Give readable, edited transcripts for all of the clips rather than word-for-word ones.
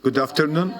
Good afternoon.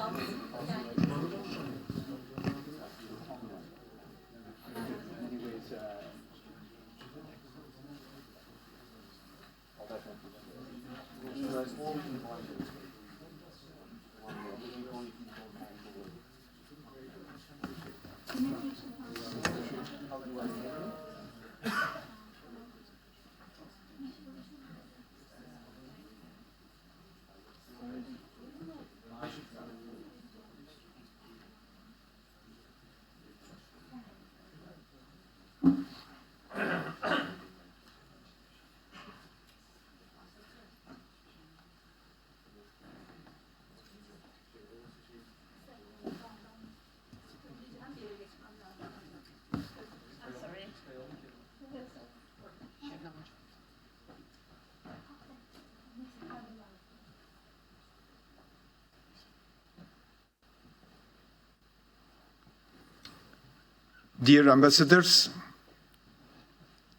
Dear ambassadors,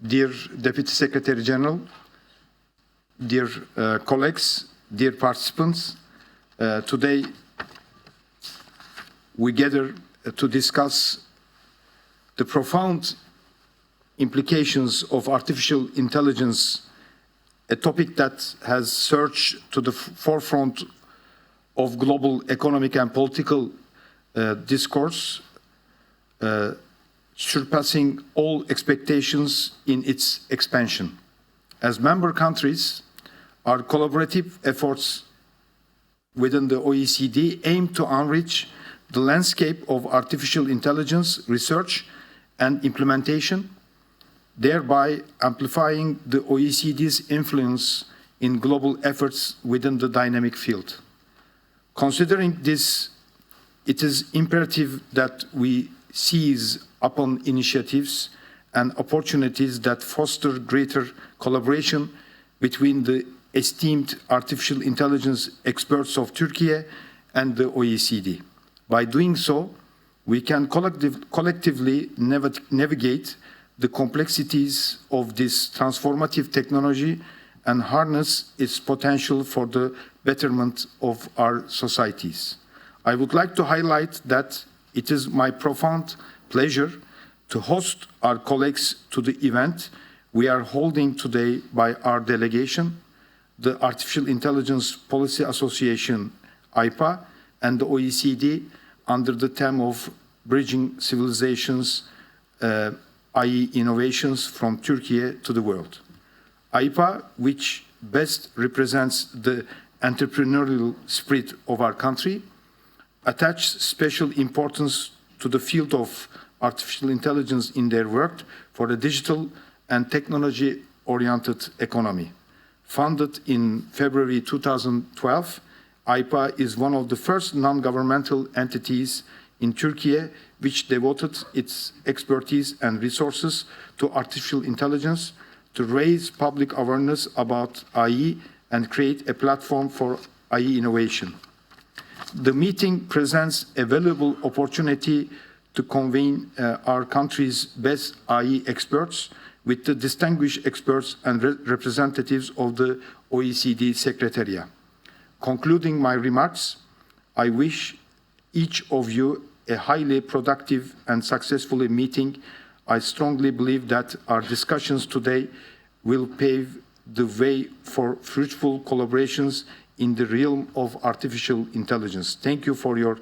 dear Deputy Secretary General, dear colleagues, dear participants, today we gather to discuss the profound implications of artificial intelligence, a topic that has surged to the forefront of global economic and political discourse, surpassing all expectations in its expansion. As member countries, our collaborative efforts within the OECD aim to enrich the landscape of artificial intelligence research and implementation, thereby amplifying the OECD's influence in global efforts within the dynamic field. Considering this, it is imperative that we seize upon initiatives and opportunities that foster greater collaboration between the esteemed artificial intelligence experts of Turkey and the OECD. By doing so, we can collectively navigate the complexities of this transformative technology and harness its potential for the betterment of our societies. I would like to highlight that it is my profound pleasure to host our colleagues to the event we are holding today by our delegation, the Artificial Intelligence Policy Association, IPA, and the OECD under the theme of Bridging Civilizations, i.e. innovations from Turkey to the world. IPA, which best represents the entrepreneurial spirit of our country, attach special importance to the field of artificial intelligence in their work for a digital and technology-oriented economy. Founded in February 2012, IPA is one of the first non-governmental entities in Turkey which devoted its expertise and resources to artificial intelligence to raise public awareness about AI and create a platform for AI innovation. The meeting presents a valuable opportunity to convene our country's best AI experts with the distinguished experts and representatives of the OECD Secretariat. Concluding my remarks, I wish each of you a highly productive and successful meeting. I strongly believe that our discussions today will pave the way for fruitful collaborations in the realm of artificial intelligence. Thank you for your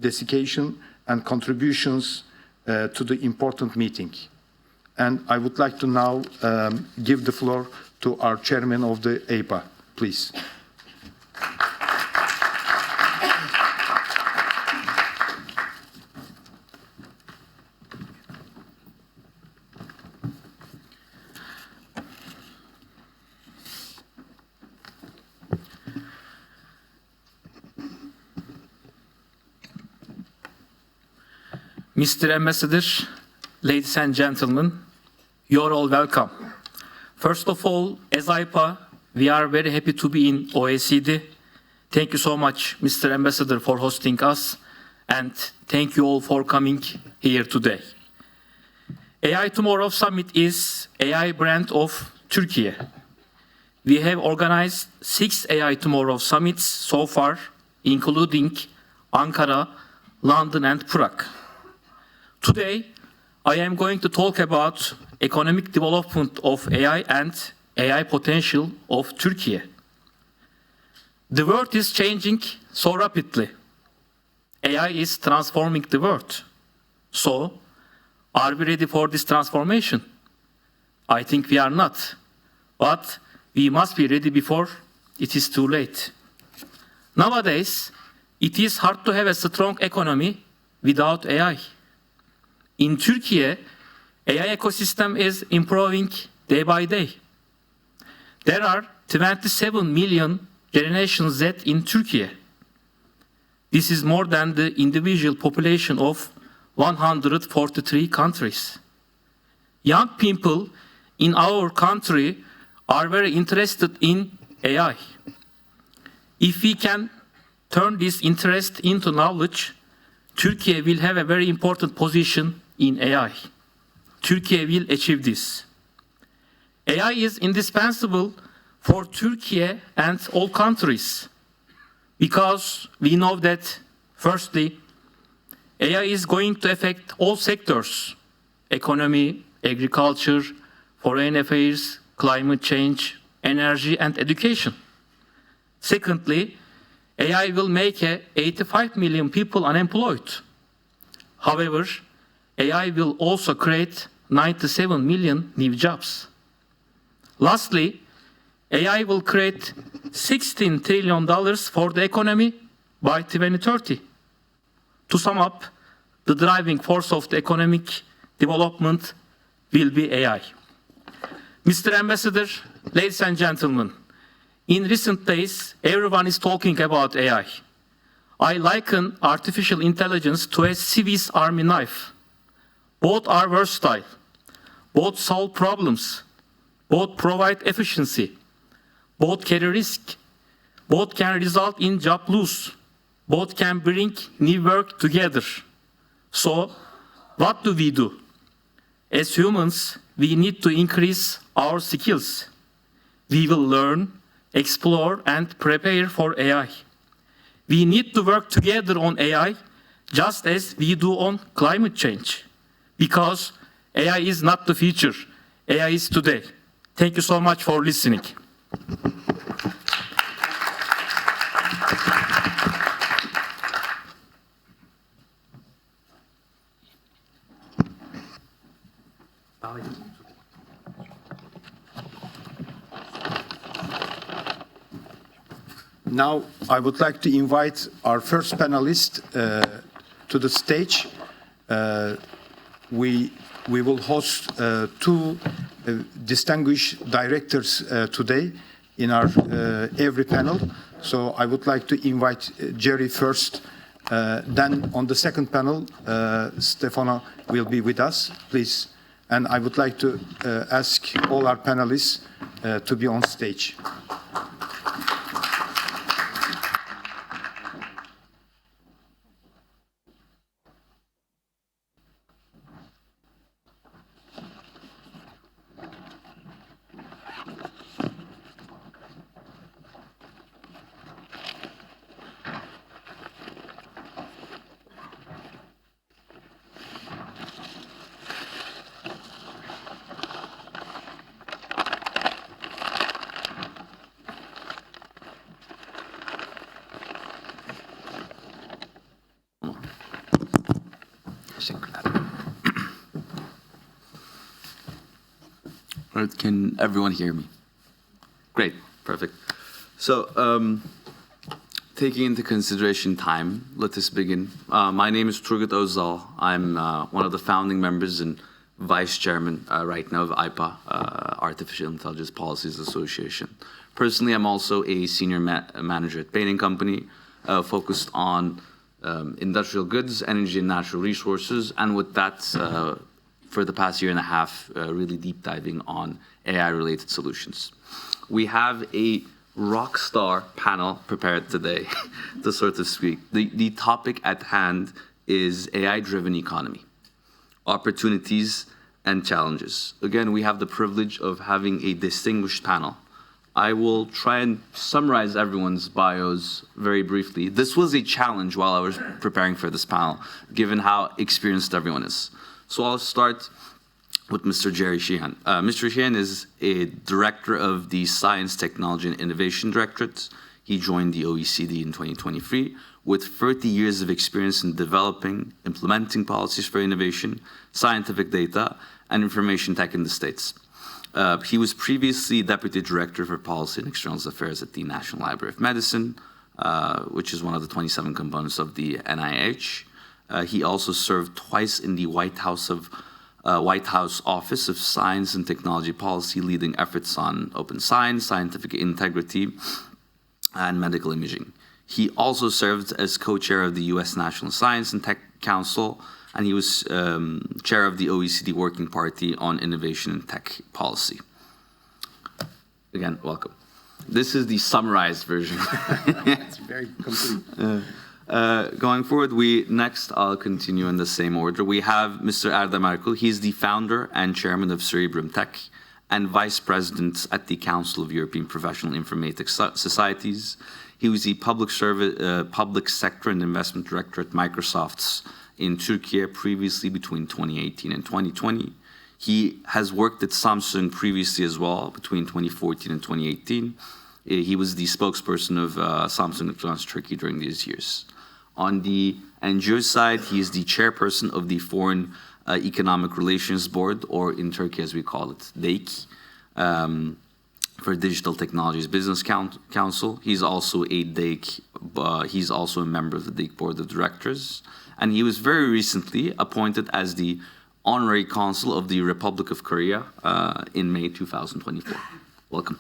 dedication and contributions to the important meeting. And I would like to now give the floor to our chairman of the APA, please. Mr. Ambassador, ladies and gentlemen, you're all welcome. First of all, as IPA, we are very happy to be in OECD. Thank you so much, Mr. Ambassador, for hosting us, and thank you all for coming here today. AI Tomorrow Summit is AI brand of Turkey. We have organized 6 AI Tomorrow Summits so far, including Ankara, London, and Prague. Today, I am going to talk about economic development of AI and AI potential of Turkey. The world is changing so rapidly. AI is transforming the world. So, are we ready for this transformation? I think we are not. But we must be ready before it is too late. Nowadays, it is hard to have a strong economy without AI. In Turkey, AI ecosystem is improving day by day. There are 27 million Generation Z in Turkey. This is more than the individual population of 143 countries. Young people in our country are very interested in AI. If we can turn this interest into knowledge, Turkey will have a very important position in AI. Turkey will achieve this. AI is indispensable for Turkey and all countries because we know that, firstly, AI is going to affect all sectors: economy, agriculture, foreign affairs, climate change, energy, and education. Secondly, AI will make 85 million people unemployed. However, AI will also create 97 million new jobs. Lastly, AI will create $16 trillion for the economy by 2030. To sum up, the driving force of the economic development will be AI. Mr. Ambassador, ladies and gentlemen, in recent days, everyone is talking about AI. I liken artificial intelligence to a Swiss army knife. Both are versatile. Both solve problems. Both provide efficiency. Both carry risk. Both can result in job loss. Both can bring new work together. So, what do we do? As humans, we need to increase our skills. We will learn, explore, and prepare for AI. We need to work together on AI, just as we do on climate change. Because AI is not the future, AI is today. Thank you so much for listening. Now, I would like to invite our first panelist to the stage. We will host two distinguished directors today in our every panel. So I would like to invite Jerry first. Then on the second panel, Stefano will be with us, please. And I would like to ask all our panelists to be on stage. Can everyone hear me? Great, perfect. So, taking into consideration time, let us begin. My name is Turgut Özdal. I'm one of the founding members and vice chairman right now of IPA, Artificial Intelligence Policies Association. Personally, I'm also a senior manager at Bain & Company, focused on industrial goods, energy and natural resources, and with that, for the past year and a half, really deep diving on AI-related solutions. We have a rock star panel prepared today, to sort of speak. The topic at hand is AI-driven economy, opportunities and challenges. Again, we have the privilege of having a distinguished panel I will try and summarize everyone's bios very briefly. This was a challenge while I was preparing for this panel, given how experienced everyone is. So I'll start with Mr. Jerry Sheehan. Mr. Sheehan is a director of the Science, Technology, and Innovation Directorate. He joined the OECD in 2023 with 30 years of experience in developing, implementing policies for innovation, scientific data, and information tech in the States. He was previously Deputy Director for Policy and External Affairs at the National Library of Medicine, which is one of the 27 components of the NIH. He also served twice in the White House Office of Science and Technology Policy, leading efforts on open science, scientific integrity, and medical imaging. He also served as co-chair of the U.S. National Science and Tech Council, and he was chair of the OECD Working Party on Innovation and Tech Policy. Again, welcome. This is the summarized version. It's very complete. Going forward, I'll continue in the same order. We have Mr. Erdem Erkul. He's the founder and chairman of Cerebrum Tech and vice president at the Council of European Professional Informatics Societies. He was the public sector and investment director at Microsoft's in Turkey previously between 2018 and 2020. He has worked at Samsung previously as well between 2014 and 2018. He was the spokesperson of Samsung Electronics Turkey during these years. On the NGO side, he is the chairperson of the Foreign Economic Relations Board, or in Turkey as we call it, DEIK, for Digital Technologies Business Council. He's also a DEIK, he's also a member of the DEIK Board of Directors. And he was very recently appointed as the Honorary Consul of the Republic of Korea in May 2024. Welcome.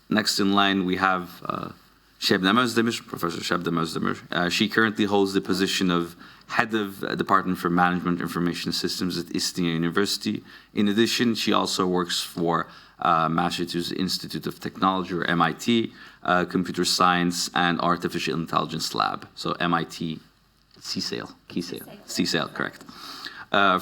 Next in line, we have Şebnem Özdemir, Professor Şebnem Özdemir. She currently holds the position of Head of Department for Management Information Systems at İstinye University. In addition, she also works for Massachusetts Institute of Technology, or MIT, Computer Science and Artificial Intelligence Lab. So MIT CSAIL, correct.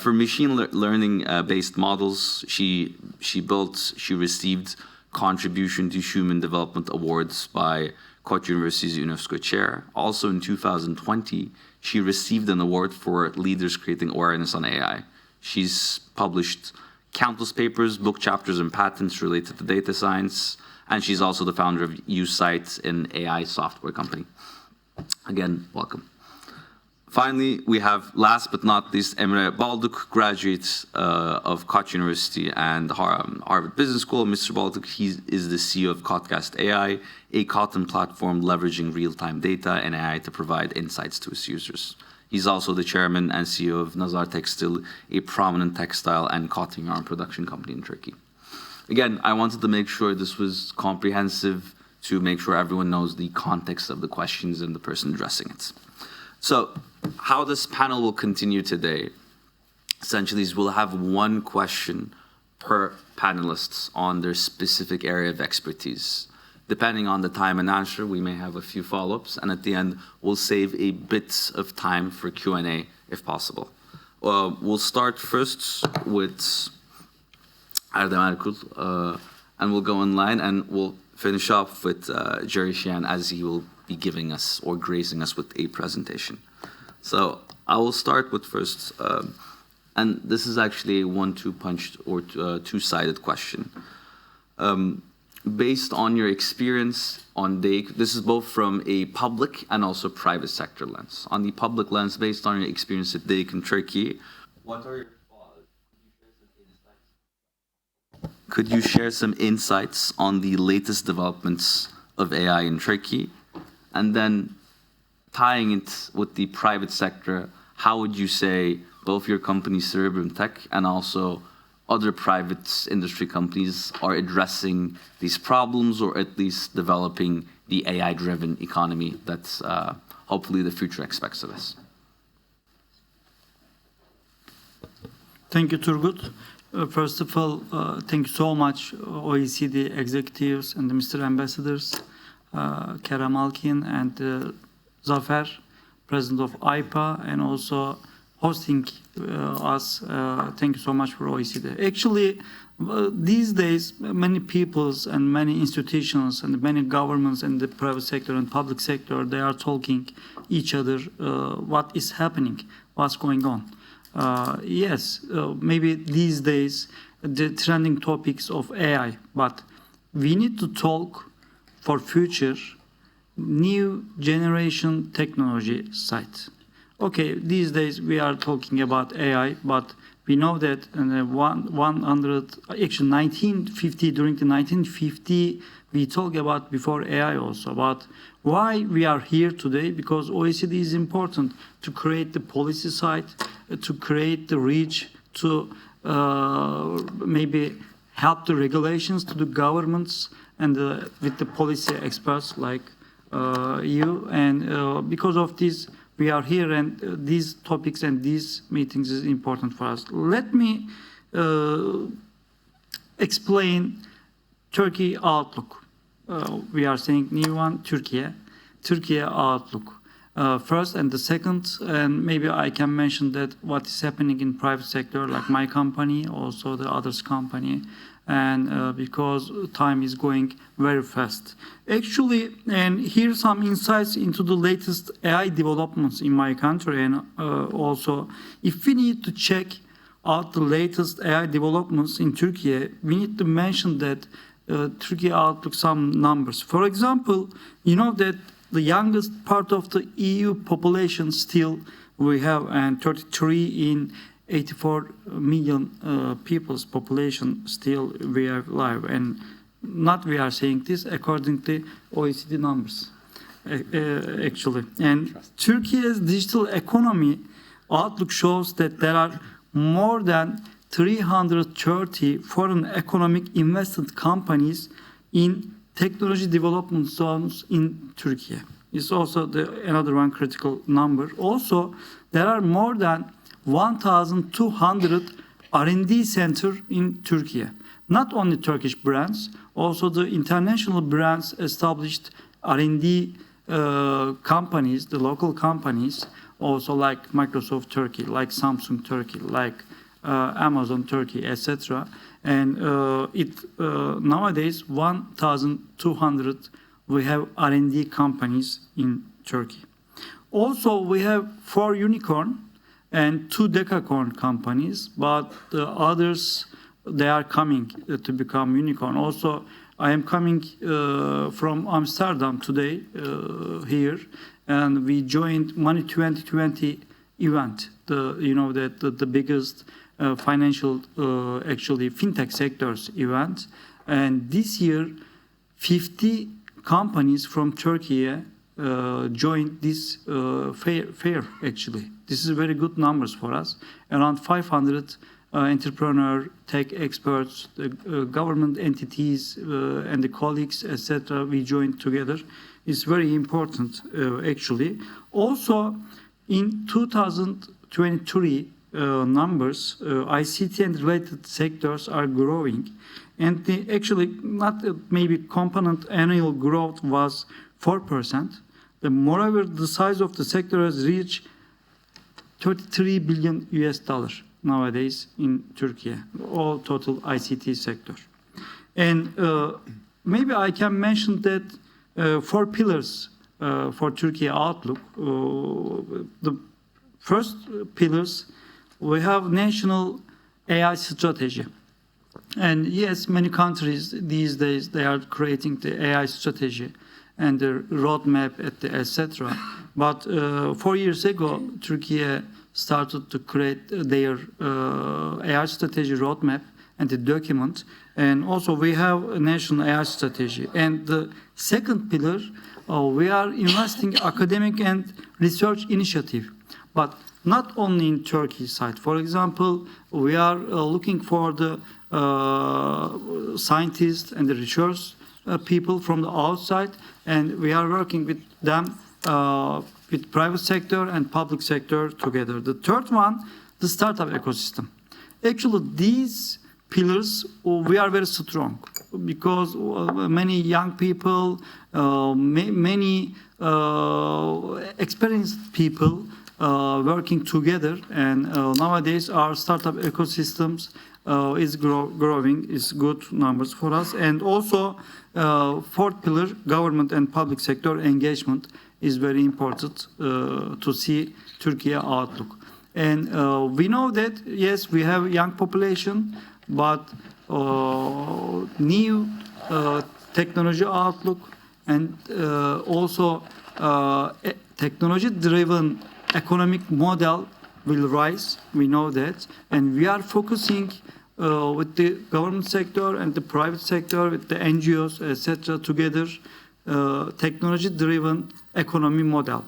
For machine learning based models, she received Contribution to Human Development Awards by Koç University's UNESCO chair. Also in 2020, she received an award for Leaders Creating Awareness on AI. She's published countless papers, book chapters, and patents related to data science, and she's also the founder of USight, an AI software company. Again, welcome. Finally, we have, last but not least, Emre Balduk, graduate of Koç University and Harvard Business School. Mr. Balduk, he is the CEO of Kotcast AI, a content platform leveraging real-time data and AI to provide insights to its users. He's also the chairman and CEO of Nazar Tekstil, a prominent textile and cotton yarn production company in Turkey. Again, I wanted to make sure this was comprehensive to make sure everyone knows the context of the questions and the person addressing it. So, how this panel will continue today, essentially, is we'll have one question per panelist on their specific area of expertise. Depending on the time and answer, we may have a few follow-ups, and at the end, we'll save a bit of time for Q&A if possible. We'll start first with Erdem Erkul, and we'll go in line, and we'll finish off with Jerry Sheehan, as he will be giving us or gracing us with a presentation. So I will start with first, and this is actually a one-two punch or two-sided question. Based on your experience on DEIK, this is both from a public and also private sector lens. On the public lens, based on your experience at DEIK in Turkey, what are your thoughts? Could you share some insights on the latest developments of AI in Turkey? And then tying it with the private sector, how would you say both your company, Cerebrum Tech, and also other private industry companies are addressing these problems, or at least developing the AI-driven economy that's hopefully the future expects of us? Thank you, Turgut. First of all, thank you so much, OECD executives and the Mr. Ambassadors, Kerem Alkin and Zafer, President of IPA, and also hosting us. Thank you so much for OECD. Actually, these days, many peoples and many institutions and many governments and the private sector and public sector, they are talking each other what is happening, what's going on. Yes, maybe these days the trending topics of AI, but we need to talk for future new generation technology side. Okay, these days we are talking about AI, but we know that in the 1950, during the 1950, we talk about before AI also, about why we are here today, because OECD is important to create the policy side, to create the reach, to maybe help the regulations to the governments and with the policy experts like you. And because of this, we are here, and these topics and these meetings is important for us. Let me explain Turkey outlook. We are saying new one, Turkey outlook. First and the second, and maybe I can mention that what is happening in private sector, like my company, also the others company, and because time is going very fast. Actually, and here's some insights into the latest AI developments in my country, and also if we need to check out the latest AI developments in Turkey, we need to mention that Turkey outlook some numbers. For example, you know that the youngest part of the EU population still we have, and 33 in 84 million people's population still we are alive, and not we are saying this according to OECD numbers actually. And Turkey's digital economy outlook shows that there are more than 330 foreign economic investment companies in technology development zones in Turkey. It's also another one critical number. Also, there are more than 1,200 R&D centers in Turkey. Not only Turkish brands, also the international brands established R&D companies, the local companies, also like Microsoft Turkey, like Samsung Turkey, like Amazon Turkey, etc. And nowadays 1,200 we have R&D companies in Turkey. Also, we have 4 unicorn and 2 decacorn companies, but the others, they are coming to become unicorn. Also, I am coming from Amsterdam today here, and we joined Money 2020 event. The biggest financial, actually fintech sectors event. And this year, 50 companies from Turkey joined this fair actually. This is very good numbers for us. Around 500 entrepreneur, tech experts, the government entities, and the colleagues, etc. we joined together. It's very important actually. Also, in 2023 numbers, ICT and related sectors are growing. And actually, not maybe component annual growth was 4%. Moreover, the size of the sector has reached $33 billion nowadays in Turkey, all total ICT sector. And maybe I can mention that 4 pillars for Turkey outlook. The first pillars, we have national AI strategy. And yes, many countries these days, they are creating the AI strategy and the roadmap, etc. But 4 years ago, Turkey started to create their AI strategy roadmap and the document. And also we have a national AI strategy. And the second pillar, we are investing academic and research initiative, but not only in Turkey side. For example, we are looking for the scientists and the research people from the outside, and we are working with them, with private sector and public sector together. The third one, the startup ecosystem. Actually, these pillars, we are very strong because many young people, many experienced people working together. And nowadays, our startup ecosystems is growing, is good numbers for us. And also, fourth pillar, government and public sector engagement is very important to see Turkey outlook. And we know that, yes, we have young population, but new technology outlook and also technology-driven economic model will rise. We know that. And we are focusing with the government sector and the private sector, with the NGOs, etc., together, technology-driven economy model.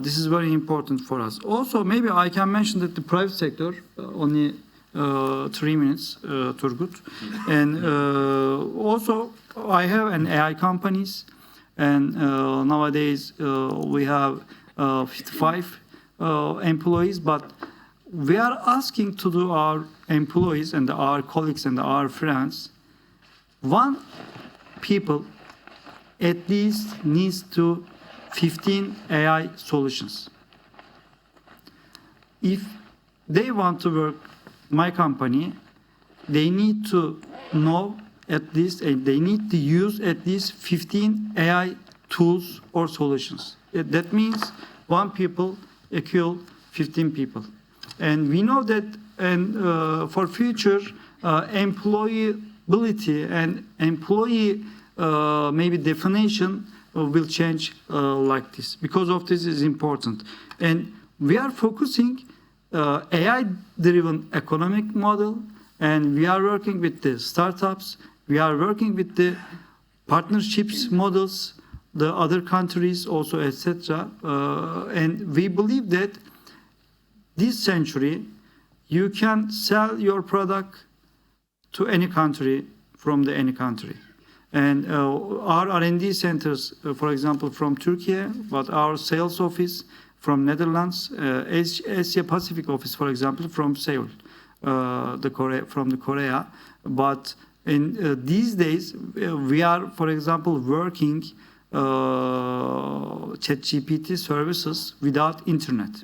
This is very important for us. Also, maybe I can mention that the private sector, only 3 minutes, Turgut. And also, I have an AI companies, and nowadays we have 55 employees, but we are asking to our employees and our colleagues and our friends, one people at least needs to 15 AI solutions. If they want to work my company, they need to know at least, they need to use at least 15 AI tools or solutions. That means one people equal 15 people. And we know that, and for future employability and employee maybe definition will change like this. Because of this is important. And we are focusing AI-driven economic model, and we are working with the startups, we are working with the partnerships models, the other countries also, etc. And we believe that this century, you can sell your product to any country from any country. And our R&D centers, for example, from Turkey, but our sales office from Netherlands, Asia Pacific office, for example, from Seoul, from the Korea. But in these days, we are, for example, working ChatGPT services without internet.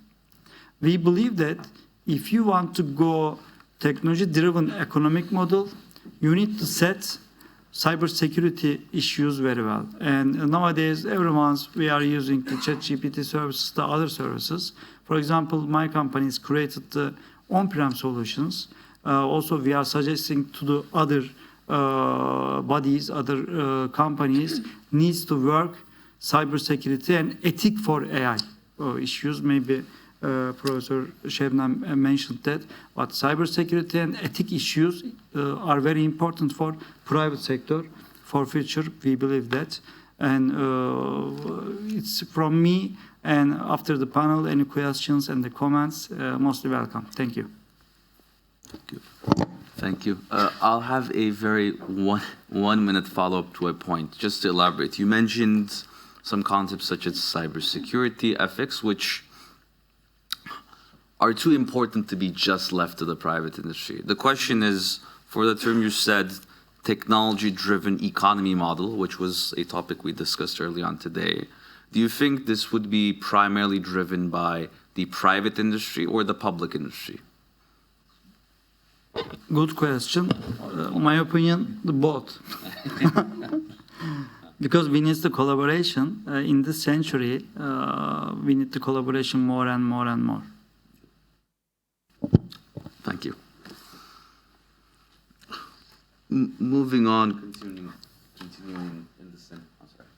We believe that if you want to go technology-driven economic model, you need to set cybersecurity issues very well. And nowadays, every month we are using the ChatGPT services, the other services. For example, my company has created the on-prem solutions. Also, we are suggesting to the other bodies, other companies, needs to work cybersecurity and ethic for AI issues. Maybe Professor Şebnem mentioned that, but cybersecurity and ethic issues are very important for private sector for future. We believe that, and it's from me. And after the panel, any questions and the comments, mostly welcome. Thank you. Thank you. Thank you. I'll have a very one-minute follow-up to a point, just to elaborate. You mentioned some concepts such as cybersecurity, ethics, which are too important to be just left to the private industry. The question is, for the term you said, technology-driven economy model, which was a topic we discussed early on today, do you think this would be primarily driven by the private industry or the public industry? Good question. My opinion, the both. Because we need the collaboration in this century. We need the collaboration more and more and more. Thank you. Moving on, continuing in the same. I'm sorry.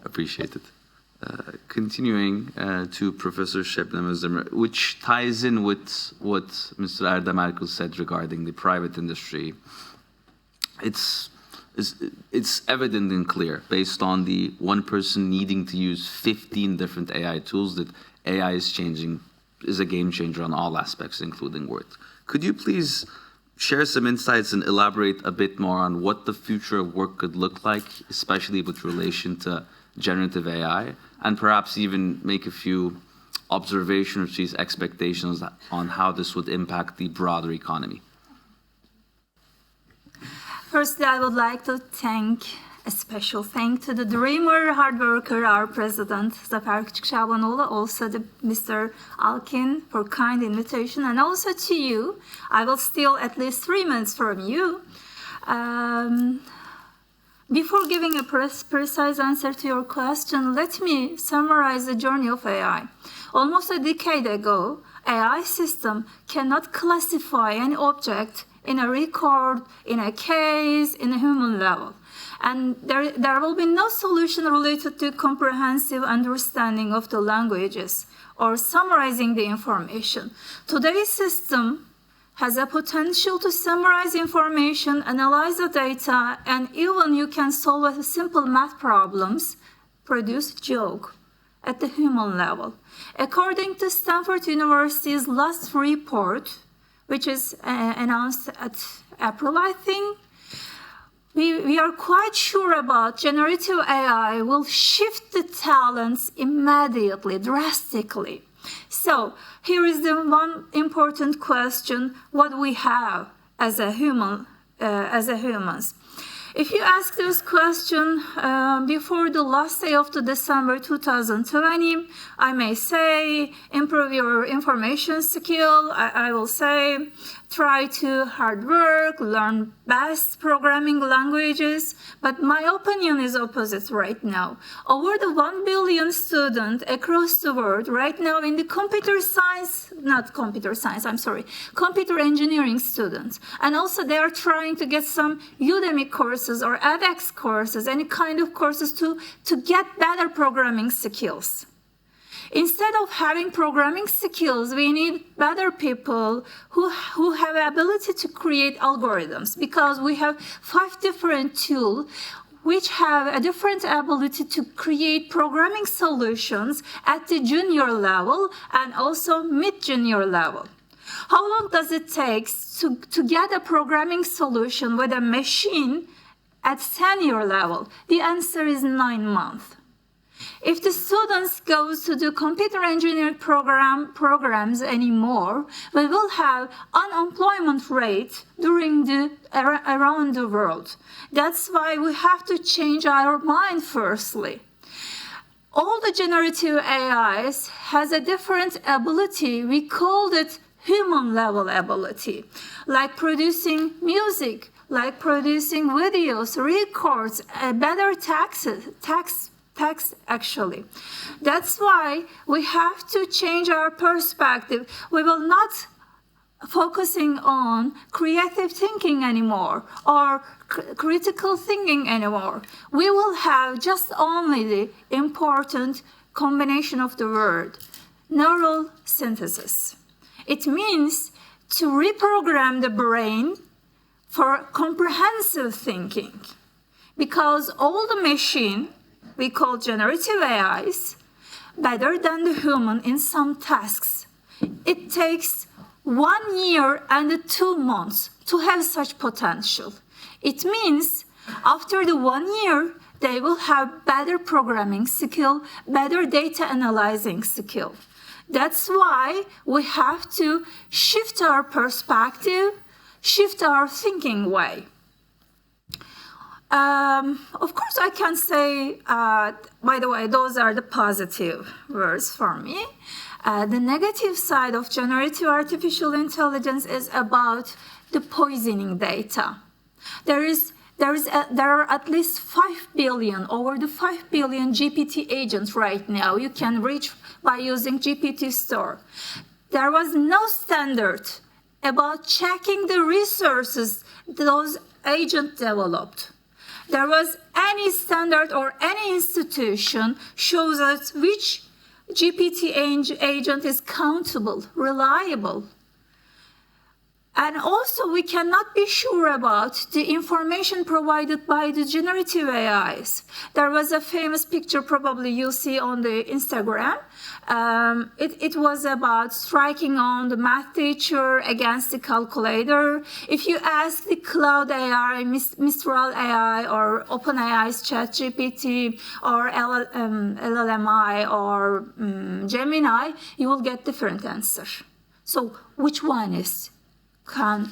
Appreciate it. Continuing to Professor Şebnem Özdemir, which ties in with what Mr. Erdem Erkul said regarding the private industry. It's evident and clear, based on the one person needing to use 15 different AI tools, that AI is a game changer on all aspects, including work. Could you please share some insights and elaborate a bit more on what the future of work could look like, especially with relation to generative AI, and perhaps even make a few observations or expectations on how this would impact the broader economy? Firstly, I would like to thank A special thank to the dreamer, hard worker, our president, Zafer Küçükşabanoğlu, also to Mr. Alkin for kind invitation, and also to you. I will steal at least 3 minutes from you. Before giving a precise answer to your question, let me summarize the journey of AI. Almost a decade ago, AI system cannot classify any object in a record, in a case, in a human level. And there will be no solution related to comprehensive understanding of the languages or summarizing the information. Today's system has a potential to summarize information, analyze the data, and even you can solve simple math problems, produce joke at the human level. According to Stanford University's last report, which is announced at April, I think, we are quite sure about generative AI will shift the talents immediately, drastically. So here is the one important question: what we have as a human, as a humans. If you ask this question before the last day of the December 2020, I may say, improve your information skill. I will say, try to hard work, learn best programming languages. But my opinion is opposite right now. Over the 1 billion students across the world right now in the computer engineering students. And also they are trying to get some Udemy courses or edX courses, any kind of courses to get better programming skills. Instead of having programming skills, we need better people who have the ability to create algorithms, because we have 5 different tools which have a different ability to create programming solutions at the junior level and also mid-junior level. How long does it take to get a programming solution with a machine at senior level? The answer is 9 months. If the students go to the computer engineering programs anymore, we will have unemployment rate around the world. That's why we have to change our mind firstly. All the generative AIs has a different ability. We call it human level ability, like producing music, like producing videos, records, better text actually. That's why we have to change our perspective. We will not focusing on creative thinking anymore or critical thinking anymore. We will have just only the important combination of the word, neural synthesis. It means to reprogram the brain for comprehensive thinking, because all the machine we call generative AIs better than the human in some tasks. It takes 1 year and 2 months to have such potential. It means after the 1 year, they will have better programming skill, better data analyzing skill. That's why we have to shift our perspective, shift our thinking way. Of course, I can say, by the way, those are the positive words for me. The negative side of generative artificial intelligence is about the poisoning data. There are at least 5 billion, over the 5 billion GPT agents right now you can reach by using GPT Store. There was no standard about checking the resources those agents developed. There was any standard or any institution shows us which GPT agent is countable, reliable. And also we cannot be sure about the information provided by the generative AIs. There was a famous picture probably you see on the Instagram. It was about striking on the math teacher against the calculator. If you ask the Cloud AI, Mistral AI, or OpenAI's ChatGPT, or LLMI, or Gemini, you will get different answer. So which one is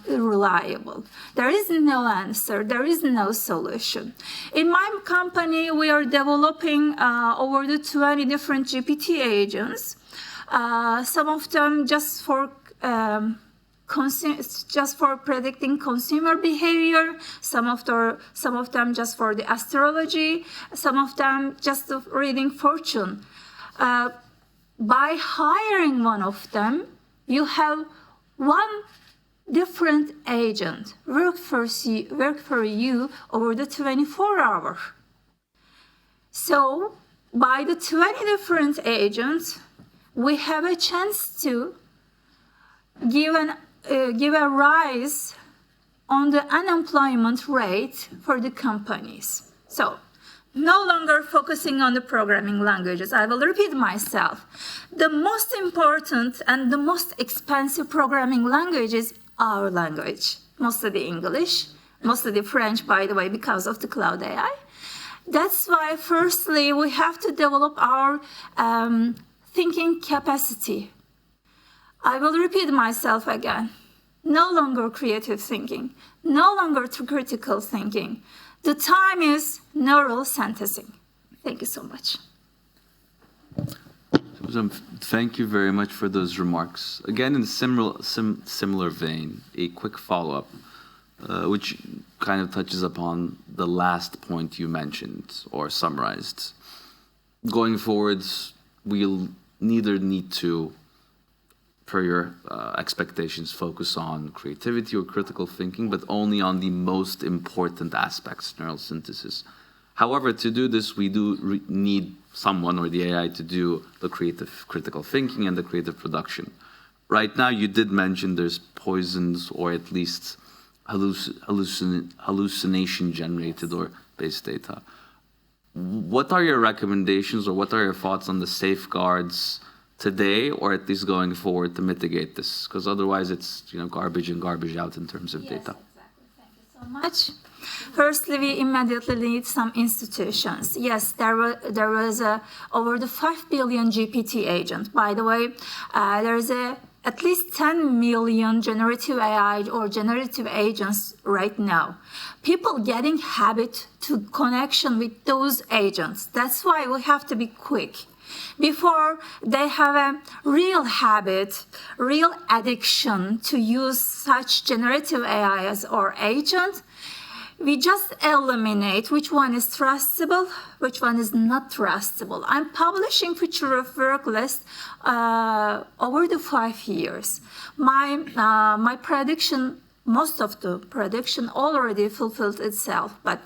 reliable. There is no answer. There is no solution. In my company, we are developing over the 20 different GPT agents. Some of them just for predicting consumer behavior, some of them just for the astrology, some of them just reading fortune. By hiring one of them, you have one different agent work for you over the 24 hours. So by the 20 different agents, we have a chance to give a rise on the unemployment rate for the companies. So no longer focusing on the programming languages. I will repeat myself. The most important and the most expensive programming language is our language. Mostly the English, mostly the French, by the way, because of the cloud AI. That's why, firstly, we have to develop our thinking capacity. I will repeat myself again. No longer creative thinking, no longer critical thinking. The time is neural synthesis. Thank you so much. Thank you very much for those remarks. Again, in similar vein, a quick follow-up, which kind of touches upon the last point you mentioned or summarized. Going forwards, we'll neither need to, per your expectations, focus on creativity or critical thinking, but only on the most important aspects, neural synthesis. However, to do this, we do need someone or the AI to do the creative critical thinking and the creative production. Right now, you did mention there's poisons or at least hallucination generated or based data. What are your recommendations or what are your thoughts on the safeguards today, or at least going forward, to mitigate this? Because otherwise it's garbage in, garbage out in terms of data. Exactly. Thank you so much. Firstly, we immediately need some institutions. Yes, there was over the 5 billion GPT agents. By the way, there's at least 10 million generative AI or generative agents right now. People getting habit to connection with those agents. That's why we have to be quick. Before they have a real habit, real addiction to use such generative AIs or agents, we just eliminate which one is trustable, which one is not trustable. I'm publishing future of work list over the 5 years. My prediction, most of the prediction already fulfilled itself, but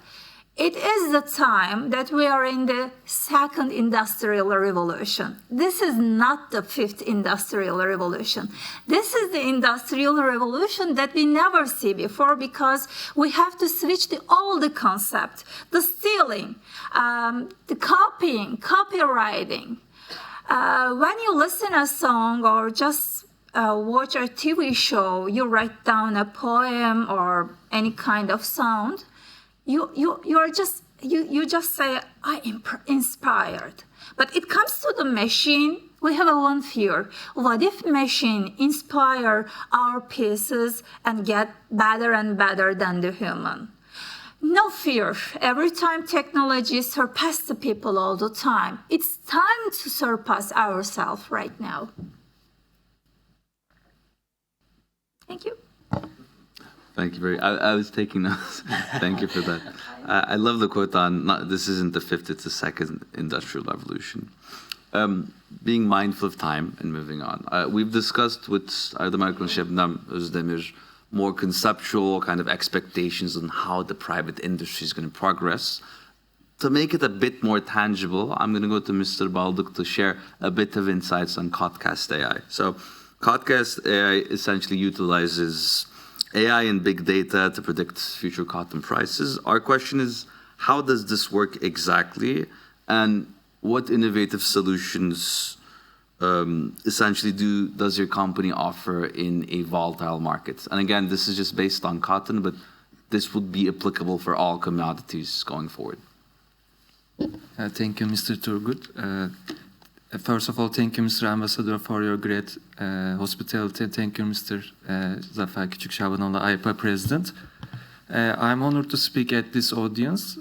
it is the time that we are in the second industrial revolution. This is not the fifth industrial revolution. This is the industrial revolution that we never see before, because we have to switch all the concept, the stealing, the copying, copywriting. When you listen a song or just watch a TV show, you write down a poem or any kind of sound. You just say, I am inspired. But it comes to the machine, we have one fear. What if machine inspire our pieces and get better and better than the human? No fear. Every time technology surpasses the people all the time. It's time to surpass ourselves right now. Thank you. Thank you I was taking notes. Thank you for that. I love the quote on, this isn't the fifth, it's the second industrial revolution. Being mindful of time and moving on. We've discussed with Erdem Şebnem Özdemir more conceptual kind of expectations on how the private industry is going to progress. To make it a bit more tangible, I'm going to go to Mr. Baldık to share a bit of insights on Codcast AI. So Codcast AI essentially utilizes AI and big data to predict future cotton prices. Our question is, how does this work exactly? And what innovative solutions essentially does your company offer in a volatile market? And again, this is just based on cotton, but this would be applicable for all commodities going forward. Thank you, Mr. Turgut. First of all, thank you, Mr. Ambassador, for your great hospitality. Thank you, Mr. Zafer Küçükşabanoğlu, AYPA President. I'm honored to speak at this audience.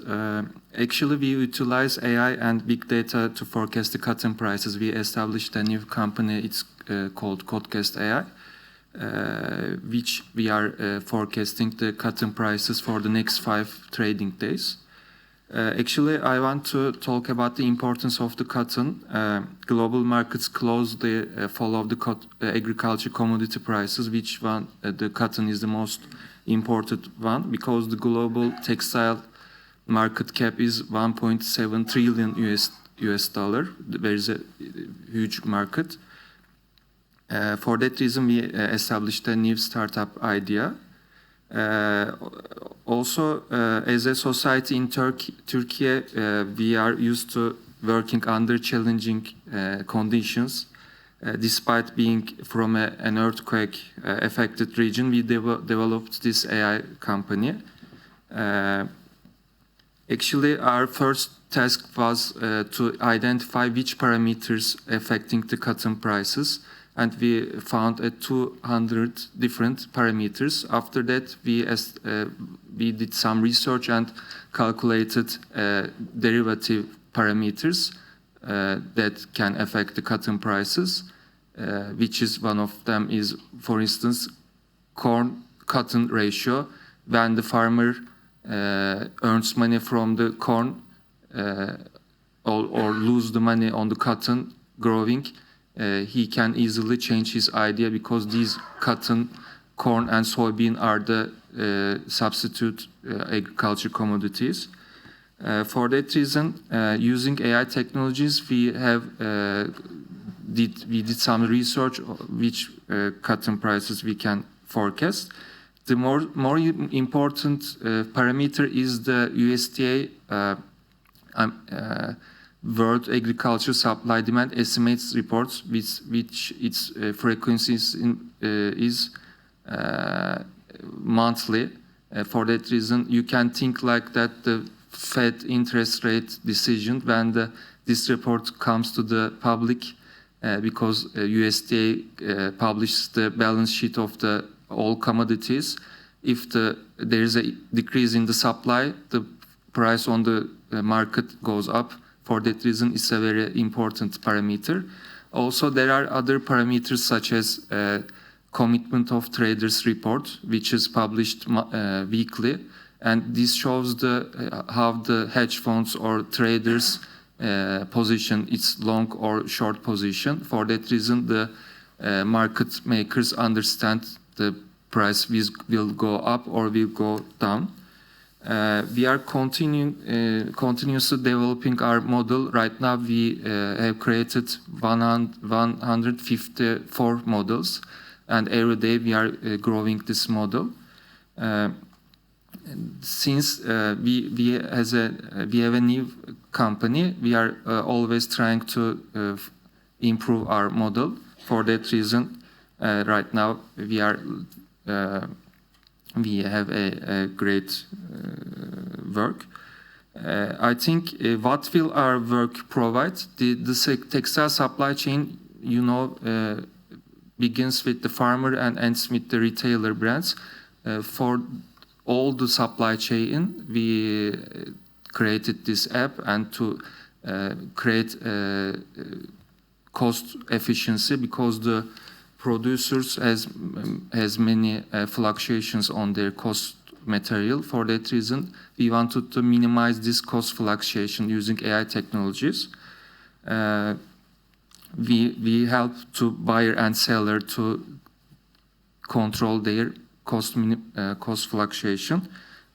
Actually, we utilize AI and big data to forecast the cotton prices. We established a new company, it's called Codecast AI, which we are forecasting the cotton prices for the next 5 trading days. Actually, I want to talk about the importance of the cotton. Global markets closely follow the agriculture commodity prices, which one the cotton is the most imported one, because the global textile market cap is 1.7 trillion US dollar. There is a huge market. For that reason, we established a new startup idea. Also, as a society in Turkey, we are used to working under challenging conditions. Despite being from an earthquake-affected region, we developed this AI company. Actually, our first task was to identify which parameters affecting the cotton prices, and we found 200 different parameters. After that, we did some research and calculated derivative parameters that can affect the cotton prices, which is one of them is, for instance, corn-cotton ratio. When the farmer earns money from the corn or lose the money on the cotton growing, he can easily change his idea, because these cotton, corn, and soybean are the substitute agriculture commodities. For that reason, using AI technologies, we did some research which cotton prices we can forecast. The more important parameter is the USDA World Agriculture Supply Demand Estimates reports, which its frequencies is monthly. For that reason, you can think like that the Fed interest rate decision when this report comes to the public, because USDA publishes the balance sheet of all commodities. If there is a decrease in the supply, the price on the market goes up. For that reason, it's a very important parameter. Also, there are other parameters such as commitment of traders report, which is published weekly, and this shows how the hedge funds or traders position its long or short position. For that reason, the market makers understand the price will go up or will go down. We are continuously developing our model. Right now, we have created 154 models, and every day we are growing this model. Since we have a new company, we are always trying to improve our model. For that reason, right now we have a great work. I think what will our work provide? The textile supply chain, begins with the farmer and ends with the retailer brands. For all the supply chain, we created this app, and to create cost efficiency, because the producers has many fluctuations on their cost material. For that reason, we wanted to minimize this cost fluctuation using AI technologies. We help to buyer and seller to control their cost fluctuation.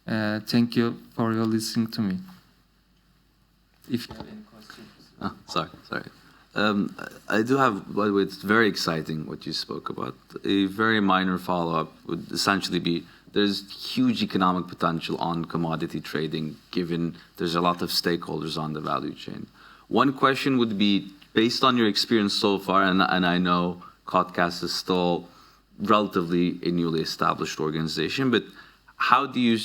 Thank you for your listening to me. If you have any questions. Sorry. I do have, by the way, it's very exciting what you spoke about. A very minor follow-up would essentially be, there's huge economic potential on commodity trading, given there's a lot of stakeholders on the value chain. One question would be, based on your experience so far, and I know Codecast is still relatively a newly established organization, but how do you,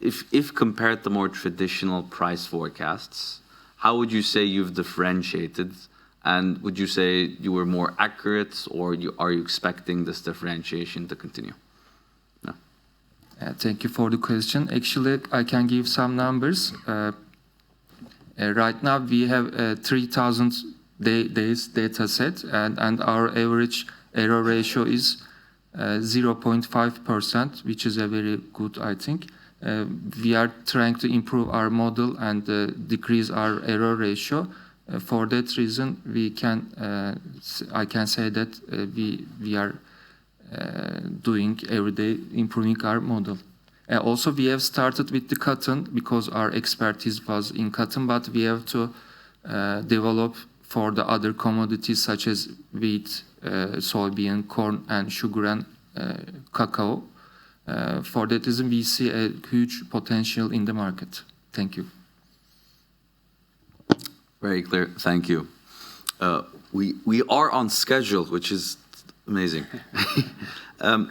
if compared to more traditional price forecasts, how would you say you've differentiated And would you say you were more accurate, or are you expecting this differentiation to continue? No. Thank you for the question. Actually, I can give some numbers. Right now, we have 3,000 days data set, and our average error ratio is 0.5%, which is a very good, I think. We are trying to improve our model and decrease our error ratio. For that reason, I can say that we are doing every day, improving our model. Also, we have started with the cotton because our expertise was in cotton, but we have to develop for the other commodities such as wheat, soybean, corn, and sugar and cacao. For that reason, we see a huge potential in the market. Thank you. Very clear. Thank you. We are on schedule, which is amazing.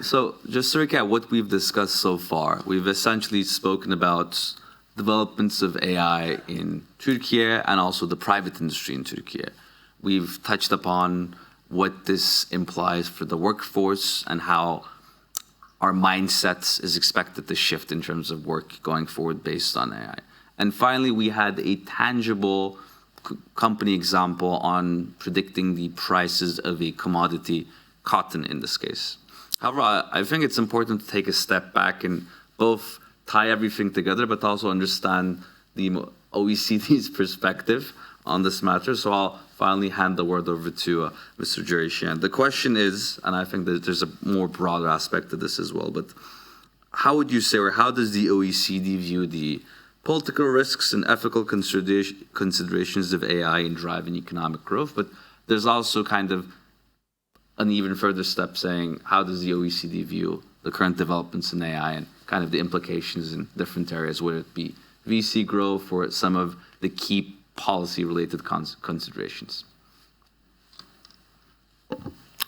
So just to recap what we've discussed so far, we've essentially spoken about developments of AI in Turkey and also the private industry in Turkey. We've touched upon what this implies for the workforce and how our mindset is expected to shift in terms of work going forward based on AI. And finally, we had a tangible company example on predicting the prices of a commodity, cotton in this case. However, I think it's important to take a step back and both tie everything together, but also understand the OECD's perspective on this matter. So I'll finally hand the word over to Mr. Jerry. The question is, and I think that there's a more broader aspect to this as well, but how would you say, or how does the OECD view the political risks and ethical considerations of AI in driving economic growth? But there's also kind of an even further step saying, how does the OECD view the current developments in AI and kind of the implications in different areas, whether it be VC growth or some of the key policy-related considerations?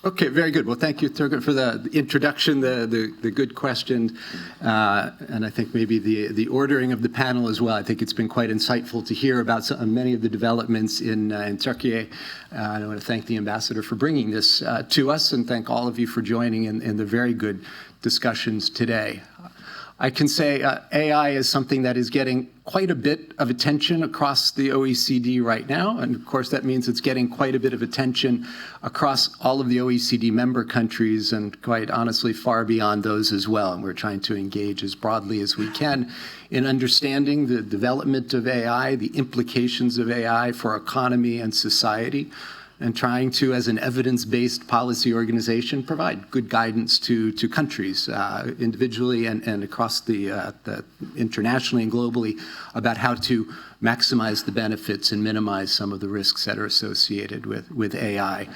Okay, very good. Well, thank you, Turgut, for the introduction, the good question, and I think maybe the ordering of the panel as well. I think it's been quite insightful to hear about many of the developments in Turkey. I want to thank the ambassador for bringing this to us, and thank all of you for joining in the very good discussions today. I can say AI is something that is getting quite a bit of attention across the OECD right now. And of course, that means it's getting quite a bit of attention across all of the OECD member countries and quite honestly far beyond those as well. And we're trying to engage as broadly as we can in understanding the development of AI, the implications of AI for our economy and society, and trying to, as an evidence-based policy organization, provide good guidance to countries individually and across the internationally and globally about how to maximize the benefits and minimize some of the risks that are associated with AI.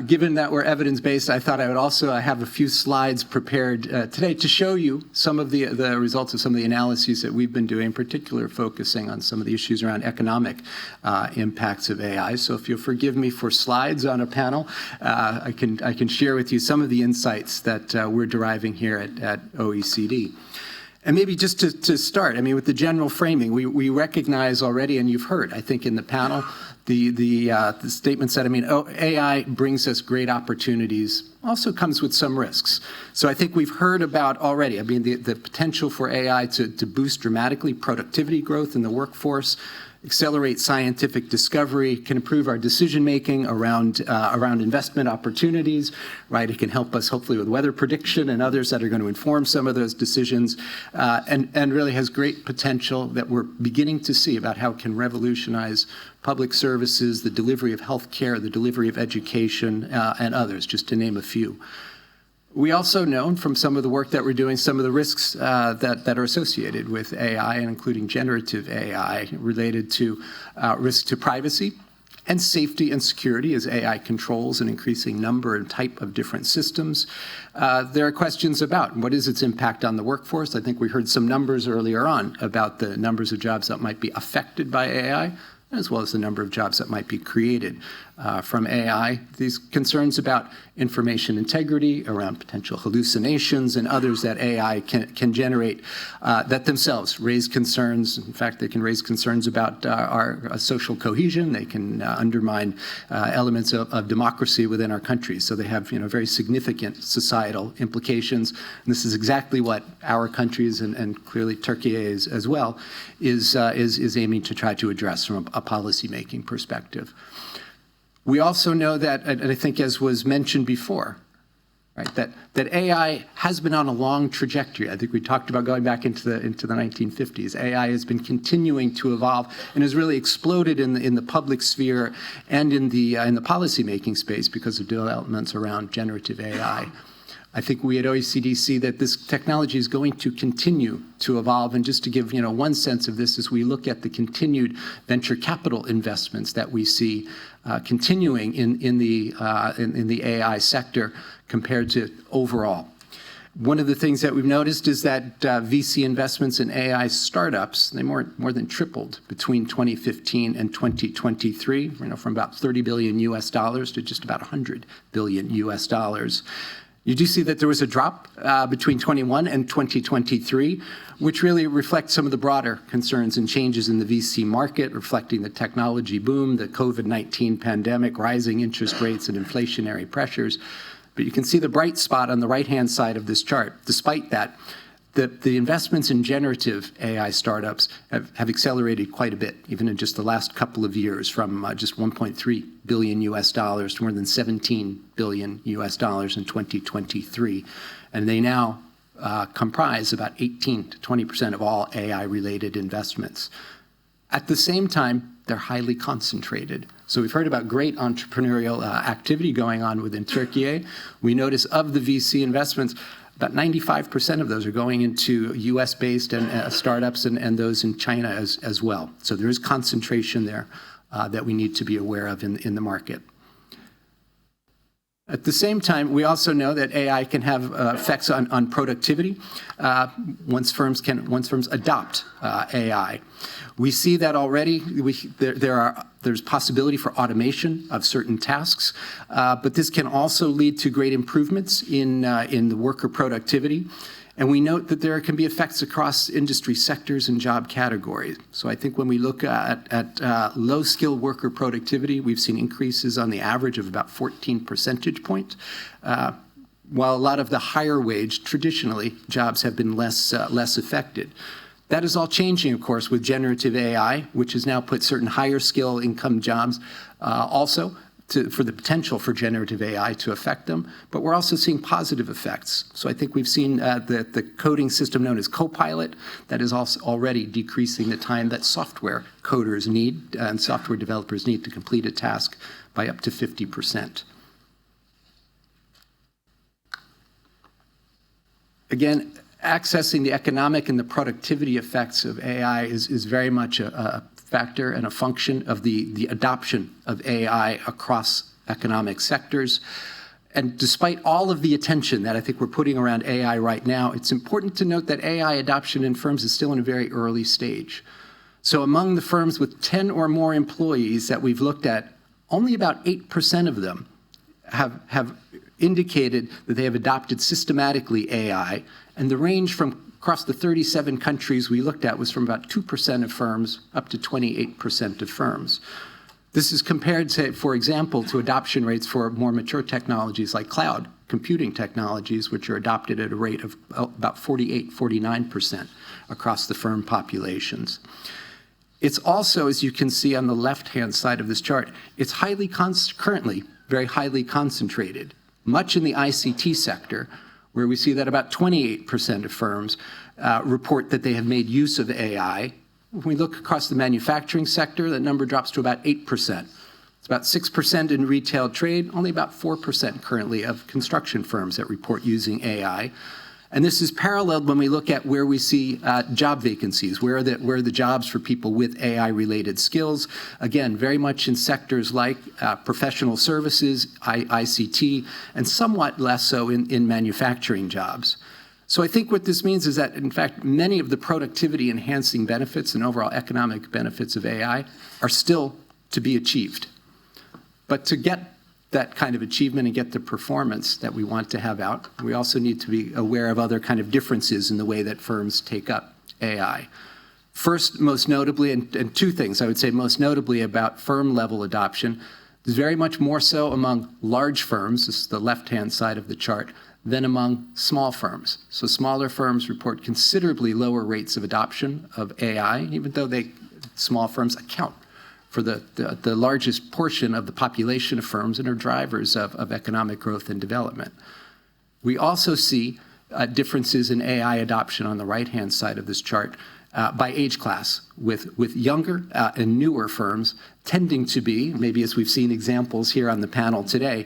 Given that we're evidence-based, I thought I would also have a few slides prepared today to show you some of the results of some of the analyses that we've been doing, in particular focusing on some of the issues around economic impacts of AI. So if you'll forgive me for slides on a panel, I can share with you some of the insights that we're deriving here at OECD. And maybe just to start, I mean, with the general framing, we recognize already, and you've heard, I think, in the panel, the statements that, I mean, AI brings us great opportunities, also comes with some risks. So I think we've heard about already, I mean, the potential for AI to boost dramatically productivity growth in the workforce, accelerate scientific discovery, can improve our decision-making around investment opportunities, right? It can help us hopefully with weather prediction and others that are going to inform some of those decisions, and really has great potential that we're beginning to see about how it can revolutionize public services, the delivery of healthcare, the delivery of education, and others, just to name a few. We also know from some of the work that we're doing, some of the risks that are associated with AI, and including generative AI, related to risk to privacy and safety and security as AI controls an increasing number and type of different systems. There are questions about what is its impact on the workforce. I think we heard some numbers earlier on about the numbers of jobs that might be affected by AI. as well as the number of jobs that might be created from AI. These concerns about information integrity, around potential hallucinations and others that AI can generate that themselves raise concerns. In fact, they can raise concerns about our social cohesion. They can undermine elements of democracy within our countries. So they have very significant societal implications. And this is exactly what our countries and clearly Turkey is as well is aiming to try to address from a policy-making perspective. We also know that, and I think as was mentioned before, right, that AI has been on a long trajectory. I think we talked about going back into the 1950s. AI has been continuing to evolve and has really exploded in the public sphere and in the policymaking space because of developments around generative AI. I think we at OECD see that this technology is going to continue to evolve. And just to give one sense of this, as we look at the continued venture capital investments that we see continuing in the AI sector compared to overall. One of the things that we've noticed is that VC investments in AI startups, they more than tripled between 2015 and 2023, from about $30 billion US to just about $100 billion US. You do see that there was a drop between 21 and 2023, which really reflects some of the broader concerns and changes in the VC market, reflecting the technology boom, the COVID-19 pandemic, rising interest rates, and inflationary pressures. But you can see the bright spot on the right-hand side of this chart. Despite that, the investments in generative AI startups have accelerated quite a bit, even in just the last couple of years, from just $1.3 billion US to more than $17 billion US in 2023. And they now comprise about 18 to 20% of all AI-related investments. At the same time, they're highly concentrated. So we've heard about great entrepreneurial activity going on within Turkey. We notice of the VC investments, about 95% of those are going into US-based and startups and those in China as well. So there is concentration there that we need to be aware of in the market. At the same time, we also know that AI can have effects on productivity once firms adopt AI. We see that already. There's possibility for automation of certain tasks, but this can also lead to great improvements in the worker productivity. And we note that there can be effects across industry sectors and job categories. So I think when we look at low-skilled worker productivity, we've seen increases on the average of about 14 percentage points, while a lot of the higher wage, traditionally, jobs have been less affected. That is all changing, of course, with generative AI, which has now put certain higher skill income jobs also for the potential for generative AI to affect them. But we're also seeing positive effects. So I think we've seen the coding system known as Copilot that is also already decreasing the time that software coders need and software developers need to complete a task by up to 50%. Again, accessing the economic and the productivity effects of AI is very much a factor and a function of the adoption of AI across economic sectors. And despite all of the attention that I think we're putting around AI right now, it's important to note that AI adoption in firms is still in a very early stage. So among the firms with 10 or more employees that we've looked at, only about 8% of them have indicated that they have adopted systematically AI, and the range from across the 37 countries we looked at was from about 2% of firms up to 28% of firms. This is compared to, for example, to adoption rates for more mature technologies like cloud computing technologies, which are adopted at a rate of about 49% across the firm populations. It's also, as you can see on the left-hand side of this chart, it's currently very highly concentrated, much in the ICT sector, where we see that about 28% of firms report that they have made use of AI. When we look across the manufacturing sector, that number drops to about 8%. It's about 6% in retail trade, only about 4% currently of construction firms that report using AI. And this is paralleled when we look at where we see job vacancies, where are the jobs for people with AI-related skills. Again, very much in sectors like professional services, ICT, and somewhat less so in manufacturing jobs. So I think what this means is that, in fact, many of the productivity-enhancing benefits and overall economic benefits of AI are still to be achieved. But to get that kind of achievement and get the performance that we want to have out, we also need to be aware of other kind of differences in the way that firms take up AI. First, most notably, and two things I would say most notably about firm-level adoption, is very much more so among large firms, this is the left-hand side of the chart, than among small firms. So smaller firms report considerably lower rates of adoption of AI, even though small firms account for the largest portion of the population of firms and are drivers of economic growth and development. We also see differences in AI adoption on the right-hand side of this chart by age class, with younger and newer firms tending to be, maybe as we've seen examples here on the panel today,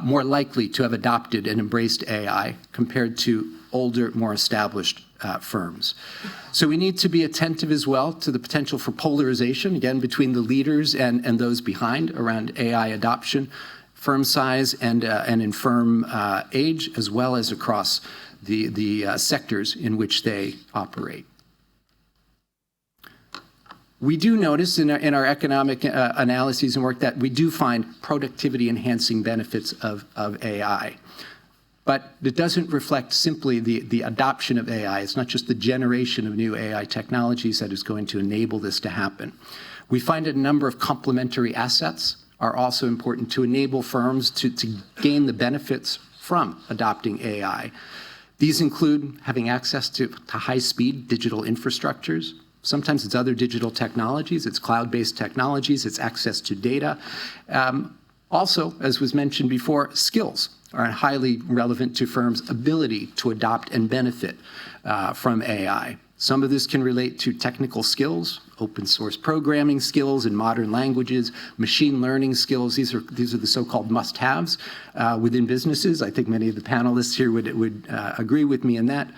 more likely to have adopted and embraced AI compared to older, more established firms. So we need to be attentive as well to the potential for polarization, again, between the leaders and those behind around AI adoption, firm size and in firm age, as well as across the sectors in which they operate. We do notice in our economic analyses and work that we do find productivity-enhancing benefits of AI. But it doesn't reflect simply the adoption of AI. It's not just the generation of new AI technologies that is going to enable this to happen. We find that a number of complementary assets are also important to enable firms to gain the benefits from adopting AI. These include having access to high-speed digital infrastructures. Sometimes it's other digital technologies, it's cloud-based technologies, it's access to data. Also, as was mentioned before, skills are highly relevant to firms' ability to adopt and benefit from AI. Some of this can relate to technical skills, open source programming skills in modern languages, machine learning skills. These are the so-called must-haves within businesses. I think many of the panelists here would agree with me in that.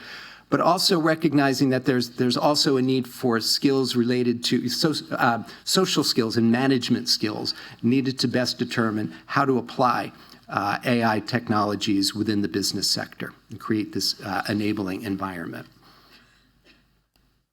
But also recognizing that there's also a need for skills related to social skills and management skills needed to best determine how to apply AI technologies within the business sector and create this enabling environment.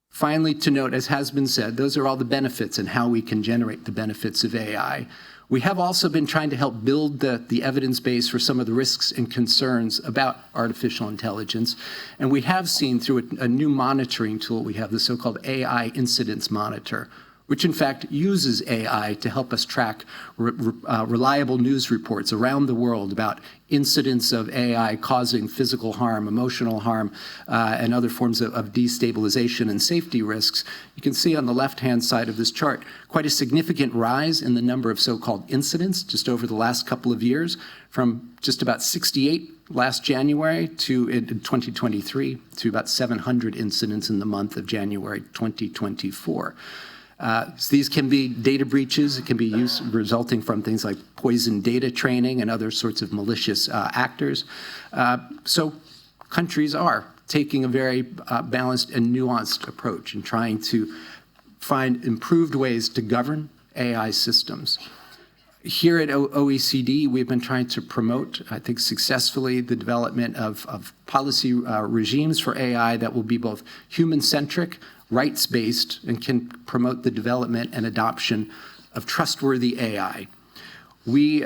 Finally, to note, as has been said, those are all the benefits and how we can generate the benefits of AI. We have also been trying to help build the evidence base for some of the risks and concerns about artificial intelligence. And we have seen through a new monitoring tool, we have the so-called AI Incidence Monitor, which in fact uses AI to help us track reliable news reports around the world about incidents of AI causing physical harm, emotional harm, and other forms of destabilization and safety risks. You can see on the left-hand side of this chart quite a significant rise in the number of so-called incidents just over the last couple of years, from just about 68 last January to in 2023 to about 700 incidents in the month of January 2024. So these can be data breaches. It can be resulting from things like poison data training and other sorts of malicious actors. So countries are taking a very balanced and nuanced approach in trying to find improved ways to govern AI systems. Here at OECD, we've been trying to promote, I think successfully, the development of policy regimes for AI that will be both human-centric, rights-based, and can promote the development and adoption of trustworthy AI. We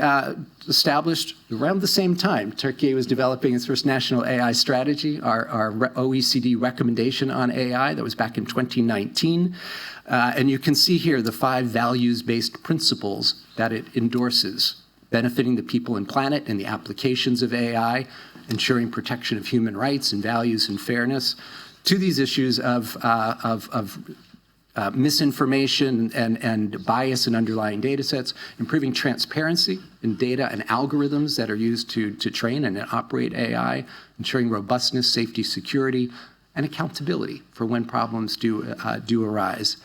established around the same time Turkey was developing its first national AI strategy, our OECD recommendation on AI that was back in 2019. And you can see here the 5 values-based principles that it endorses, benefiting the people and planet in the applications of AI, ensuring protection of human rights and values and fairness, to these issues of misinformation and bias in underlying data sets, improving transparency in data and algorithms that are used to train and operate AI, ensuring robustness, safety, security, and accountability for when problems do arise.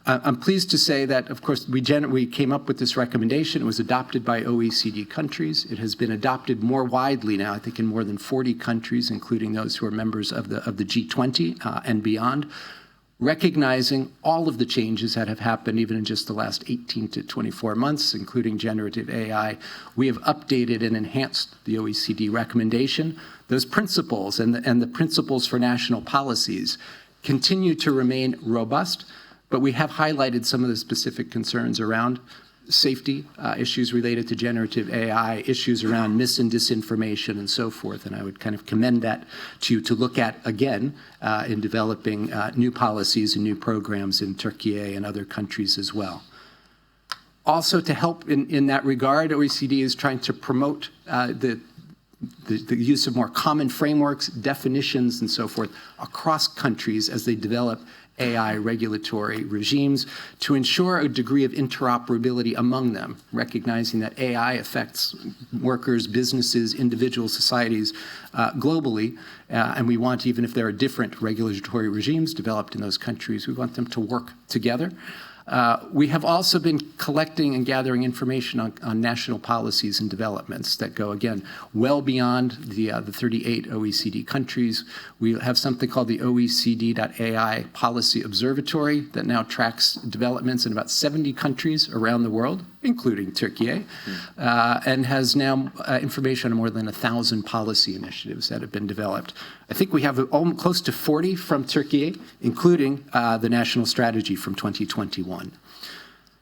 I'm pleased to say that, of course, we came up with this recommendation. It was adopted by OECD countries. It has been adopted more widely now, I think in more than 40 countries, including those who are members of the G20 and beyond. recognizing all of the changes that have happened even in just the last 18 to 24 months, including generative AI, we have updated and enhanced the OECD recommendation. Those principles and the principles for national policies continue to remain robust, but we have highlighted some of the specific concerns around safety, issues related to generative AI, issues around mis and disinformation and so forth. And I would kind of commend that to you to look at again in developing new policies and new programs in Turkey and other countries as well. Also, to help in that regard, OECD is trying to promote the use of more common frameworks, definitions, and so forth across countries as they develop AI regulatory regimes to ensure a degree of interoperability among them, recognizing that AI affects workers, businesses, individual societies globally, and we want, even if there are different regulatory regimes developed in those countries, we want them to work together. We have also been collecting and gathering information on national policies and developments that go, again, well beyond the 38 OECD countries. We have something called the OECD.ai Policy Observatory that now tracks developments in about 70 countries around the world, including Turkey, and has now information on more than 1,000 policy initiatives that have been developed. I think we have close to 40 from Turkey, including the national strategy from 2021.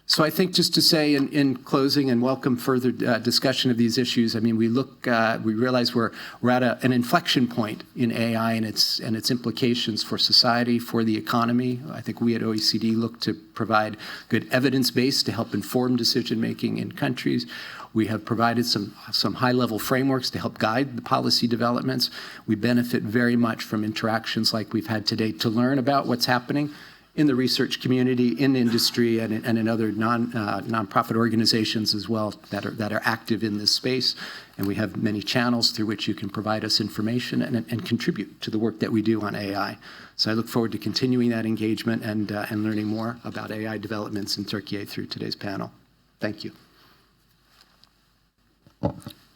So I think just to say in closing and welcome further discussion of these issues, I mean, we realize we're at an inflection point in AI and its implications for society, for the economy. I think we at OECD look to provide good evidence base to help inform decision-making in countries. We have provided some high-level frameworks to help guide the policy developments. We benefit very much from interactions like we've had today to learn about what's happening in the research community, in industry, and in other nonprofit organizations as well that are active in this space. And we have many channels through which you can provide us information and contribute to the work that we do on AI. So I look forward to continuing that engagement and learning more about AI developments in Turkey through today's panel. Thank you.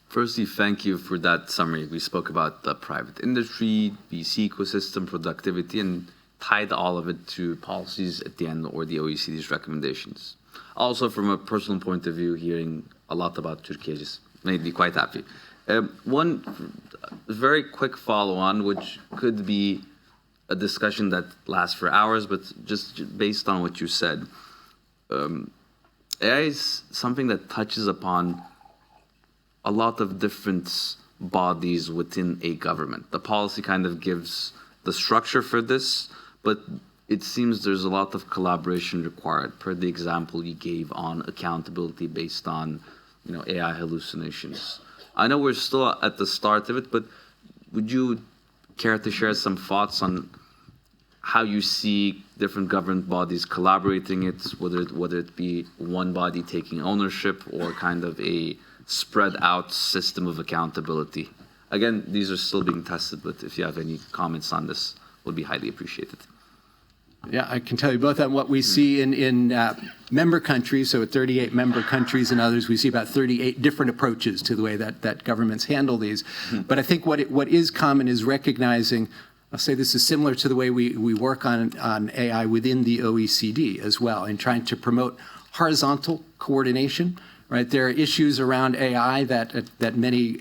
Firstly, thank you for that summary. We spoke about the private industry, VC ecosystem, productivity, and tied all of it to policies at the end or the OECD's recommendations. Also, from a personal point of view, hearing a lot about Turkey just made me quite happy. One very quick follow-on, which could be a discussion that lasts for hours, but just based on what you said, AI is something that touches upon a lot of different bodies within a government. The policy kind of gives the structure for this, but it seems there's a lot of collaboration required, per the example you gave on accountability based on, AI hallucinations. I know we're still at the start of it, but would you care to share some thoughts on how you see different government bodies collaborating it, whether it be one body taking ownership or kind of a spread out system of accountability? Again, these are still being tested, but if you have any comments on this, would be highly appreciated. Yeah, I can tell you both on what we see in member countries, so at 38 member countries and others, we see about 38 different approaches to the way that governments handle these. But I think what is common is recognizing, I'll say this is similar to the way we work on AI within the OECD as well, in trying to promote horizontal coordination. Right, there are issues around AI that many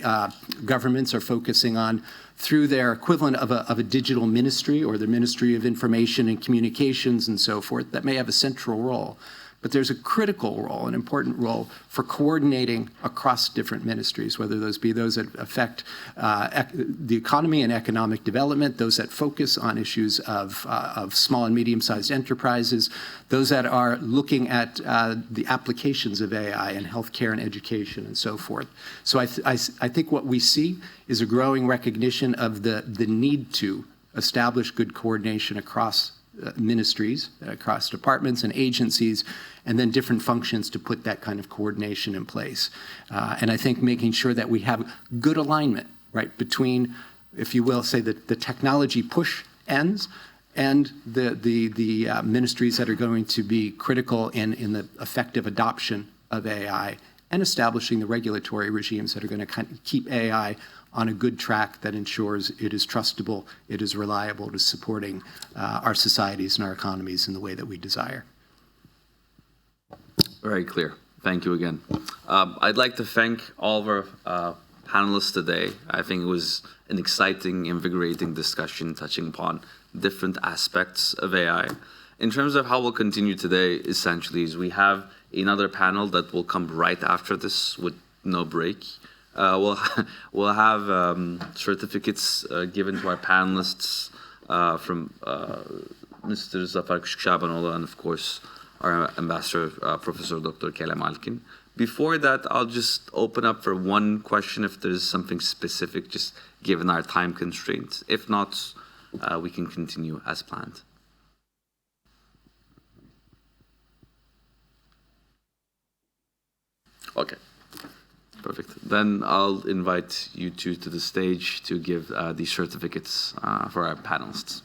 governments are focusing on through their equivalent of a digital ministry or the Ministry of Information and Communications and so forth that may have a central role. But there's a critical role, an important role for coordinating across different ministries, whether those be those that affect the economy and economic development, those that focus on issues of small and medium-sized enterprises, those that are looking at the applications of AI in healthcare and education and so forth. So I think what we see is a growing recognition of the need to establish good coordination across ministries, across departments and agencies, and then different functions to put that kind of coordination in place. And I think making sure that we have good alignment, right, between, if you will, say the technology push ends and the ministries that are going to be critical in the effective adoption of AI and establishing the regulatory regimes that are going to kind of keep AI on a good track that ensures it is trustable, it is reliable, it is supporting our societies and our economies in the way that we desire. Very clear. Thank you again. I'd like to thank all of our panelists today. I think it was an exciting, invigorating discussion touching upon different aspects of AI. In terms of how we'll continue today, essentially, is we have another panel that will come right after this with no break. We'll have certificates given to our panelists from Mr. Zafer Küçükşabanoğlu and, of course, our ambassador, Professor Dr. Kerem Alkin. Before that, I'll just open up for one question if there's something specific, just given our time constraints. If not, we can continue as planned. Okay, perfect. Then I'll invite you two to the stage to give these certificates for our panelists.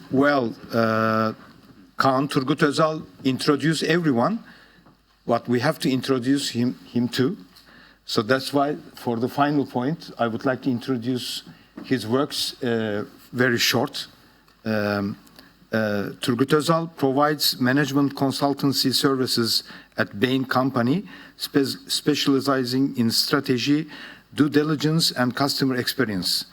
Well, Kaan Turgut Özal introduced everyone, but we have to introduce him too. So that's why, for the final point, I would like to introduce his works very short. Turgut Özal provides management consultancy services at Bain Company, specializing in strategy, due diligence, and customer experience.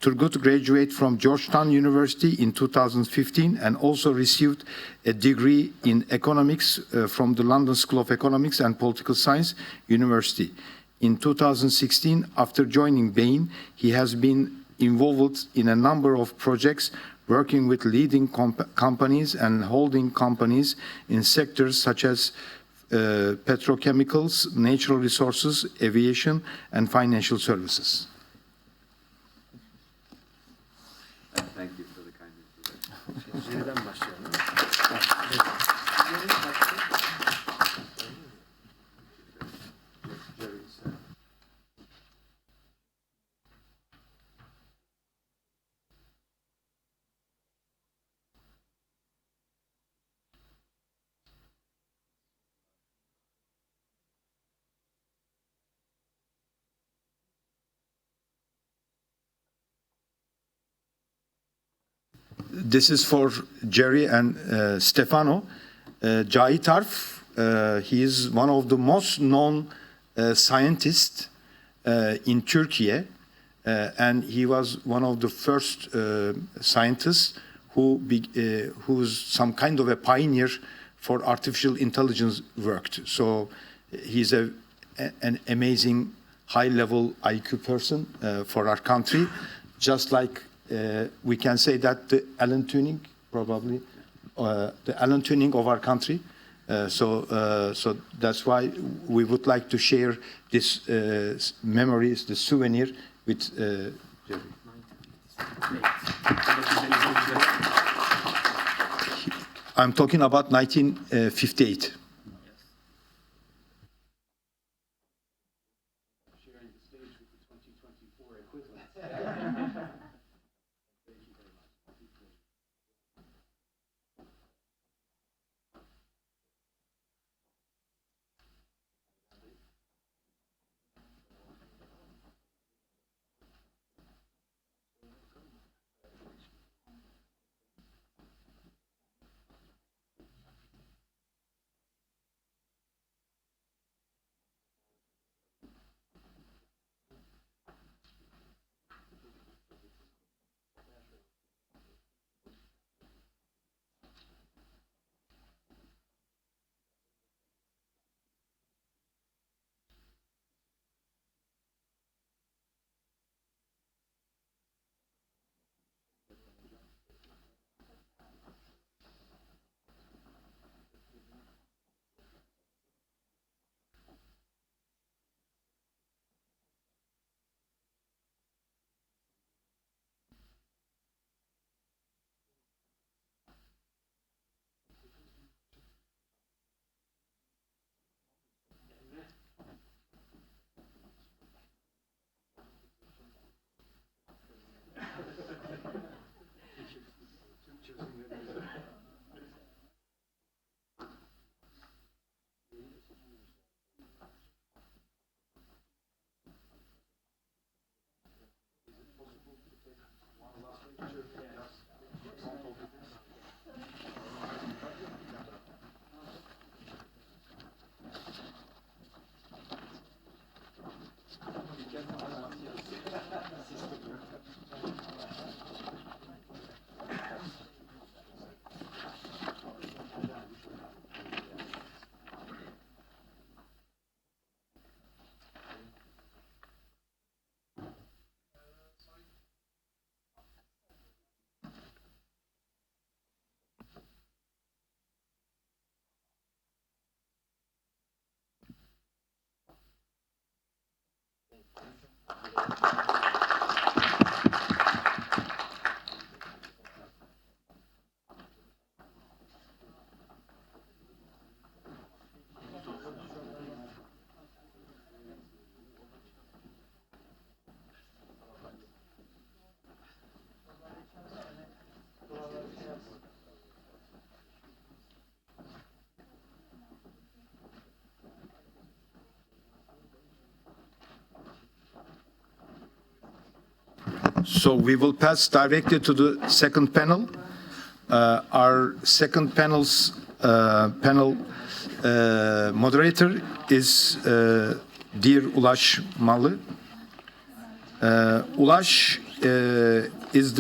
Turgut graduated from Georgetown University in 2015 and also received a degree in economics from the London School of Economics and Political Science University. In 2016, after joining Bain, he has been involved in a number of projects working with leading companies and holding companies in sectors such as petrochemicals, natural resources, aviation, and financial services. Thank you for the kind introduction. This is for Jerry and Stefano. Cahit Arf, he is one of the most known scientists in Turkey, and he was one of the first scientists who's some kind of a pioneer for artificial intelligence worked. So he's an amazing high-level IQ person for our country, just like we can say that the Alan Turing, probably, the Alan Turing of our country. So that's why we would like to share this memories, the souvenir with Jerry. I'm talking about 1958. So we will pass directly to the second panel. Our second panel moderator is dear Ulaş Mallı. Ulaş is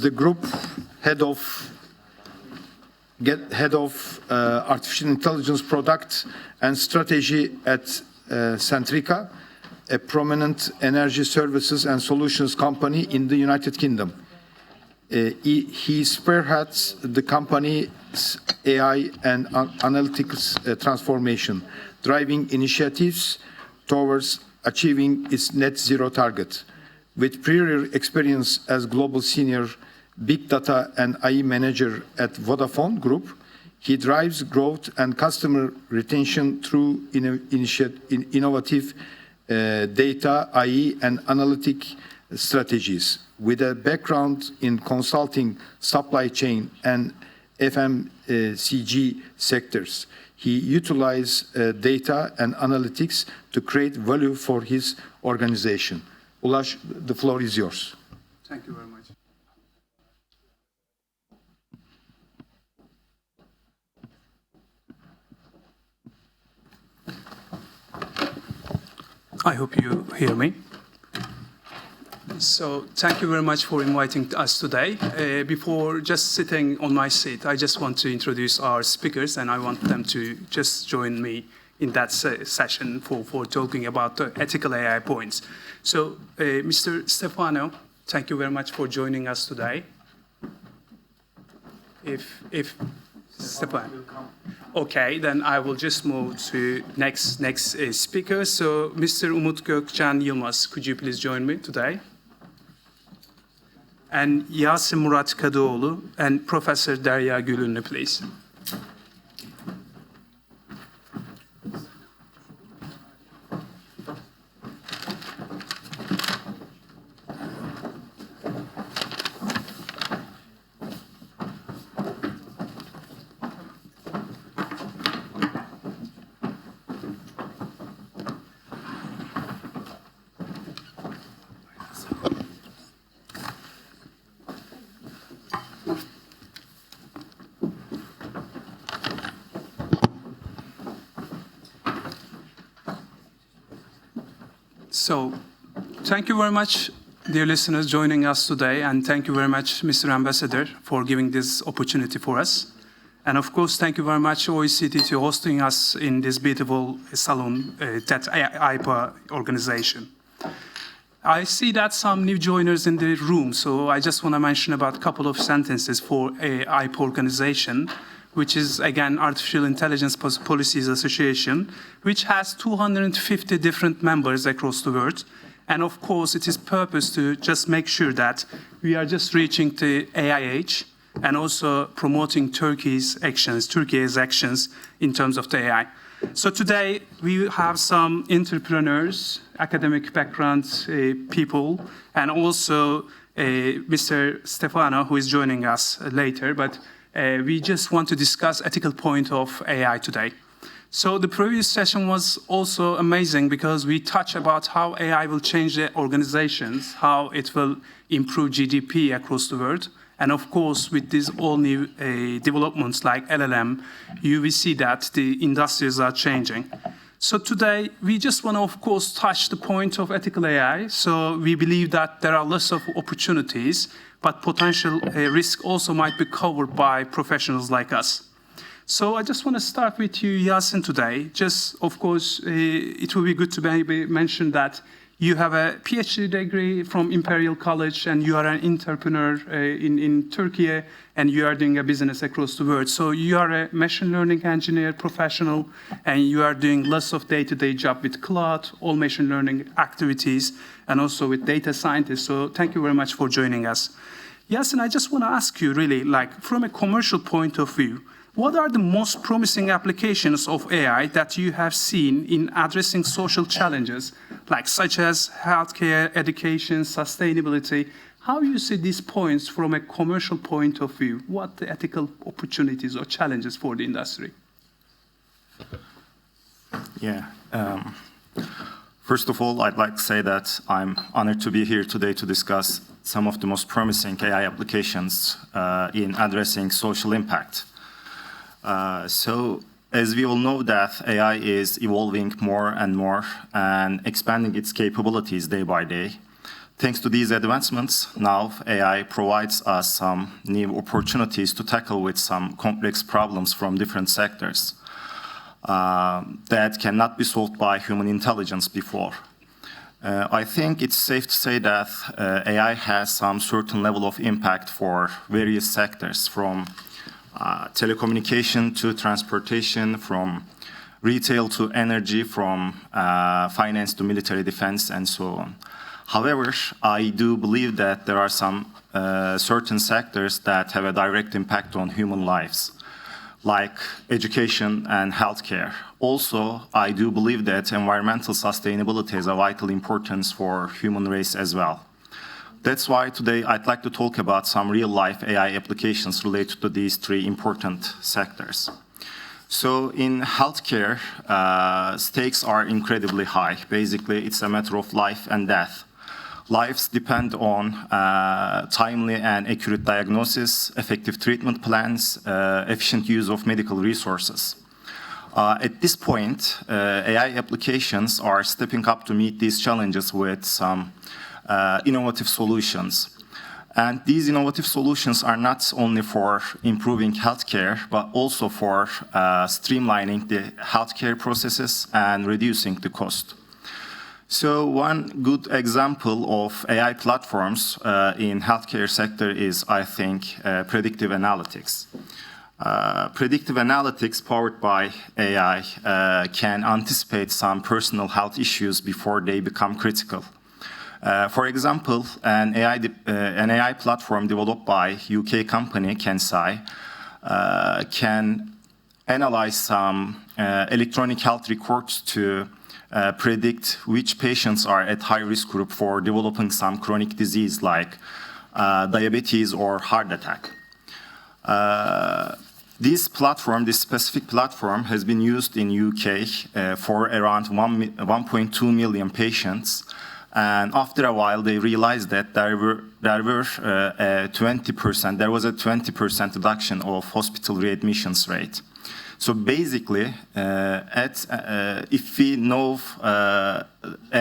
the group head of artificial intelligence product and strategy at Centrica, a prominent energy services and solutions company in the United Kingdom. He spearheads the company's AI and analytics transformation, driving initiatives towards achieving its net zero target. With prior experience as global senior big data and AI manager at Vodafone Group, he drives growth and customer retention through innovative data, AI, and analytic strategies. With a background in consulting, supply chain, and FMCG sectors, he utilizes data and analytics to create value for his organization. Ulaş, the floor is yours. Thank you very much. I hope you hear me. So thank you very much for inviting us today. Before just sitting on my seat, I just want to introduce our speakers, and I want them to just join me in that session for talking about the ethical AI points. So Mr. Stefano, thank you very much for joining us today. If Stefano. Okay, then I will just move to next speaker. So Mr. Umut Gökçen Yılmaz, could you please join me today? And Yasin Murat Kadıoğlu and Professor Derya Gülünlü, please. So, thank you very much, dear listeners, joining us today, and thank you very much, Mr. Ambassador, for giving this opportunity for us. And of course, thank you very much, OECD, to hosting us in this beautiful salon, that IPA organization. I see that some new joiners in the room, so I just want to mention about a couple of sentences for IPA organization, which is, again, Artificial Intelligence Policies Association, which has 250 different members across the world. And of course, it is purpose to just make sure that we are just reaching the AI age and also promoting Turkey's actions in terms of the AI. So today, we have some entrepreneurs, academic background people, and also Mr. Stefano, who is joining us later. But we just want to discuss ethical point of AI today. So the previous session was also amazing because we touched about how AI will change the organizations, how it will improve GDP across the world. And of course, with these all new developments like LLM, you will see that the industries are changing. So today, we just want to, of course, touch the point of ethical AI. So we believe that there are lots of opportunities, but potential risk also might be covered by professionals like us. So I just want to start with you, Yasin, today. Just, of course, it will be good to maybe mention that you have a PhD degree from Imperial College, and you are an entrepreneur in Turkey, and you are doing a business across the world. So you are a machine learning engineer professional, and you are doing lots of day-to-day job with cloud, all machine learning activities, and also with data scientists. So thank you very much for joining us. Yasin, I just want to ask you really, like, from a commercial point of view, what are the most promising applications of AI that you have seen in addressing social challenges, like such as healthcare, education, sustainability? How do you see these points from a commercial point of view? What the ethical opportunities or challenges for the industry? Yeah. First of all, I'd like to say that I'm honored to be here today to discuss some of the most promising AI applications in addressing social impact. So, as we all know that AI is evolving more and more and expanding its capabilities day by day. Thanks to these advancements, now AI provides us some new opportunities to tackle with some complex problems from different sectors that cannot be solved by human intelligence before. I think it's safe to say that AI has some certain level of impact for various sectors, from telecommunication to transportation, from retail to energy, from finance to military defense, and so on. However, I do believe that there are some certain sectors that have a direct impact on human lives, like education and healthcare. Also, I do believe that environmental sustainability has a vital importance for human race as well. That's why today I'd like to talk about some real-life AI applications related to these three important sectors. So in healthcare, stakes are incredibly high. Basically, it's a matter of life and death. Lives depend on timely and accurate diagnosis, effective treatment plans, efficient use of medical resources. At this point, AI applications are stepping up to meet these challenges with some innovative solutions. And these innovative solutions are not only for improving healthcare, but also for streamlining the healthcare processes and reducing the cost. So one good example of AI platforms in healthcare sector is, I think, predictive analytics. Predictive analytics powered by AI can anticipate some personal health issues before they become critical. For example, an AI platform developed by UK company Kensai can analyze some electronic health records to predict which patients are at high risk group for developing some chronic disease like diabetes or heart attack. This specific platform has been used in UK for around 1.2 million patients. And after a while, they realized that there was a 20% reduction of hospital readmissions rate. So basically, if we know a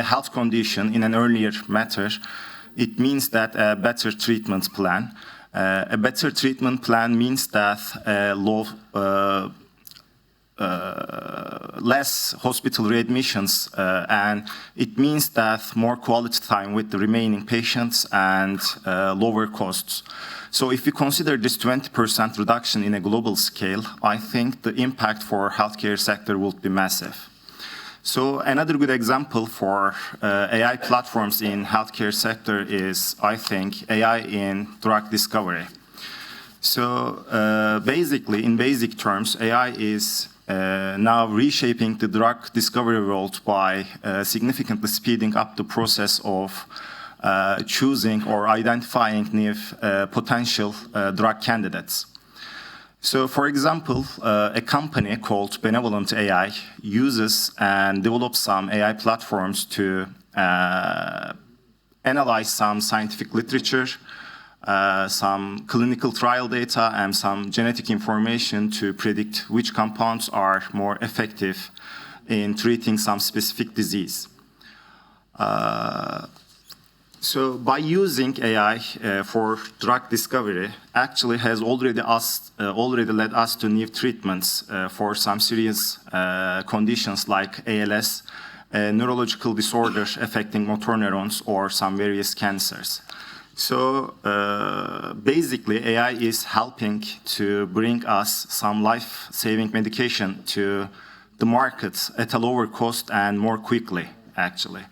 health condition in an earlier matter, it means that a better treatment plan. A better treatment plan means that less hospital readmissions, and it means that more quality time with the remaining patients and lower costs. So if we consider this 20% reduction in a global scale, I think the impact for healthcare sector would be massive. So another good example for AI platforms in healthcare sector is, I think, AI in drug discovery. So basically, in basic terms, AI is now reshaping the drug discovery world by significantly speeding up the process of choosing or identifying new potential drug candidates. So, for example, a company called Benevolent AI uses and develops some AI platforms to analyze some scientific literature, some clinical trial data, and some genetic information to predict which compounds are more effective in treating some specific disease. So by using AI for drug discovery, actually has already led us to new treatments for some serious conditions like ALS, a neurological disorder affecting motor neurons, or some various cancers. So basically, AI is helping to bring us some life-saving medication to the markets at a lower cost and more quickly, actually.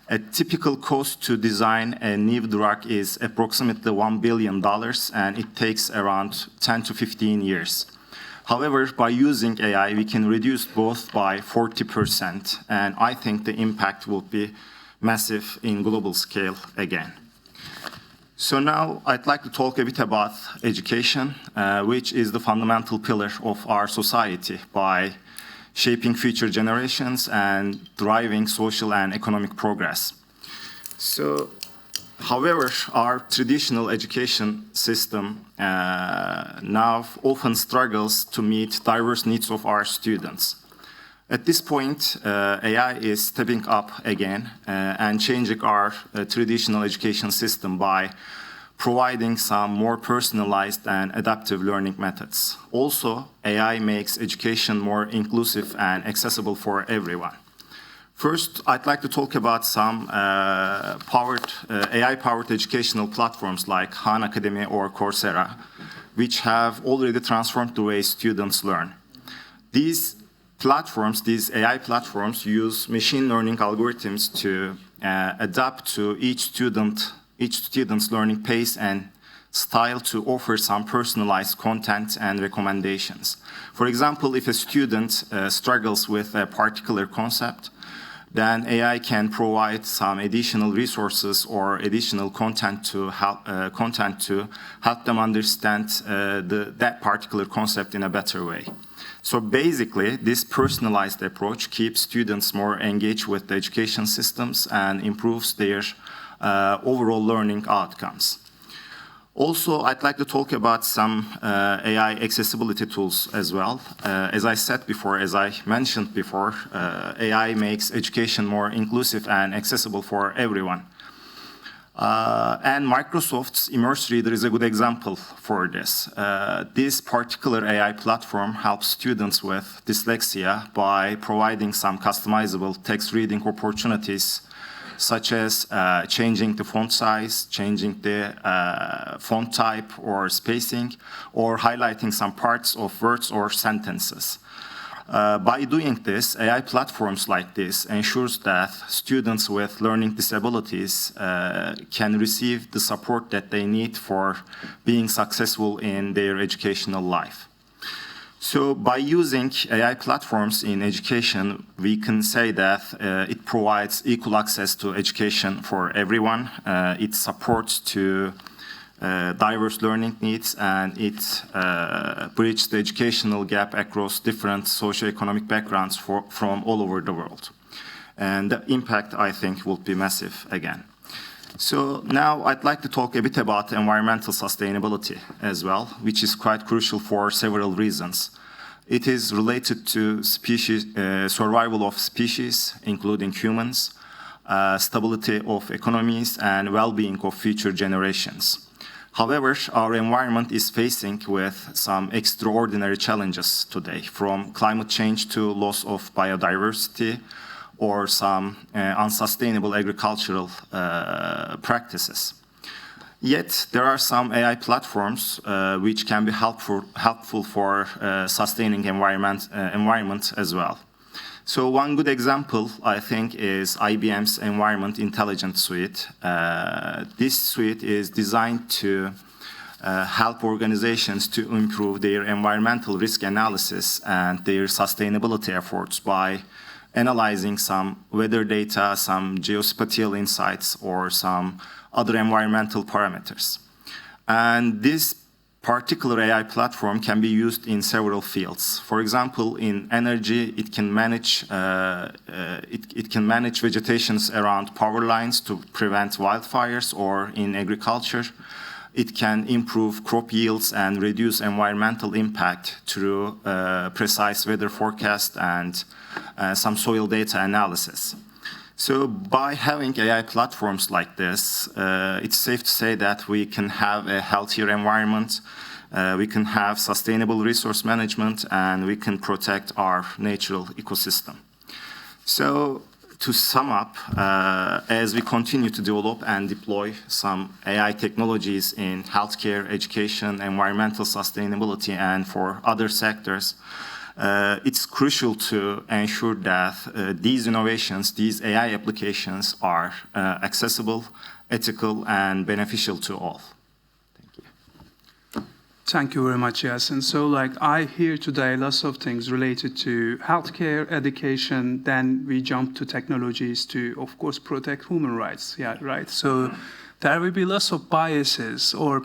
A typical cost to design a new drug is approximately $1 billion, and it takes around 10 to 15 years. However, by using AI, we can reduce both by 40%, and I think the impact will be massive in global scale again. So now I'd like to talk a bit about education, which is the fundamental pillar of our society by shaping future generations and driving social and economic progress. So, however, our traditional education system now often struggles to meet diverse needs of our students. At this point, AI is stepping up again and changing our traditional education system by providing some more personalized and adaptive learning methods. Also, AI makes education more inclusive and accessible for everyone. First, I'd like to talk about some AI-powered educational platforms like Khan Academy or Coursera, which have already transformed the way students learn. These AI platforms, use machine learning algorithms to adapt to each student's learning pace and style to offer some personalized content and recommendations. For example, if a student struggles with a particular concept, then AI can provide some additional resources or additional content to help them understand that particular concept in a better way. So basically, this personalized approach keeps students more engaged with the education systems and improves their overall learning outcomes. Also, I'd like to talk about some AI accessibility tools as well. As I mentioned before, AI makes education more inclusive and accessible for everyone. And Microsoft's Immerse Reader is a good example for this. This particular AI platform helps students with dyslexia by providing some customizable text reading opportunities, such as changing the font size, changing the font type or spacing, or highlighting some parts of words or sentences. By doing this, AI platforms like this ensures that students with learning disabilities can receive the support that they need for being successful in their educational life. So by using AI platforms in education, we can say that it provides equal access to education for everyone. It supports to diverse learning needs, and it bridges the educational gap across different socioeconomic backgrounds from all over the world. And the impact, I think, will be massive again. So now I'd like to talk a bit about environmental sustainability as well, which is quite crucial for several reasons. It is related to survival of species, including humans, stability of economies, and well-being of future generations. However, our environment is facing with some extraordinary challenges today, from climate change to loss of biodiversity or some unsustainable agricultural practices. Yet, there are some AI platforms which can be helpful for sustaining environment as well. So one good example, I think, is IBM's Environment Intelligence Suite. This suite is designed to help organizations to improve their environmental risk analysis and their sustainability efforts by analyzing some weather data, some geospatial insights, or some other environmental parameters. And this particular AI platform can be used in several fields. For example, in energy, it can manage vegetations around power lines to prevent wildfires, or in agriculture, it can improve crop yields and reduce environmental impact through precise weather forecast and some soil data analysis. So by having AI platforms like this, it's safe to say that we can have a healthier environment, we can have sustainable resource management, and we can protect our natural ecosystem. So to sum up, as we continue to develop and deploy some AI technologies in healthcare, education, environmental sustainability, and for other sectors, it's crucial to ensure that these innovations, these AI applications are accessible, ethical, and beneficial to all. Thank you. Thank you very much, Yasin. So I hear today lots of things related to healthcare, education, then we jump to technologies to, of course, protect human rights. Yeah, right. So there will be lots of biases or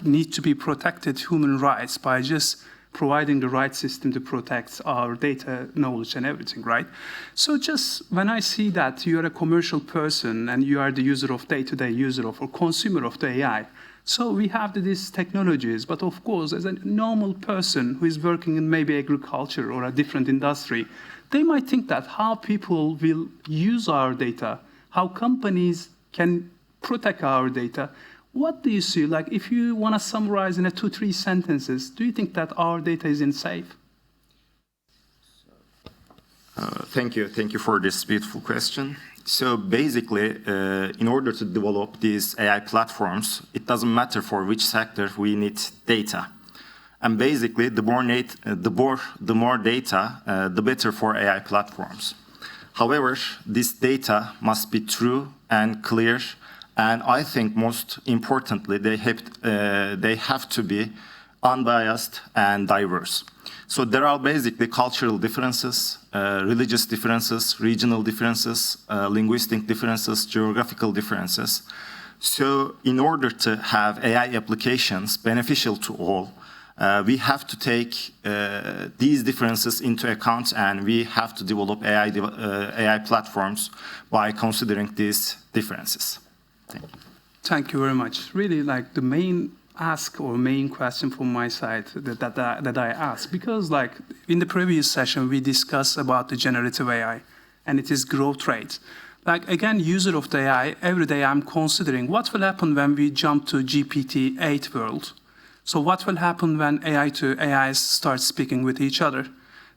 need to be protected human rights by just providing the right system to protect our data, knowledge, and everything, right? So just when I see that you are a commercial person and you are the user of day-to-day user of or consumer of the AI, so we have these technologies, but of course, as a normal person who is working in maybe agriculture or a different industry, they might think that how people will use our data, how companies can protect our data. What do you see? If you want to summarize in 2-3 sentences, do you think that our data is safe? Thank you. Thank you for this beautiful question. So basically, in order to develop these AI platforms, it doesn't matter for which sector we need data. And basically, the more data, the better for AI platforms. However, this data must be true and clear. And I think most importantly, they have to be unbiased and diverse. So there are basically cultural differences, religious differences, regional differences, linguistic differences, geographical differences. So in order to have AI applications beneficial to all, we have to take these differences into account, and we have to develop AI platforms by considering these differences. Thank you. Thank you very much. Really, the main ask or main question from my side that I ask, because in the previous session we discussed about the generative AI and its growth rate. Again, user of the AI, every day I'm considering what will happen when we jump to GPT-8 world. So what will happen when AI to AI start speaking with each other?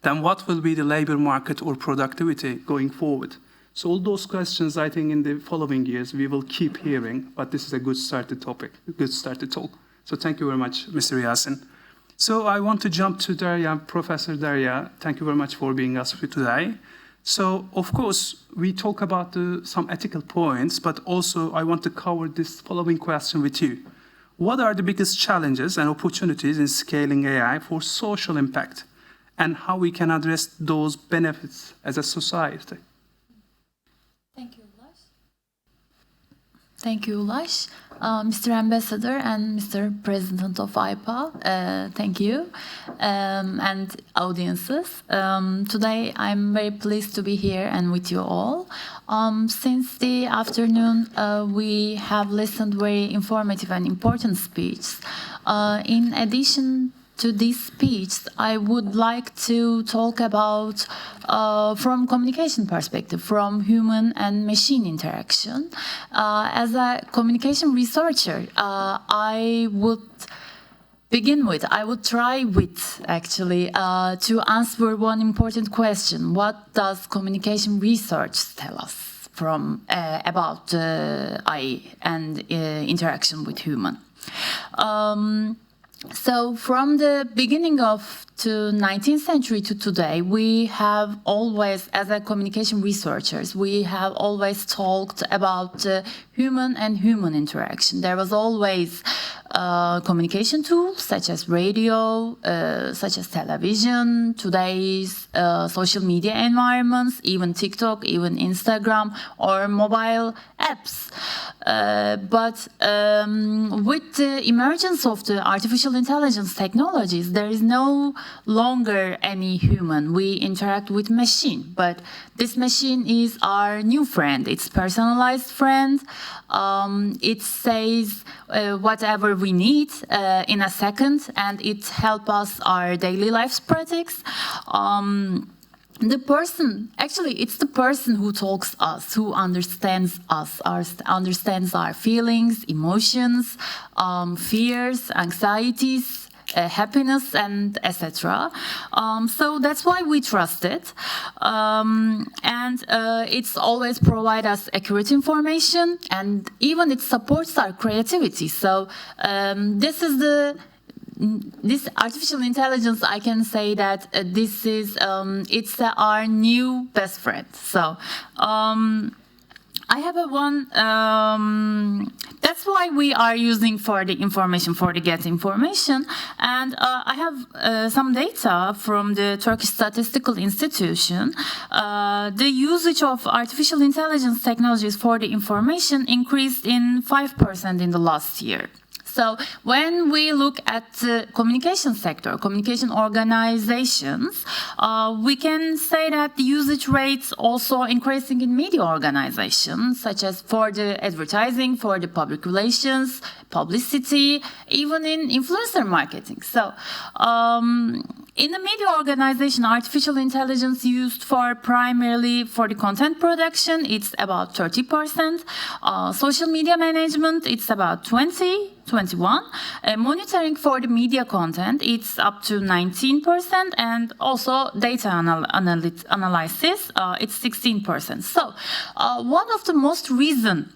Then what will be the labor market or productivity going forward? So all those questions, I think in the following years, we will keep hearing, but this is a good started topic, a good started talk. So thank you very much, Mr. Yasin. So I want to jump to Darya, Professor Darya. Thank you very much for being us today. So of course, we talk about some ethical points, but also I want to cover this following question with you. What are the biggest challenges and opportunities in scaling AI for social impact, and how we can address those benefits as a society? Thank you, Ulaş. Thank you, Ulaş. Mr. Ambassador and Mr. President of IPA, thank you, and audiences. Today, I'm very pleased to be here and with you all. Since the afternoon, we have listened very informative and important speeches. In addition to this speech, I would like to talk about from communication perspective, from human and machine interaction. As a communication researcher, I would try actually to answer one important question. What does communication research tell us about AI and interaction with human? So from the beginning of the 19th century to today, we have always, as a communication researchers, we have always talked about human and human interaction. There was always communication tools such as radio, such as television, today's social media environments, even TikTok, even Instagram, or mobile apps. But with the emergence of the artificial intelligence technologies, there is no longer any human. We interact with machine, but this machine is our new friend. It's personalized friend. It says whatever we need in a second, and it helps us our daily lives practice. The person, actually, it's the person who talks us, who understands us, understands our feelings, emotions, fears, anxieties, happiness, and etc. So that's why we trust it, and it's always provide us accurate information, and even it supports our creativity. So this artificial intelligence, I can say that this is it's our new best friend. So I have a one. That's why we are using for the information, for the get information, and I have some data from the Turkish Statistical Institution. The usage of artificial intelligence technologies for the information increased in 5% in the last year. So when we look at the communication sector, communication organizations, we can say that the usage rates also increasing in media organizations, such as for the advertising, for the public relations, publicity, even in influencer marketing. So in the media organization, artificial intelligence used for primarily for the content production, it's about 30%. Social media management, it's about 21. Monitoring for the media content, it's up to 19%, and also data analysis, it's 16%. So one of the most reason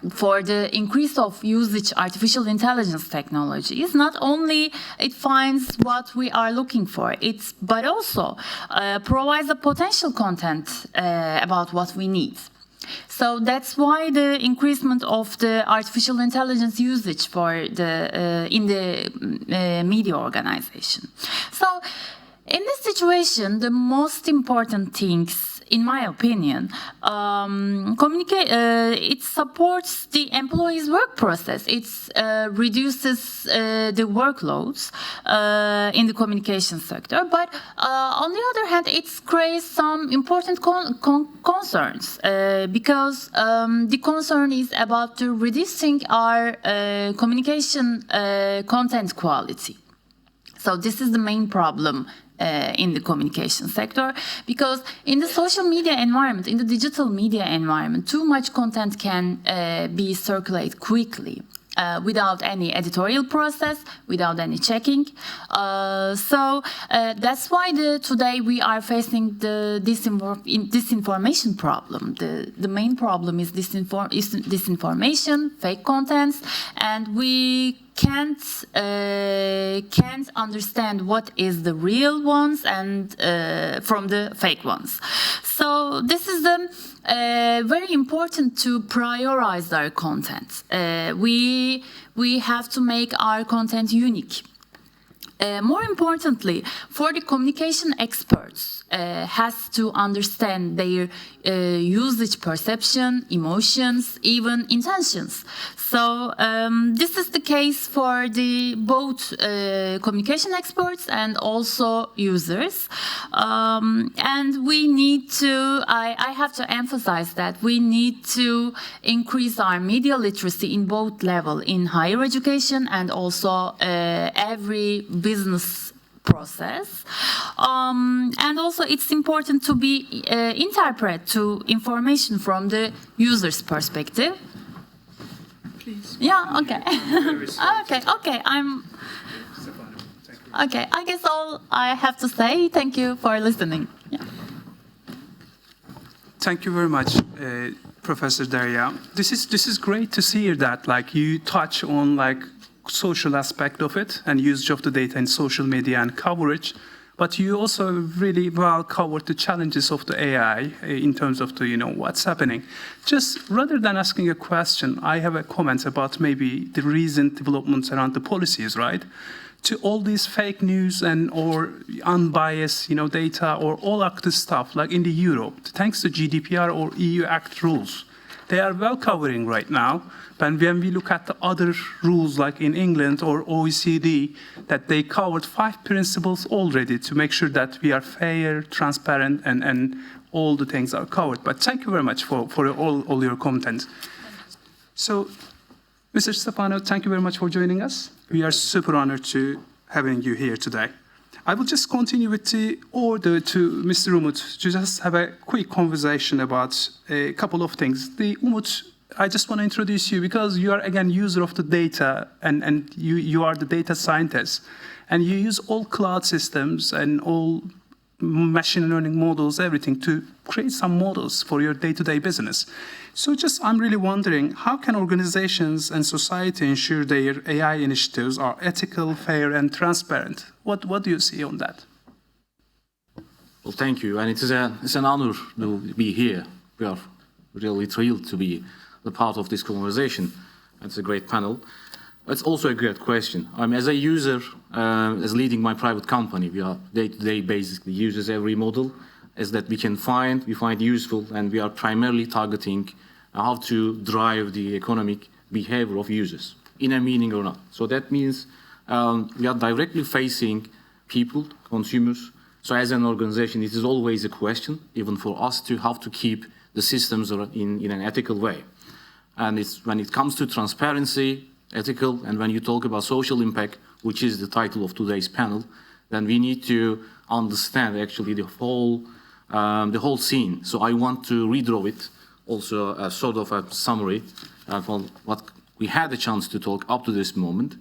for the increase of usage artificial intelligence technology is not only it finds what we are looking for, but also provides a potential content about what we need. So that's why the increasement of the artificial intelligence usage for the in the media organization. So in this situation, the most important things, in my opinion, it supports the employee's work process. It reduces the workloads in the communication sector. But on the other hand, it creates some important concerns because the concern is about the reducing our communication content quality. So this is the main problem in the communication sector, because in the social media environment, in the digital media environment, too much content can be circulated quickly without any editorial process, without any checking. So that's why today we are facing the disinformation problem. The main problem is disinformation, fake contents, and we can't understand what is the real ones and from the fake ones. So this is very important to prioritize our content. We have to make our content unique. More importantly, for the communication experts, has to understand their usage perception, emotions, even intentions. So this is the case for the both communication experts and also users. And we need to, I have to emphasize that we need to increase our media literacy in both level, in higher education and also every business process. And also it's important to be interpret to information from the user's perspective. Please. Yeah, okay. okay, okay, I guess all I have to say, thank you for listening. Yeah. Thank you very much, Professor Derya. This is great to see that like you touch on like social aspect of it and usage of the data in social media and coverage, but you also really well covered the challenges of the AI in terms of the what's happening. Just rather than asking a question, I have a comment about maybe the recent developments around the policies, right? To all these fake news and or unbiased data or all of this stuff like in the Europe, thanks to GDPR or EU Act rules. they are well covering right now. But when we look at the other rules, like in England or OECD, that they covered 5 principles already to make sure that we are fair, transparent, and all the things are covered. But thank you very much for all your content. So, Mr. Stefano, thank you very much for joining us. We are super honored to having you here today. I will just continue with the order to Mr. Umut to just have a quick conversation about a couple of things. Umut, I just want to introduce you because you are, again, user of the data and you are the data scientist. And you use all cloud systems and all machine learning models, everything, to create some models for your day-to-day business. So I'm really wondering, how can organizations and society ensure their AI initiatives are ethical, fair, and transparent? What do you see on that? Well, thank you, and it's an honor to be here. We are really thrilled to be a part of this conversation. It's a great panel. It's also a great question. As a user, as leading my private company, we are day-to-day basically uses every model as that we find useful, and we are primarily targeting how to drive the economic behavior of users in a meaning or not. So that means we are directly facing people, consumers. So as an organization, it is always a question, even for us, to how to keep the systems in an ethical way. And when it comes to transparency, ethical, and when you talk about social impact, which is the title of today's panel, then we need to understand actually the whole scene. So I want to redraw it, also a sort of a summary of what we had a chance to talk up to this moment.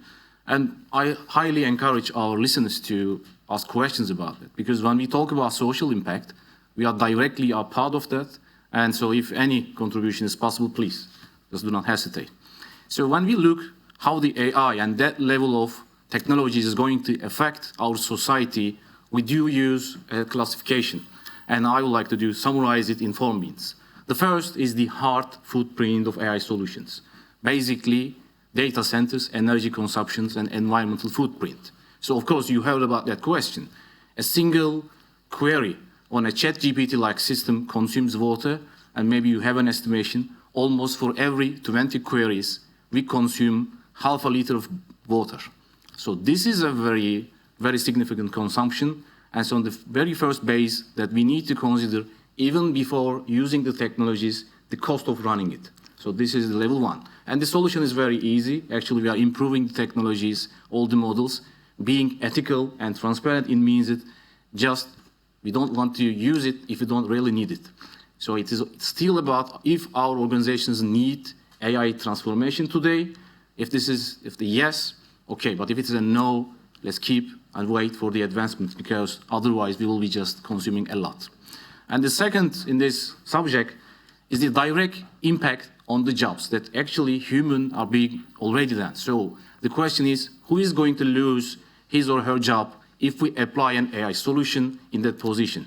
And I highly encourage our listeners to ask questions about it, because when we talk about social impact, we are directly a part of that. And so if any contribution is possible, please, just do not hesitate. So when we look how the AI and that level of technology is going to affect our society, we do use a classification. And I would like to summarize it in 4 means. The first is the hard footprint of AI solutions. Basically, data centers, energy consumptions, and environmental footprint. So of course, you heard about that question. A single query on a ChatGPT-like system consumes water, and maybe you have an estimation, almost for every 20 queries, we consume half a liter of water. So this is a very, very significant consumption. And so on the very first base that we need to consider, even before using the technologies, the cost of running it. So this is the level 1. And the solution is very easy. Actually, we are improving the technologies, all the models. Being ethical and transparent, it means that just we don't want to use it if we don't really need it. So it's still about if our organizations need AI transformation today. If the yes, okay, but if it's a no, let's keep and wait for the advancements, because otherwise we will be just consuming a lot. And the second in this subject is the direct impact on the jobs that actually humans are being already done. So the question is, who is going to lose his or her job if we apply an AI solution in that position?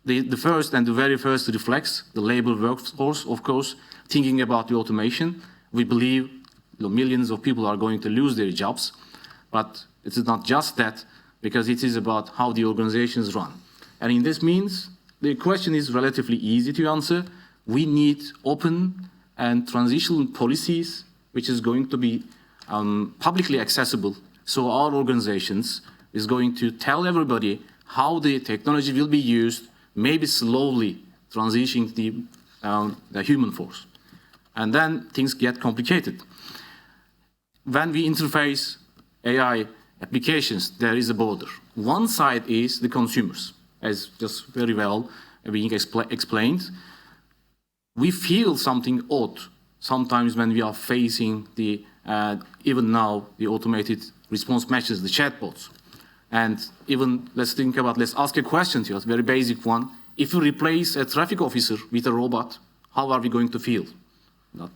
The first and the very first reflects the labor workforce, of course, thinking about the automation. We believe millions of people are going to lose their jobs, but it is not just that, because it is about how the organizations run. And in this means, the question is relatively easy to answer. We need open and transitional policies, which is going to be publicly accessible. So our organizations is going to tell everybody how the technology will be used, maybe slowly transitioning the human force. And then things get complicated. When we interface AI applications, there is a border. One side is the consumers, as just very well being explained. We feel something odd sometimes when we are facing even now, the automated response matches, the chatbots. And even, let's ask a question to us, very basic one. If you replace a traffic officer with a robot, how are we going to feel?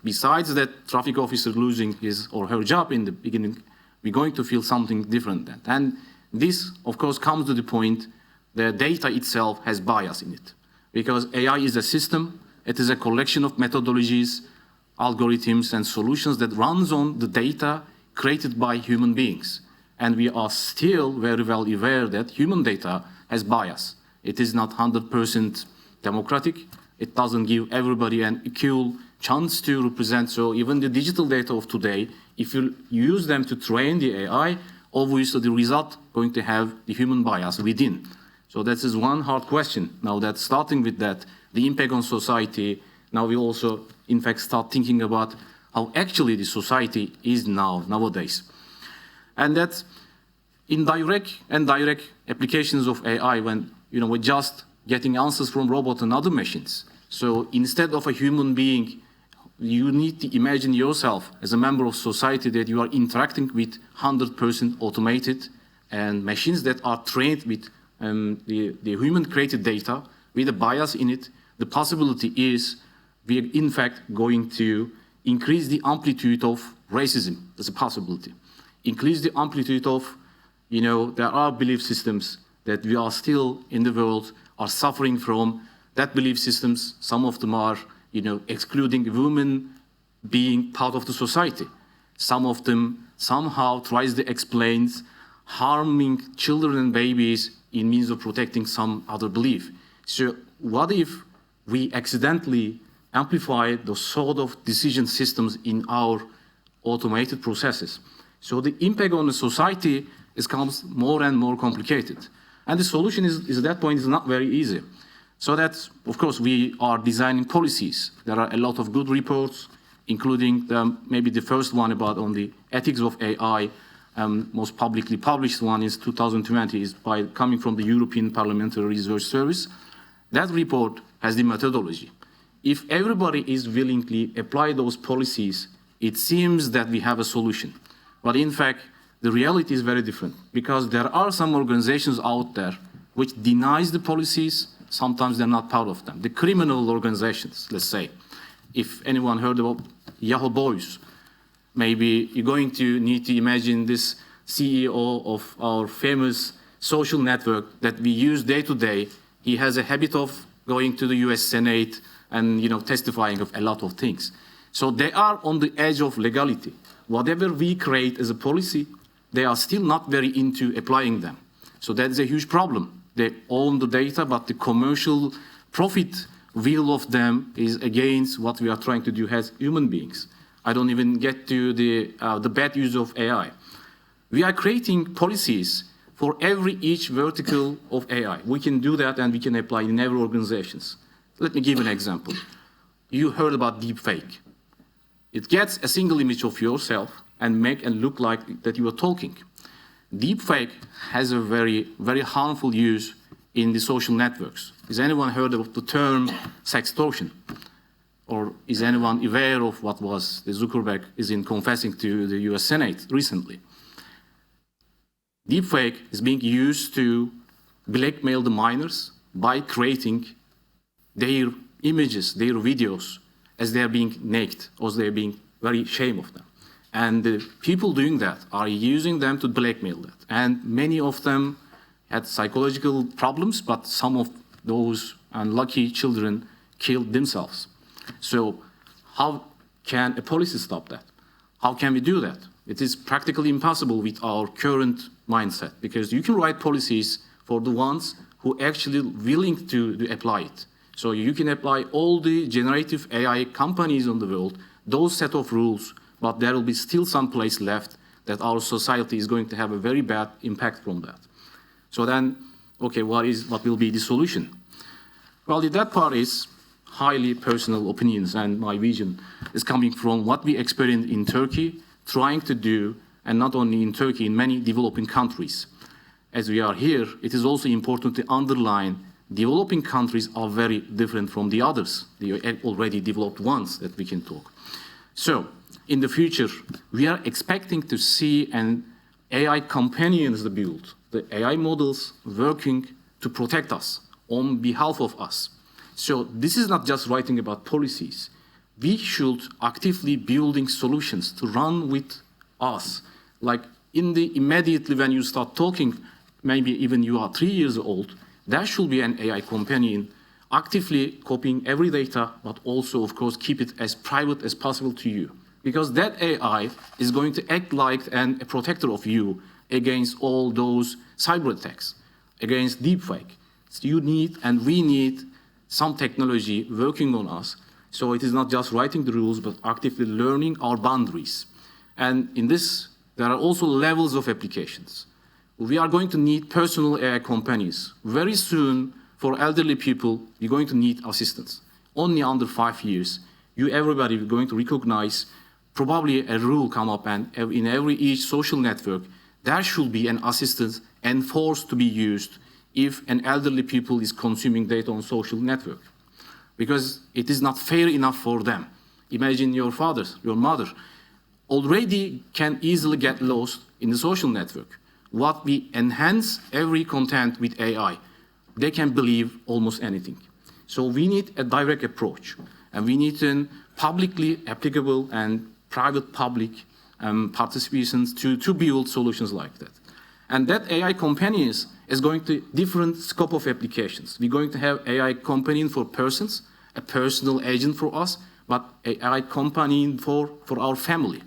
Besides that traffic officer losing his or her job in the beginning, we're going to feel something different then. And this, of course, comes to the point the data itself has bias in it. Because AI is a system, it is a collection of methodologies, algorithms, and solutions that runs on the data created by human beings. And we are still very well aware that human data has bias. It is not 100% democratic. It doesn't give everybody an equal chance to represent. So even the digital data of today, if you use them to train the AI, obviously the result going to have the human bias within. So that is one hard question. Now that starting with that, the impact on society, now we also in fact start thinking about how actually the society is nowadays. And that indirect and direct applications of AI when we're just getting answers from robots and other machines. So instead of a human being, you need to imagine yourself as a member of society that you are interacting with 100% automated and machines that are trained with the human-created data with a bias in it. The possibility is we are in fact going to increase the amplitude of racism. That's a possibility. Increase the amplitude of, there are belief systems that we are still in the world are suffering from. That belief systems, some of them are, excluding women being part of the society. Some of them somehow tries to explain harming children and babies in means of protecting some other belief. So what if we accidentally amplify those sort of decision systems in our automated processes? So the impact on the society becomes more and more complicated. And the solution is at that point is not very easy. So that, of course, we are designing policies. There are a lot of good reports, including maybe the first one on the ethics of AI, most publicly published one is 2020, is coming from the European Parliamentary Research Service. That report has the methodology. If everybody is willingly apply those policies, it seems that we have a solution. But in fact, the reality is very different because there are some organizations out there which denies the policies. Sometimes they're not part of them. The criminal organizations, let's say. If anyone heard about Yahoo Boys, maybe you're going to need to imagine this CEO of our famous social network that we use day to day. He has a habit of going to the US Senate and testifying of a lot of things. So they are on the edge of legality. Whatever we create as a policy, they are still not very into applying them. So that's a huge problem. They own the data, but the commercial profit wheel of them is against what we are trying to do as human beings. I don't even get to the bad use of AI. We are creating policies for each vertical of AI. We can do that and we can apply in every organizations. Let me give an example. You heard about deepfake. It gets a single image of yourself and make and look like that you are talking. Deepfake has a very, very harmful use in the social networks. Has anyone heard of the term sextortion? Or is anyone aware of what was the Zuckerberg is in confessing to the US Senate recently? Deepfake is being used to blackmail the minors by creating their images, their videos, as they are being naked, or as they are being very ashamed of them. And the people doing that are using them to blackmail that. And many of them had psychological problems, but some of those unlucky children killed themselves. So how can a policy stop that? How can we do that? It is practically impossible with our current mindset, because you can write policies for the ones who actually willing to apply it. So you can apply all the generative AI companies in the world, those set of rules, but there will be still some place left that our society is going to have a very bad impact from that. So then, okay, what will be the solution? Well, that part is highly personal opinions, and my vision is coming from what we experienced in Turkey, trying to do, and not only in Turkey, in many developing countries. As we are here, it is also important to underline developing countries are very different from the others, the already developed ones that we can talk. So, in the future, we are expecting to see an AI companions built, the AI models working to protect us on behalf of us. So this is not just writing about policies. We should actively building solutions to run with us. Like immediately when you start talking, maybe even you are 3 years old, there should be an AI companion actively copying every data, but also, of course, keep it as private as possible to you. Because that AI is going to act like a protector of you against all those cyber attacks, against deepfake. So you need, and we need, some technology working on us So it is not just writing the rules, but actively learning our boundaries. And in this, there are also levels of applications. We are going to need personal AI companies. Very soon, for elderly people, you're going to need assistance. Only under 5 years, everybody is going to recognize probably a rule come up, and in each social network, there should be an assistant enforced to be used if an elderly people is consuming data on social network. Because it is not fair enough for them. Imagine your father, your mother, already can easily get lost in the social network. What we enhance every content with AI, they can believe almost anything. So we need a direct approach, and we need a publicly applicable and private-public participations to build solutions like that. And that AI companies is going to different scope of applications. We're going to have AI companion for persons, a personal agent for us, but AI companion for our family.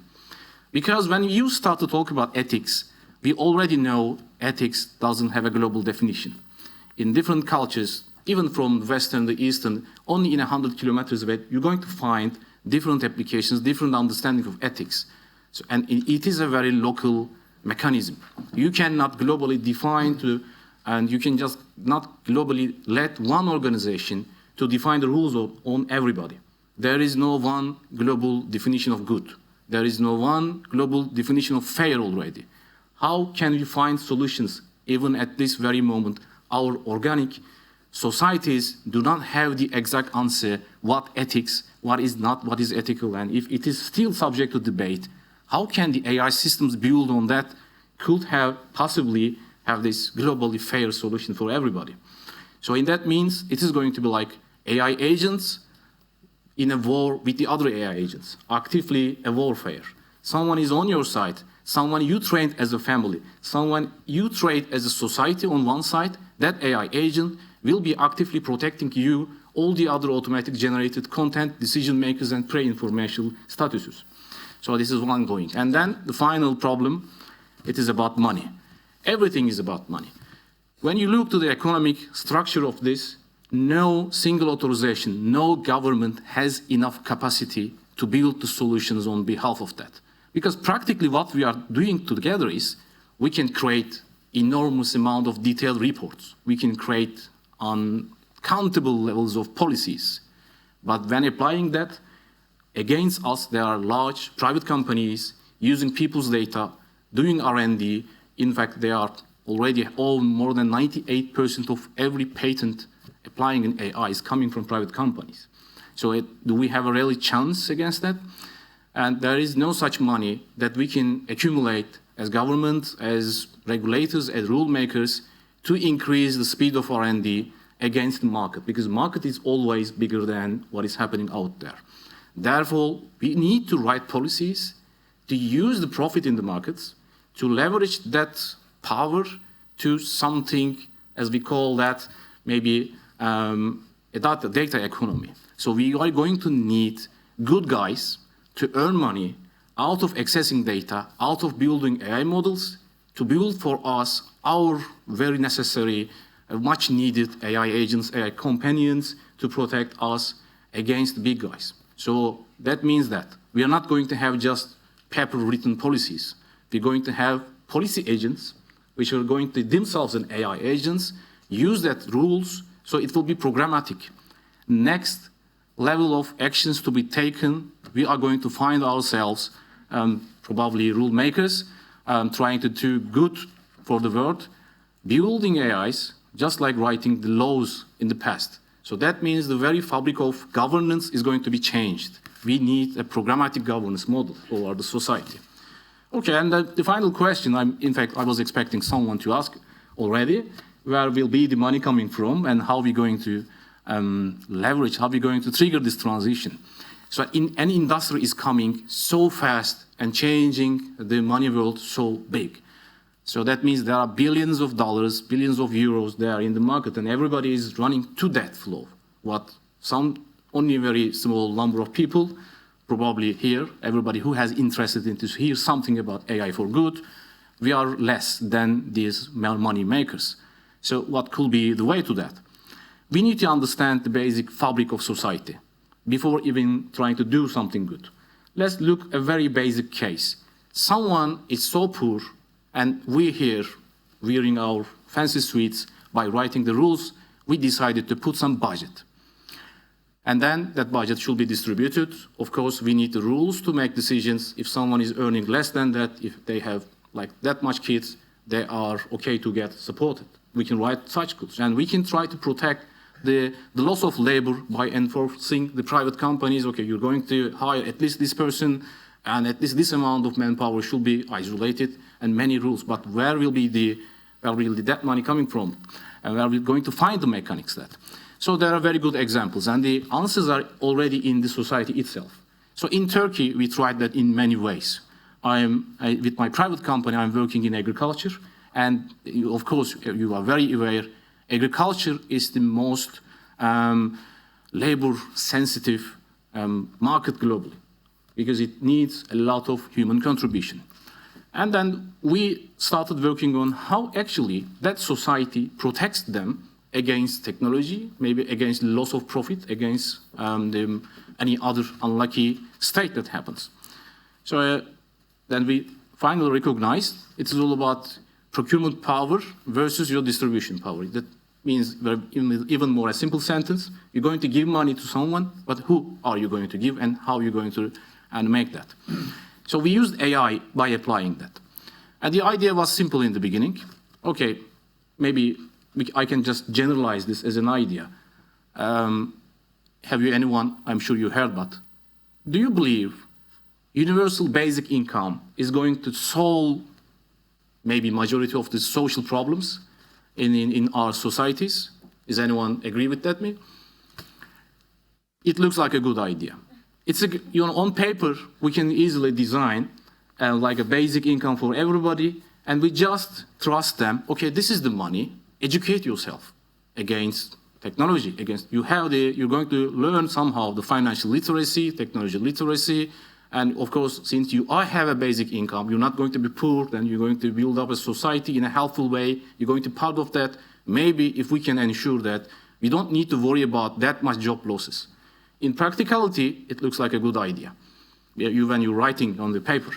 Because when you start to talk about ethics, we already know ethics doesn't have a global definition. In different cultures, even from Western to Eastern, only in 100 kilometers away, you're going to find different applications, different understanding of ethics. So, and it is a very local mechanism. You cannot globally define and you can just not globally let one organization to define the rules on everybody. There is no one global definition of good. There is no one global definition of fair already. How can we find solutions even at this very moment? Our organic societies do not have the exact answer what ethics, what is not, what is ethical, and if it is still subject to debate, how can the AI systems build on that could have possibly have this globally fair solution for everybody? So in that means it is going to be like AI agents in a war with the other AI agents, actively a warfare. Someone is on your side, someone you trained as a family, someone you trained as a society on one side, that AI agent will be actively protecting you, all the other automatic generated content, decision makers, and pre-informational statuses. So this is ongoing. And then the final problem, it is about money. Everything is about money. When you look to the economic structure of this, no single authorization, no government has enough capacity to build the solutions on behalf of that. Because practically what we are doing together is we can create enormous amount of detailed reports. We can create uncountable levels of policies. But when applying that against us, there are large private companies using people's data, doing R&D. In fact, they are already own more than 98% of every patent applying in AI is coming from private companies. So do we have a really chance against that? And there is no such money that we can accumulate as government, as regulators, as rule makers to increase the speed of R&D against the market, because the market is always bigger than what is happening out there. Therefore, we need to write policies to use the profit in the markets, to leverage that power to something, as we call that, maybe a data economy. So we are going to need good guys to earn money out of accessing data, out of building AI models, to build for us our very necessary, much needed AI agents, AI companions to protect us against the big guys. So that means that we are not going to have just paper-written policies. We're going to have policy agents, which are going to themselves as AI agents, use that rules, so it will be programmatic. Next level of actions to be taken, we are going to find ourselves, probably rule makers, trying to do good for the world, building AIs, just like writing the laws in the past. So that means the very fabric of governance is going to be changed. We need a programmatic governance model for the society. Okay, and the final question, in fact, I was expecting someone to ask already, where will be the money coming from and how are we going to leverage, how are we going to trigger this transition? So any industry is coming so fast and changing the money world so big. So that means there are billions of dollars, billions of euros there in the market, and everybody is running to that flow. What only a very small number of people probably here, everybody who has interested in to hear something about AI for good, we are less than these money makers. So what could be the way to that? We need to understand the basic fabric of society. before even trying to do something good. Let's look at a very basic case. Someone is so poor, and we here, wearing our fancy suits, by writing the rules, we decided to put some budget. And then that budget should be distributed. Of course, we need the rules to make decisions. If someone is earning less than that, if they have like that much kids, they are okay to get supported. We can write such rules, and we can try to protect the loss of labor by enforcing the private companies. Okay, you're going to hire at least this person, and at least this amount of manpower should be isolated, and many rules. But where will that money coming from? And where are we going to find the mechanics that? So there are very good examples, and the answers are already in the society itself. So in Turkey, we tried that in many ways. With my private company, I'm working in agriculture, and of course, you are very aware, agriculture is the most labor-sensitive market globally, because it needs a lot of human contribution. And then we started working on how actually that society protects them against technology, maybe against loss of profit, against any other unlucky state that happens. So then we finally recognized it's all about procurement power versus your distribution power. That means even more a simple sentence. You're going to give money to someone, but who are you going to give and how are you going to make that? So we used AI by applying that. And the idea was simple in the beginning. Okay, maybe I can just generalize this as an idea. Have you anyone, I'm sure you heard, but do you believe universal basic income is going to solve maybe majority of the social problems in our societies? Does anyone agree with that? It looks like a good idea. It's on paper, we can easily design like a basic income for everybody, and we just trust them. Okay, this is the money. Educate yourself against technology. You're going to learn somehow the financial literacy, technology literacy, and of course, since you have a basic income, you're not going to be poor. Then you're going to build up a society in a helpful way. You're going to be part of that. Maybe if we can ensure that, we don't need to worry about that much job losses. In practicality, it looks like a good idea when you're writing on the paper.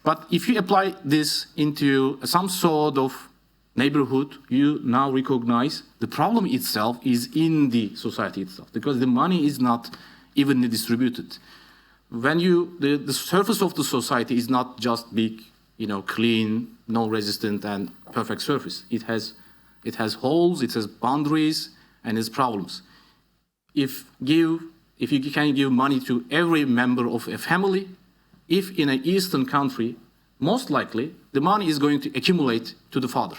But if you apply this into some sort of neighborhood, you now recognize the problem itself is in the society itself, because the money is not evenly distributed. When the surface of the society is not just big, clean, no resistant, and perfect surface. It has holes, it has boundaries, and its problems. If you can give money to every member of a family, if in an Eastern country, most likely the money is going to accumulate to the father,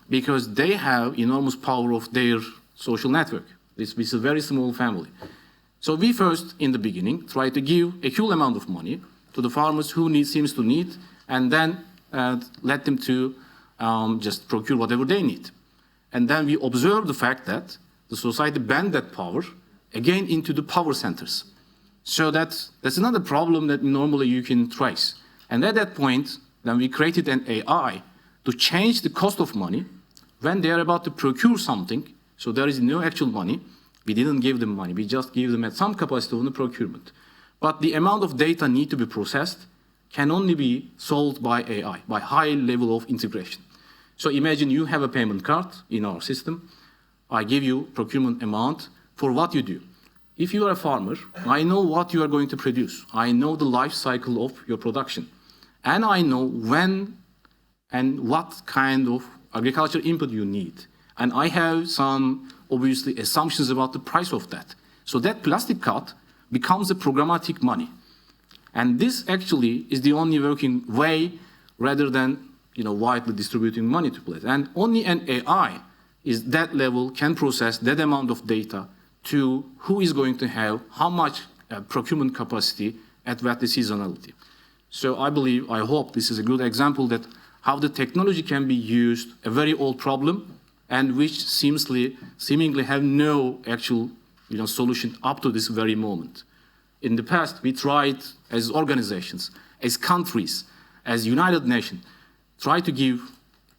because they have enormous power of their social network. This is a very small family. So we first, in the beginning, try to give a equal amount of money to the farmers who seems to need, and then let them to just procure whatever they need. And then we observe the fact that the society bend that power again into the power centers. So that's another problem that normally you can trace. And at that point, then we created an AI to change the cost of money when they are about to procure something. So there is no actual money. We didn't give them money. We just give them at some capacity on the procurement. But the amount of data need to be processed can only be solved by AI, by high level of integration. So imagine you have a payment card in our system. I give you procurement amount for what you do. If you are a farmer, I know what you are going to produce. I know the life cycle of your production. And I know when and what kind of agricultural input you need. And I have some, obviously, assumptions about the price of that. So that plastic card becomes a programmatic money. And this actually is the only working way rather than widely distributing money to place. And only an AI is that level can process that amount of data to who is going to have how much procurement capacity at what the seasonality. So I hope this is a good example that how the technology can be used, a very old problem, and which seemingly have no actual solution up to this very moment. In the past, we tried as organizations, as countries, as United Nations, try to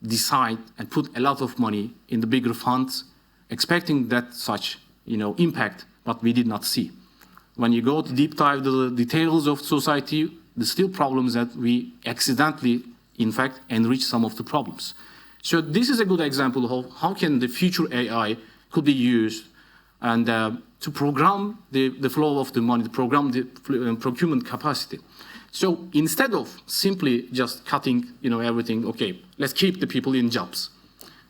decide and put a lot of money in the bigger funds, expecting that such impact, but we did not see. when you go to deep dive the details of society, there's still problems that we accidentally, in fact, enrich some of the problems. So this is a good example of how can the future AI could be used and to program the flow of the money, to program the procurement capacity. So instead of simply just cutting, everything, okay, let's keep the people in jobs.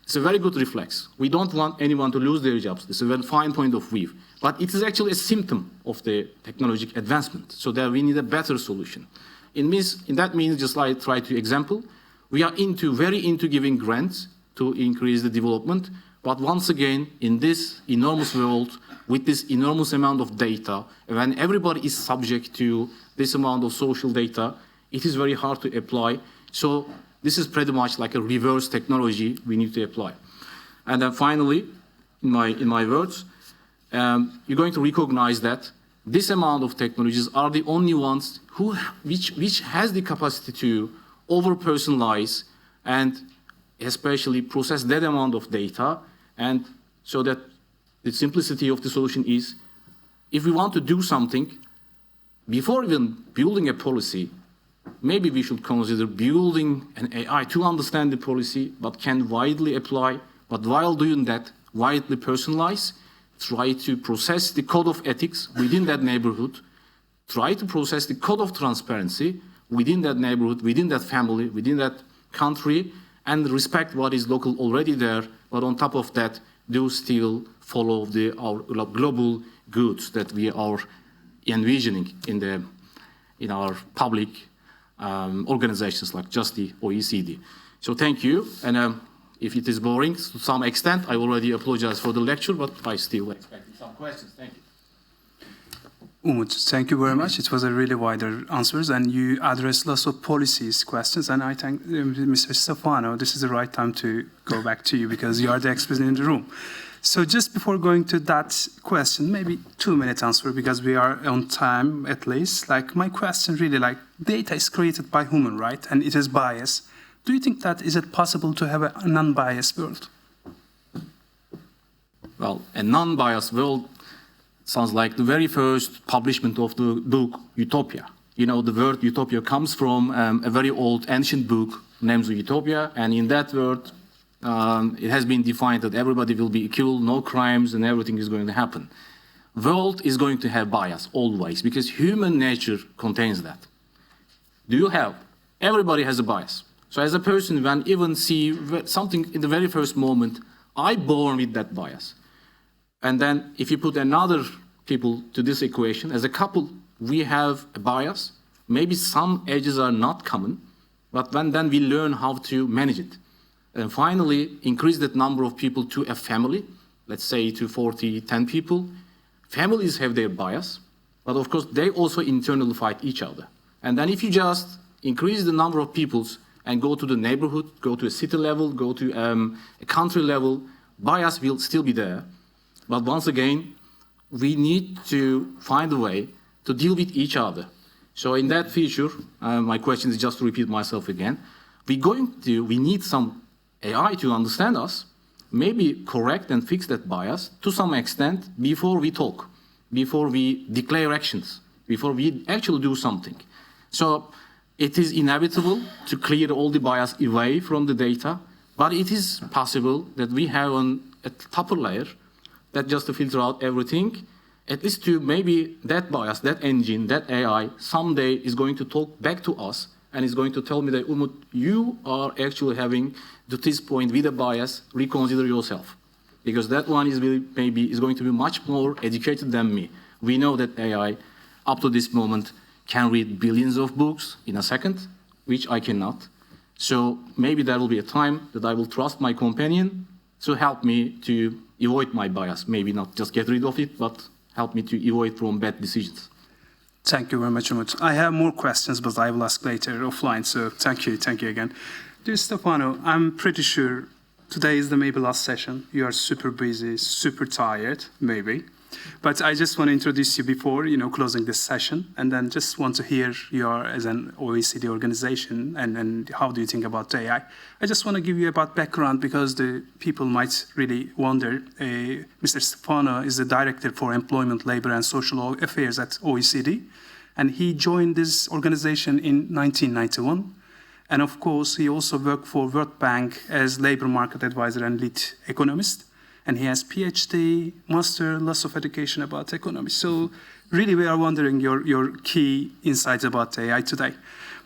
It's a very good reflex. We don't want anyone to lose their jobs. It's a very fine point of view. But it is actually a symptom of the technological advancement. So that we need a better solution. In that means, just like I tried to example, we are very into giving grants to increase the development. But once again, in this enormous world, with this enormous amount of data, when everybody is subject to this amount of social data, it is very hard to apply. So this is pretty much like a reverse technology we need to apply. And then finally, in my words, you're going to recognize that this amount of technologies are the only ones which has the capacity to over-personalize and especially process that amount of data. And so that the simplicity of the solution is, if we want to do something, before even building a policy, maybe we should consider building an AI to understand the policy, but can widely apply. But while doing that, widely personalize, try to process the code of ethics within that neighborhood, try to process the code of transparency within that neighborhood, within that family, within that country, and respect what is local already there, but on top of that, do still follow our global goods that we are envisioning in our public organizations like just the OECD. So thank you, and if it is boring to some extent, I already apologize for the lecture, but I still expect some questions. Thank you. Umut, thank you very much. It was a really wider answers, and you addressed lots of policies questions. And I thank Mr. Stefano. This is the right time to go back to you because you are the expert in the room. So just before going to that question, maybe 2-minute answer because we are on time at least. Like my question really, like data is created by human, right? And it is biased. Do you think that is it possible to have a non-biased world? Well, a non-biased world sounds like the very first publishment of the book Utopia. The word Utopia comes from a very old ancient book named Utopia, and in that word, it has been defined that everybody will be equal, no crimes, and everything is going to happen. World is going to have bias always because human nature contains that. Everybody has a bias. So as a person, when even see something in the very first moment, I born with that bias. And then if you put another people to this equation, as a couple, we have a bias. Maybe some edges are not common, but then we learn how to manage it. And finally, increase that number of people to a family, let's say to 40, 10 people. Families have their bias, but of course, they also internally fight each other. And then if you just increase the number of peoples and go to the neighborhood, go to a city level, go to a country level, bias will still be there. But once again, we need to find a way to deal with each other. So in that feature, my question is just to repeat myself again. We need some AI to understand us, maybe correct and fix that bias to some extent before we talk, before we declare actions, before we actually do something. So it is inevitable to clear all the bias away from the data, but it is possible that we have a upper layer that just to filter out everything, at least to maybe that bias, that engine, that AI, someday is going to talk back to us and is going to tell me that, Umut, you are actually having to this point with a bias, reconsider yourself. Because that one is going to be much more educated than me. We know that AI, up to this moment, can read billions of books in a second, which I cannot. So maybe there will be a time that I will trust my companion to help me to avoid my bias. Maybe not just get rid of it, but help me to avoid from bad decisions. Thank you very much, Umut. I have more questions, but I will ask later offline, so thank you again. Dear Stefano, I'm pretty sure today is the maybe last session. You are super busy, super tired, maybe. But I just want to introduce you before, closing this session, and then just want to hear your, as an OECD organization, and how do you think about AI? I just want to give you about background because the people might really wonder. Mr. Stefano is the Director for Employment, Labor and Social Affairs at OECD, and he joined this organization in 1991. And of course, he also worked for World Bank as labor market advisor and lead economist. And he has PhD, master, lots of education about economy. So really, we are wondering your key insights about AI today.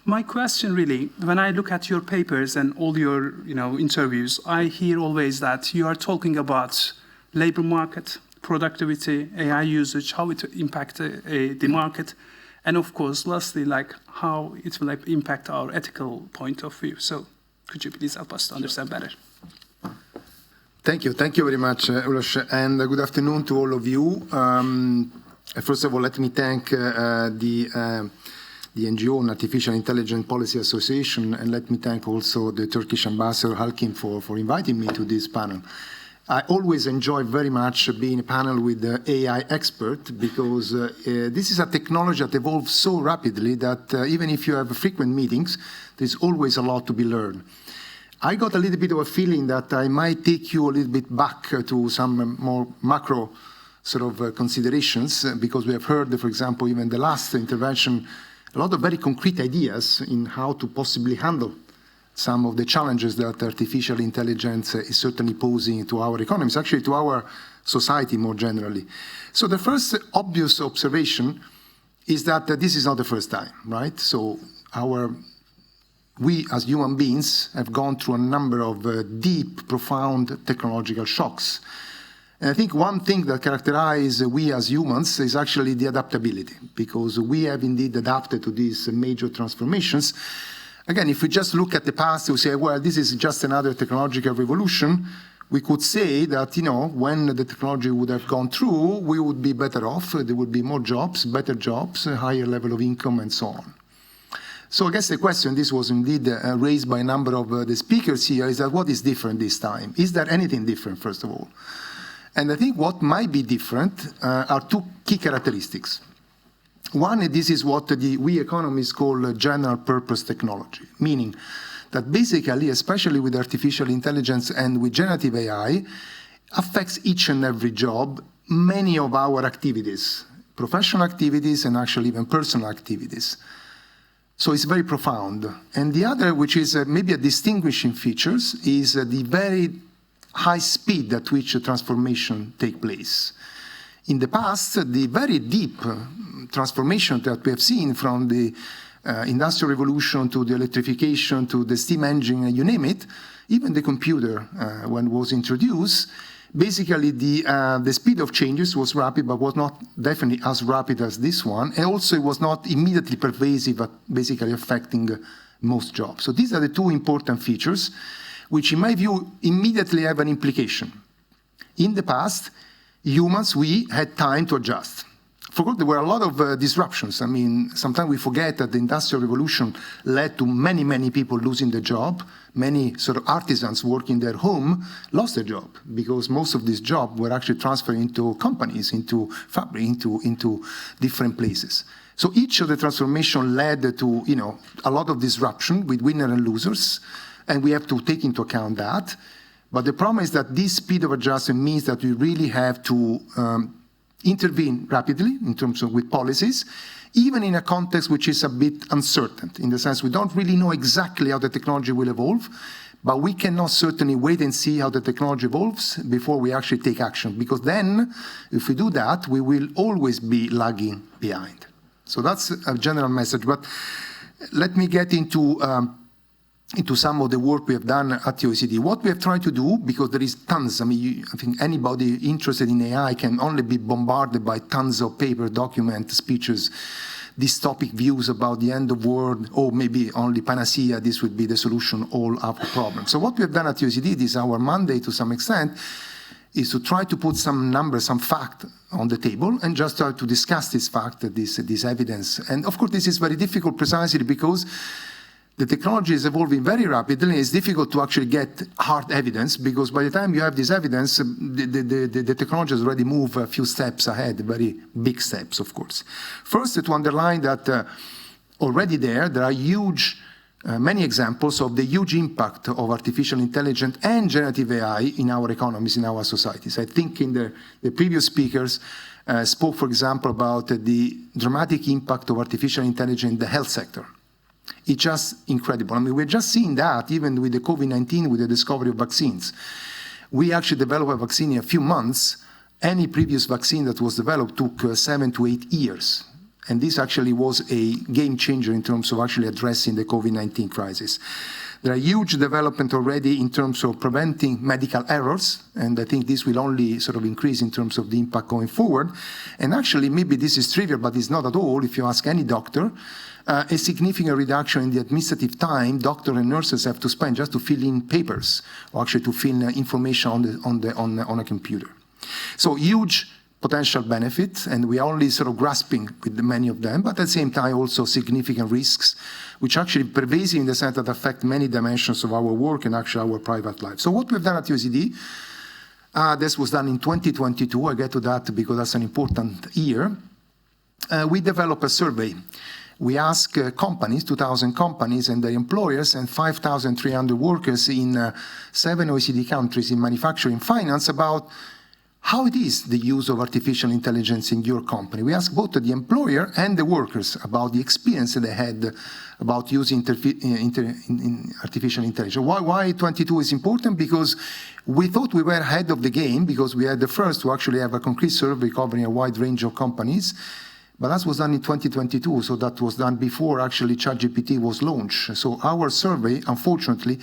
My question really, when I look at your papers and all your interviews, I hear always that you are talking about labor market, productivity, AI usage, how it impact the market, and of course, lastly, like how it will impact our ethical point of view. So could you please help us to understand better? Thank you. Thank you very much, Ulos, and good afternoon to all of you. First of all, let me thank the NGO, Artificial Intelligence Policy Association, and let me thank also the Turkish ambassador, Halkin, for inviting me to this panel. I always enjoy very much being a panel with the AI expert because this is a technology that evolves so rapidly that even if you have frequent meetings, there's always a lot to be learned. I got a little bit of a feeling that I might take you a little bit back to some more macro sort of considerations because we have heard, for example, even the last intervention, a lot of very concrete ideas in how to possibly handle some of the challenges that artificial intelligence is certainly posing to our economies, actually to our society more generally. So the first obvious observation is that this is not the first time, right? So we as human beings have gone through a number of deep, profound technological shocks. And I think one thing that characterizes we as humans is actually the adaptability, because we have indeed adapted to these major transformations. Again, if we just look at the past, we say, well, this is just another technological revolution. We could say that, when the technology would have gone through, we would be better off. There would be more jobs, better jobs, a higher level of income, and so on. So I guess the question, this was indeed raised by a number of the speakers here, is that what is different this time? Is there anything different, first of all? And I think what might be different are two key characteristics. One, this is what we economists call general purpose technology, meaning that basically, especially with artificial intelligence and with generative AI, affects each and every job, many of our activities, professional activities and actually even personal activities. So it's very profound. And the other, which is maybe a distinguishing feature, is the very high speed at which transformation takes place. In the past, the very deep transformation that we have seen from the Industrial Revolution to the electrification to the steam engine, you name it, even the computer, when it was introduced, basically the speed of changes was rapid, but was not definitely as rapid as this one. And also it was not immediately pervasive, but basically affecting most jobs. So these are the two important features, which in my view immediately have an implication. In the past, humans, we had time to adjust. For course, there were a lot of disruptions. I mean, sometimes we forget that the Industrial Revolution led to many, many people losing their job. Many sort of artisans working their home lost their job because most of these jobs were actually transferred into companies, into fabric, into different places. So each of the transformation led to, a lot of disruption with winners and losers, and we have to take into account that. But the problem is that this speed of adjustment means that we really have to intervene rapidly in terms of with policies, even in a context which is a bit uncertain, in the sense we don't really know exactly how the technology will evolve, but we cannot certainly wait and see how the technology evolves before we actually take action, because then, if we do that, we will always be lagging behind. So that's a general message, but let me get into some of the work we have done at the OECD. What we have tried to do, because there is tons, I think anybody interested in AI can only be bombarded by tons of paper, documents, speeches, dystopic views about the end of the world, or maybe only panacea, this would be the solution all our problems. So what we have done at the OECD, this is our mandate to some extent, is to try to put some numbers, some fact on the table and just try to discuss this fact, this evidence. And of course, this is very difficult precisely because the technology is evolving very rapidly. It's difficult to actually get hard evidence because by the time you have this evidence, the technology has already moved a few steps ahead, very big steps, of course. First, to underline that already there are huge, many examples of the huge impact of artificial intelligence and generative AI in our economies, in our societies. I think in the previous speakers spoke, for example, about the dramatic impact of artificial intelligence in the health sector. It's just incredible. I mean, we're just seeing that even with the COVID-19, with the discovery of vaccines. We actually developed a vaccine in a few months. Any previous vaccine that was developed took 7 to 8 years. And this actually was a game changer in terms of actually addressing the COVID-19 crisis. There are huge development already in terms of preventing medical errors, and I think this will only sort of increase in terms of the impact going forward. And actually, maybe this is trivial, but it's not at all. If you ask any doctor, a significant reduction in the administrative time doctors and nurses have to spend just to fill in papers, or actually to fill information on a computer. So huge potential benefits, and we are only sort of grasping with many of them, but at the same time also significant risks, which actually pervasive in the sense that affect many dimensions of our work and actually our private life. So what we've done at OECD, this was done in 2022, I get to that because that's an important year. We developed a survey. We asked companies, 2,000 companies and their employers and 5,300 workers in 7 OECD countries in manufacturing finance about how it is the use of artificial intelligence in your company. We asked both the employer and the workers about the experience they had about using artificial intelligence. Why 22 is important? Because we thought we were ahead of the game because we had the first to actually have a concrete survey covering a wide range of companies. But that was done in 2022, so that was done before actually ChatGPT was launched. So our survey, unfortunately,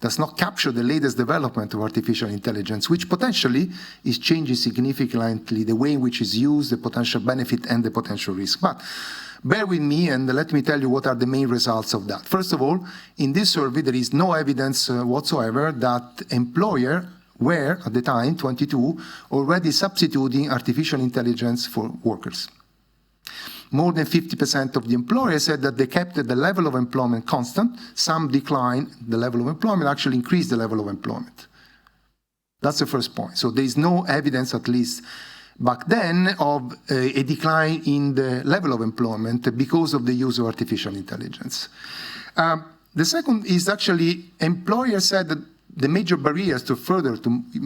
does not capture the latest development of artificial intelligence, which potentially is changing significantly the way in which it's used, the potential benefit and the potential risk. But bear with me and let me tell you what are the main results of that. First of all, in this survey, there is no evidence whatsoever that employers were, at the time, 22, already substituting artificial intelligence for workers. More than 50% of the employers said that they kept the level of employment constant. Some declined the level of employment, actually increased the level of employment. That's the first point. So there is no evidence, at least back then, of a decline in the level of employment because of the use of artificial intelligence. The second is actually employers said that the major barriers to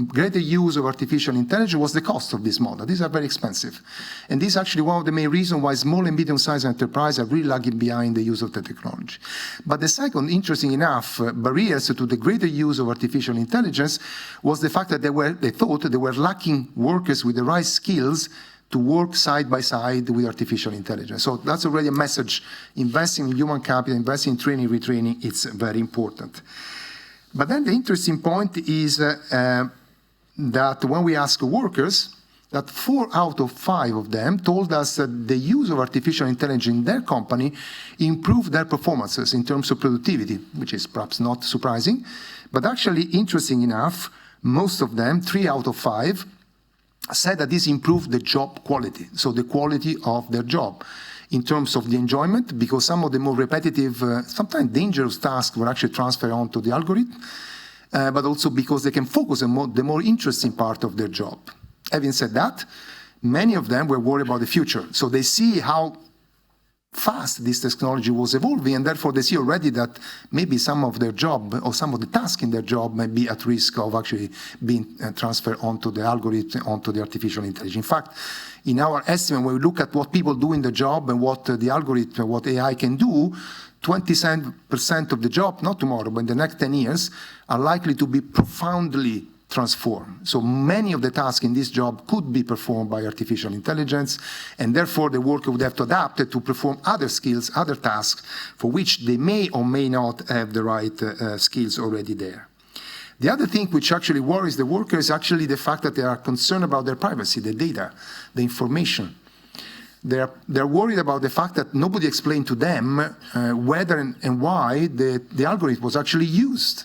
greater use of artificial intelligence was the cost of this model. These are very expensive. And this is actually one of the main reasons why small and medium-sized enterprises are really lagging behind the use of the technology. But the second, interesting enough, barriers to the greater use of artificial intelligence was the fact that they thought they were lacking workers with the right skills to work side by side with artificial intelligence. So that's already a message. Investing in human capital, investing in training, retraining, it's very important. But then the interesting point is that when we ask workers, that 4 out of 5 of them told us that the use of artificial intelligence in their company improved their performances in terms of productivity, which is perhaps not surprising. But actually, interesting enough, most of them, 3 out of 5, said that this improved the job quality, so the quality of their job. In terms of the enjoyment, because some of the more repetitive, sometimes dangerous tasks were actually transferred onto the algorithm, but also because they can focus on the more interesting part of their job. Having said that, many of them were worried about the future. So they see how fast this technology was evolving, and therefore they see already that maybe some of their job or some of the tasks in their job may be at risk of actually being transferred onto the algorithm, onto the artificial intelligence. In fact, in our estimate, when we look at what people do in the job and what the algorithm, what AI can do, 27% of the job, not tomorrow, but in the next 10 years, are likely to be profoundly transformed. So many of the tasks in this job could be performed by artificial intelligence, and therefore the worker would have to adapt to perform other skills, other tasks, for which they may or may not have the right skills already there. The other thing which actually worries the workers is actually the fact that they are concerned about their privacy, the data, the information. They're worried about the fact that nobody explained to them whether and why the algorithm was actually used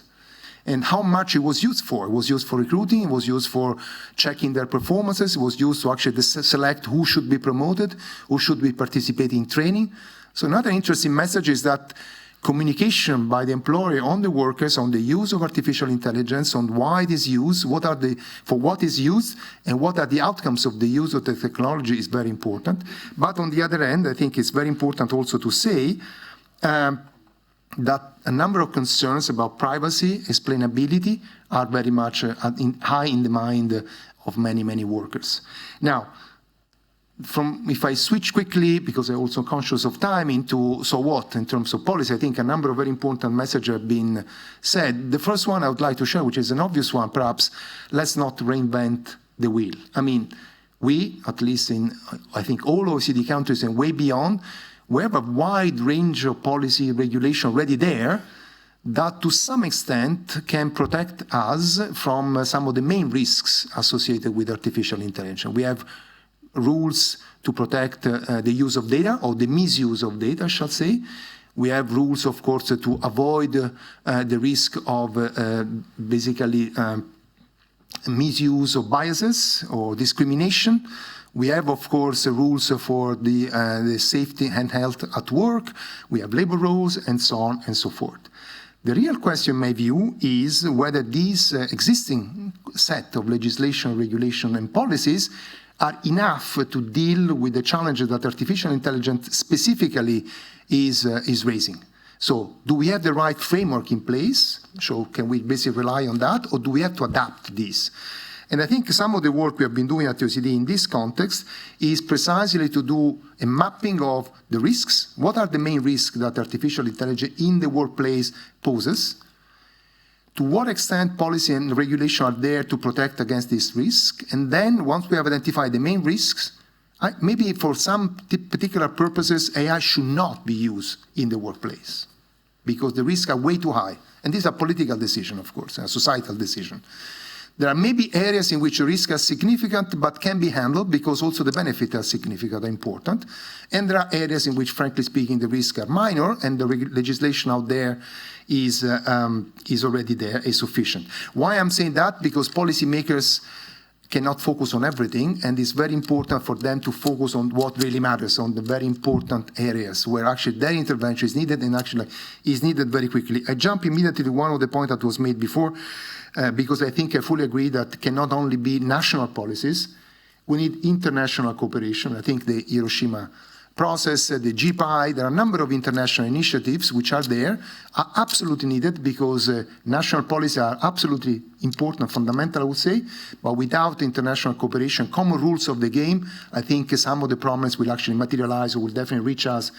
and how much it was used for. It was used for recruiting, it was used for checking their performances, it was used to actually select who should be promoted, who should be participating in training. So another interesting message is that communication by the employer on the workers on the use of artificial intelligence, on why it is used, for what is used, and what are the outcomes of the use of the technology is very important. But on the other hand, I think it's very important also to say that a number of concerns about privacy, explainability are very much high in the mind of many, many workers. Now, if I switch quickly, because I'm also conscious of time, into so what in terms of policy, I think a number of very important messages have been said. The first one I would like to share, which is an obvious one, perhaps, let's not reinvent the wheel. I mean, we, at least in, I think, all OECD countries and way beyond, we have a wide range of policy regulation already there that to some extent can protect us from some of the main risks associated with artificial intelligence. We have rules to protect the use of data, or the misuse of data, I shall say. We have rules, of course, to avoid the risk of basically misuse of biases or discrimination. We have, of course, rules for the safety and health at work. We have labor rules, and so on and so forth. The real question, in my view, is whether these existing set of legislation, regulation, and policies are enough to deal with the challenges that artificial intelligence specifically is raising. So do we have the right framework in place? So can we basically rely on that, or do we have to adapt this? And I think some of the work we have been doing at OECD in this context is precisely to do a mapping of the risks. What are the main risks that artificial intelligence in the workplace poses? To what extent policy and regulation are there to protect against this risk? And then once we have identified the main risks, maybe for some particular purposes, AI should not be used in the workplace because the risks are way too high. And this is a political decision, of course, a societal decision. There are maybe areas in which the risks are significant but can be handled because also the benefits are significant, are important. And there are areas in which, frankly speaking, the risks are minor and the legislation out there is already there, is sufficient. Why I'm saying that? Because policymakers cannot focus on everything, and it's very important for them to focus on what really matters, on the very important areas where actually their intervention is needed and actually is needed very quickly. I jump immediately to one of the points that was made before, because I think I fully agree that cannot only be national policies, we need international cooperation. I think the Hiroshima process, the GPI, there are a number of international initiatives which are there, are absolutely needed because national policies are absolutely important, fundamental, I would say, but without international cooperation, common rules of the game, I think some of the problems will actually materialize or will definitely reach us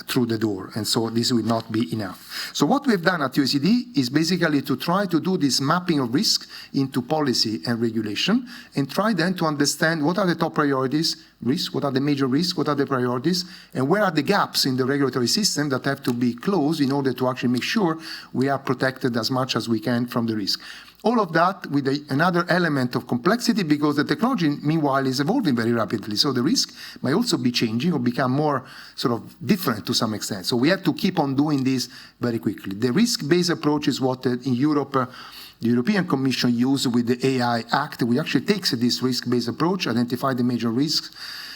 through the door, and so this will not be enough. So what we've done at OECD is basically to try to do this mapping of risk into policy and regulation, and try then to understand what are the top priorities, risks, what are the major risks, what are the priorities, and where are the gaps in the regulatory system that have to be closed in order to actually make sure we are protected as much as we can from the risk. All of that with another element of complexity because the technology, meanwhile, is evolving very rapidly. So the risk might also be changing or become more sort of different to some extent. So we have to keep on doing this very quickly. The risk-based approach is what in Europe, the European Commission used with the AI Act. We actually take this risk-based approach, identify the major risks,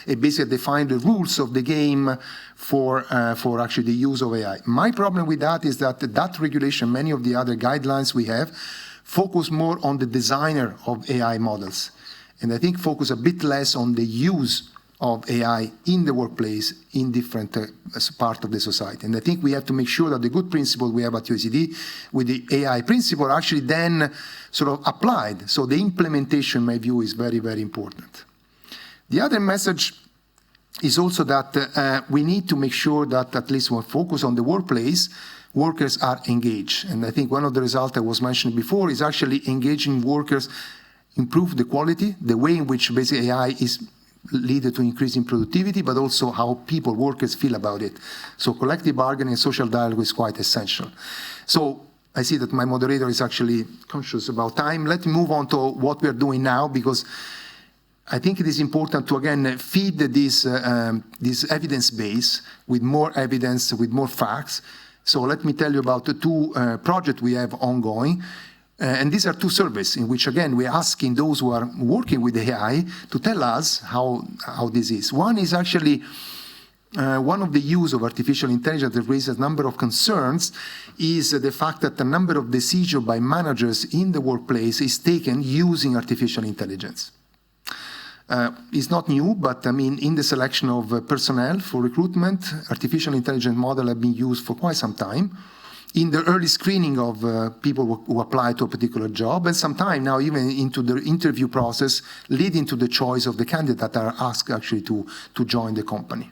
and basically define the rules of the game for actually the use of AI. My problem with that is that that regulation, many of the other guidelines we have, focus more on the designer of AI models. And I think focus a bit less on the use of AI in the workplace in different parts of the society. And I think we have to make sure that the good principle we have at OECD with the AI principle are actually then sort of applied. So the implementation, in my view, is very, very important. The other message is also that we need to make sure that at least when focus on the workplace, workers are engaged. And I think one of the results I was mentioning before is actually engaging workers improve the quality, the way in which basically AI is leading to increasing productivity, but also how people, workers, feel about it. So collective bargaining and social dialogue is quite essential. So I see that my moderator is actually conscious about time. Let me move on to what we are doing now, because I think it is important to, again, feed this evidence base with more evidence, with more facts. So let me tell you about the two projects we have ongoing. And these are two surveys in which, again, we're asking those who are working with AI to tell us how this is. One is actually one of the use of artificial intelligence that raises a number of concerns is the fact that the number of decisions by managers in the workplace is taken using artificial intelligence. It's not new, but I mean, in the selection of personnel for recruitment, artificial intelligence models have been used for quite some time. In the early screening of people who apply to a particular job, and sometimes now even into the interview process, leading to the choice of the candidate that are asked actually to join the company.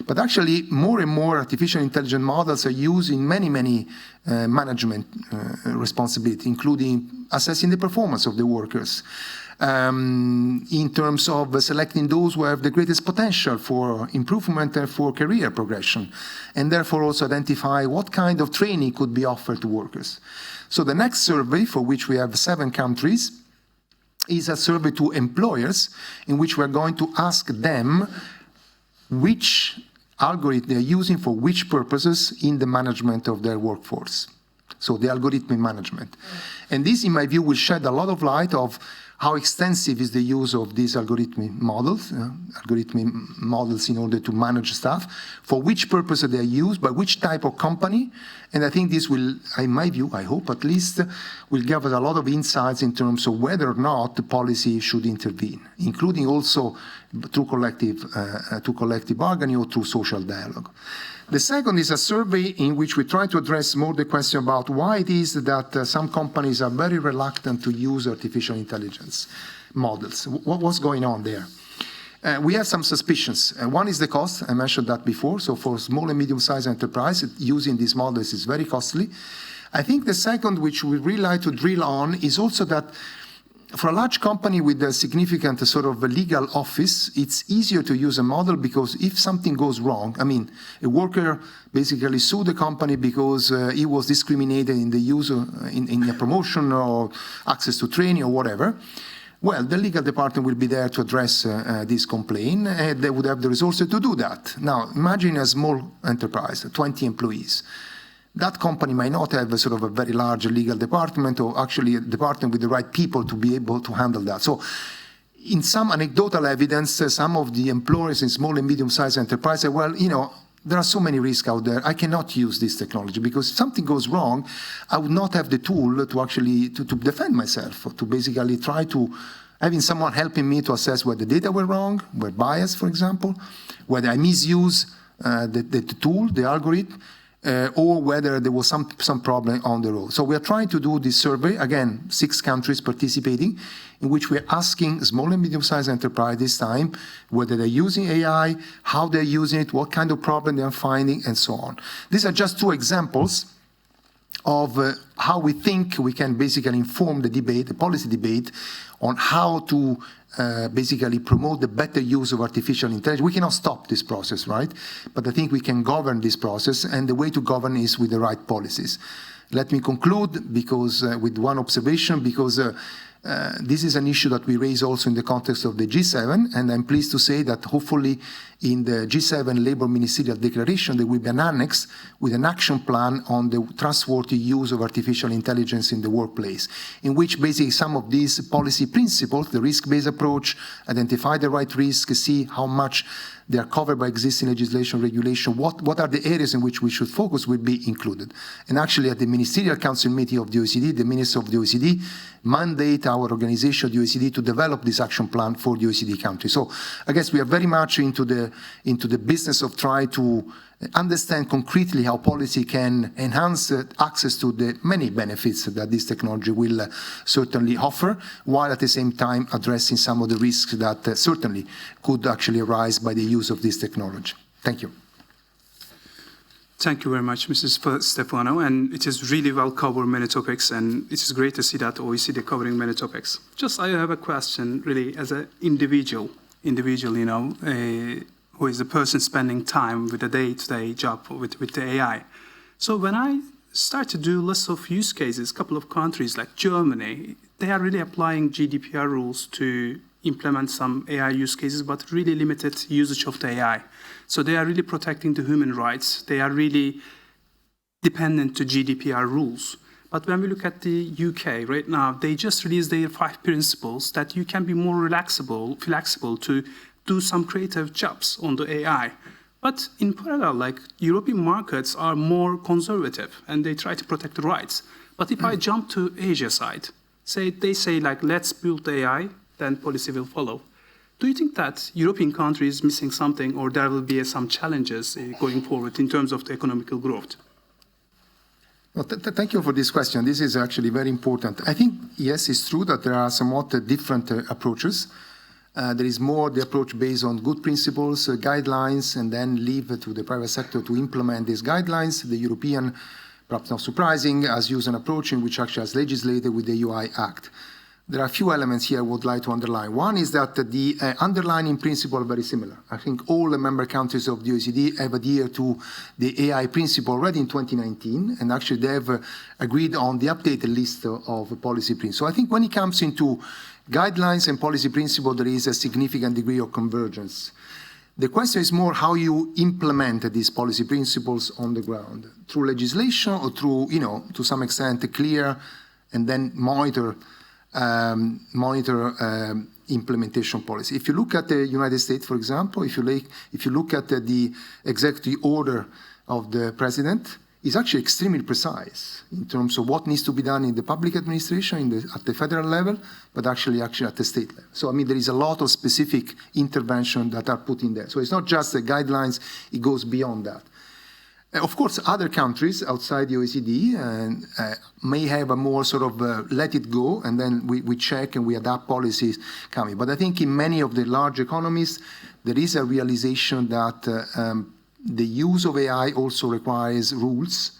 But actually, more and more artificial intelligence models are used in many management responsibilities, including assessing the performance of the workers, in terms of selecting those who have the greatest potential for improvement and for career progression, and therefore also identify what kind of training could be offered to workers. So the next survey, for which we have 7 countries, is a survey to employers in which we're going to ask them which algorithm they're using for which purposes in the management of their workforce. So the algorithmic management. And this, in my view, will shed a lot of light of how extensive is the use of these algorithmic models in order to manage staff, for which purpose they are used, by which type of company. And I think this will, in my view, I hope at least, will give us a lot of insights in terms of whether or not the policy should intervene, including also through collective bargaining or through social dialogue. The second is a survey in which we try to address more the question about why it is that some companies are very reluctant to use artificial intelligence models. What's going on there? We have some suspicions. One is the cost. I mentioned that before. So for small and medium-sized enterprise, using these models is very costly. I think the second, which we really like to drill on, is also that for a large company with a significant sort of a legal office, it's easier to use a model because if something goes wrong, I mean, a worker basically sued the company because he was discriminated in the use of, in a promotion or access to training or whatever. Well, the legal department will be there to address this complaint, and they would have the resources to do that. Now, imagine a small enterprise, 20 employees. That company might not have a sort of a very large legal department or actually a department with the right people to be able to handle that. So in some anecdotal evidence, some of the employers in small and medium-sized enterprises say, well, you know, there are so many risks out there. I cannot use this technology because if something goes wrong, I would not have the tool to actually to defend myself, or to basically try to having someone helping me to assess where the data were wrong, were biased, for example, whether I misuse the tool, the algorithm, or whether there was some problem on the road. So we are trying to do this survey, again, 6 countries participating, in which we're asking small and medium-sized enterprise this time whether they're using AI, how they're using it, what kind of problem they're finding, and so on. These are just 2 examples of how we think we can basically inform the debate, the policy debate, on how to basically promote the better use of artificial intelligence. We cannot stop this process, right? But I think we can govern this process, and the way to govern is with the right policies. Let me conclude because with one observation, because this is an issue that we raise also in the context of the G7, and I'm pleased to say that hopefully in the G7 Labour Ministerial Declaration there will be an annex with an action plan on the trustworthy use of artificial intelligence in the workplace, in which basically some of these policy principles, the risk-based approach, identify the right risk, see how much they are covered by existing legislation, regulation, what are the areas in which we should focus will be included. And actually at the Ministerial Council meeting of the OECD, the ministers of the OECD mandate our organization, the OECD, to develop this action plan for the OECD countries. So I guess we are very much into the business of trying to understand concretely how policy can enhance access to the many benefits that this technology will certainly offer, while at the same time addressing some of the risks that certainly could actually arise by the use of this technology. Thank you. Thank you very much, Mrs. Stefano, and it is really well covered many topics, and it is great to see that OECD covering many topics. Just I have a question, really, as an individual, you know, who is a person spending time with a day-to-day job with the AI. So when I start to do lots of use cases, a couple of countries like Germany, they are really applying GDPR rules to implement some AI use cases, but really limited usage of the AI. So they are really protecting the human rights. They are really dependent to GDPR rules. But when we look at the UK right now, they just released their 5 principles that you can be more flexible to do some creative jobs on the AI. But in parallel, like European markets are more conservative and they try to protect the rights. But if I jump to Asia side, they say like, let's build AI, then policy will follow. Do you think that European country is missing something, or there will be some challenges going forward in terms of the economical growth? Well, thank you for this question. This is actually very important. I think, yes, it's true that there are somewhat different approaches. There is more the approach based on good principles, guidelines, and then leave it to the private sector to implement these guidelines. The European, perhaps not surprising, has used an approach in which actually has legislated with the UI Act. There are a few elements here I would like to underline. One is that the underlying principle are very similar. I think all the member countries of the OECD have adhered to the AI principle already in 2019, and actually they have agreed on the updated list of policy principles. So I think when it comes into guidelines and policy principle, there is a significant degree of convergence. The question is more how you implement these policy principles on the ground, through legislation or through, to some extent, clear and then monitor implementation policy. If you look at the United States, for example, if you look at the executive order of the president, it's actually extremely precise in terms of what needs to be done in the public administration at the federal level, but actually at the state level. So, I mean, there is a lot of specific intervention that are put in there. So it's not just the guidelines, it goes beyond that. Of course, other countries outside the OECD may have a more sort of let it go, and then we check and we adapt policies coming. But I think in many of the large economies, there is a realization that the use of AI also requires rules,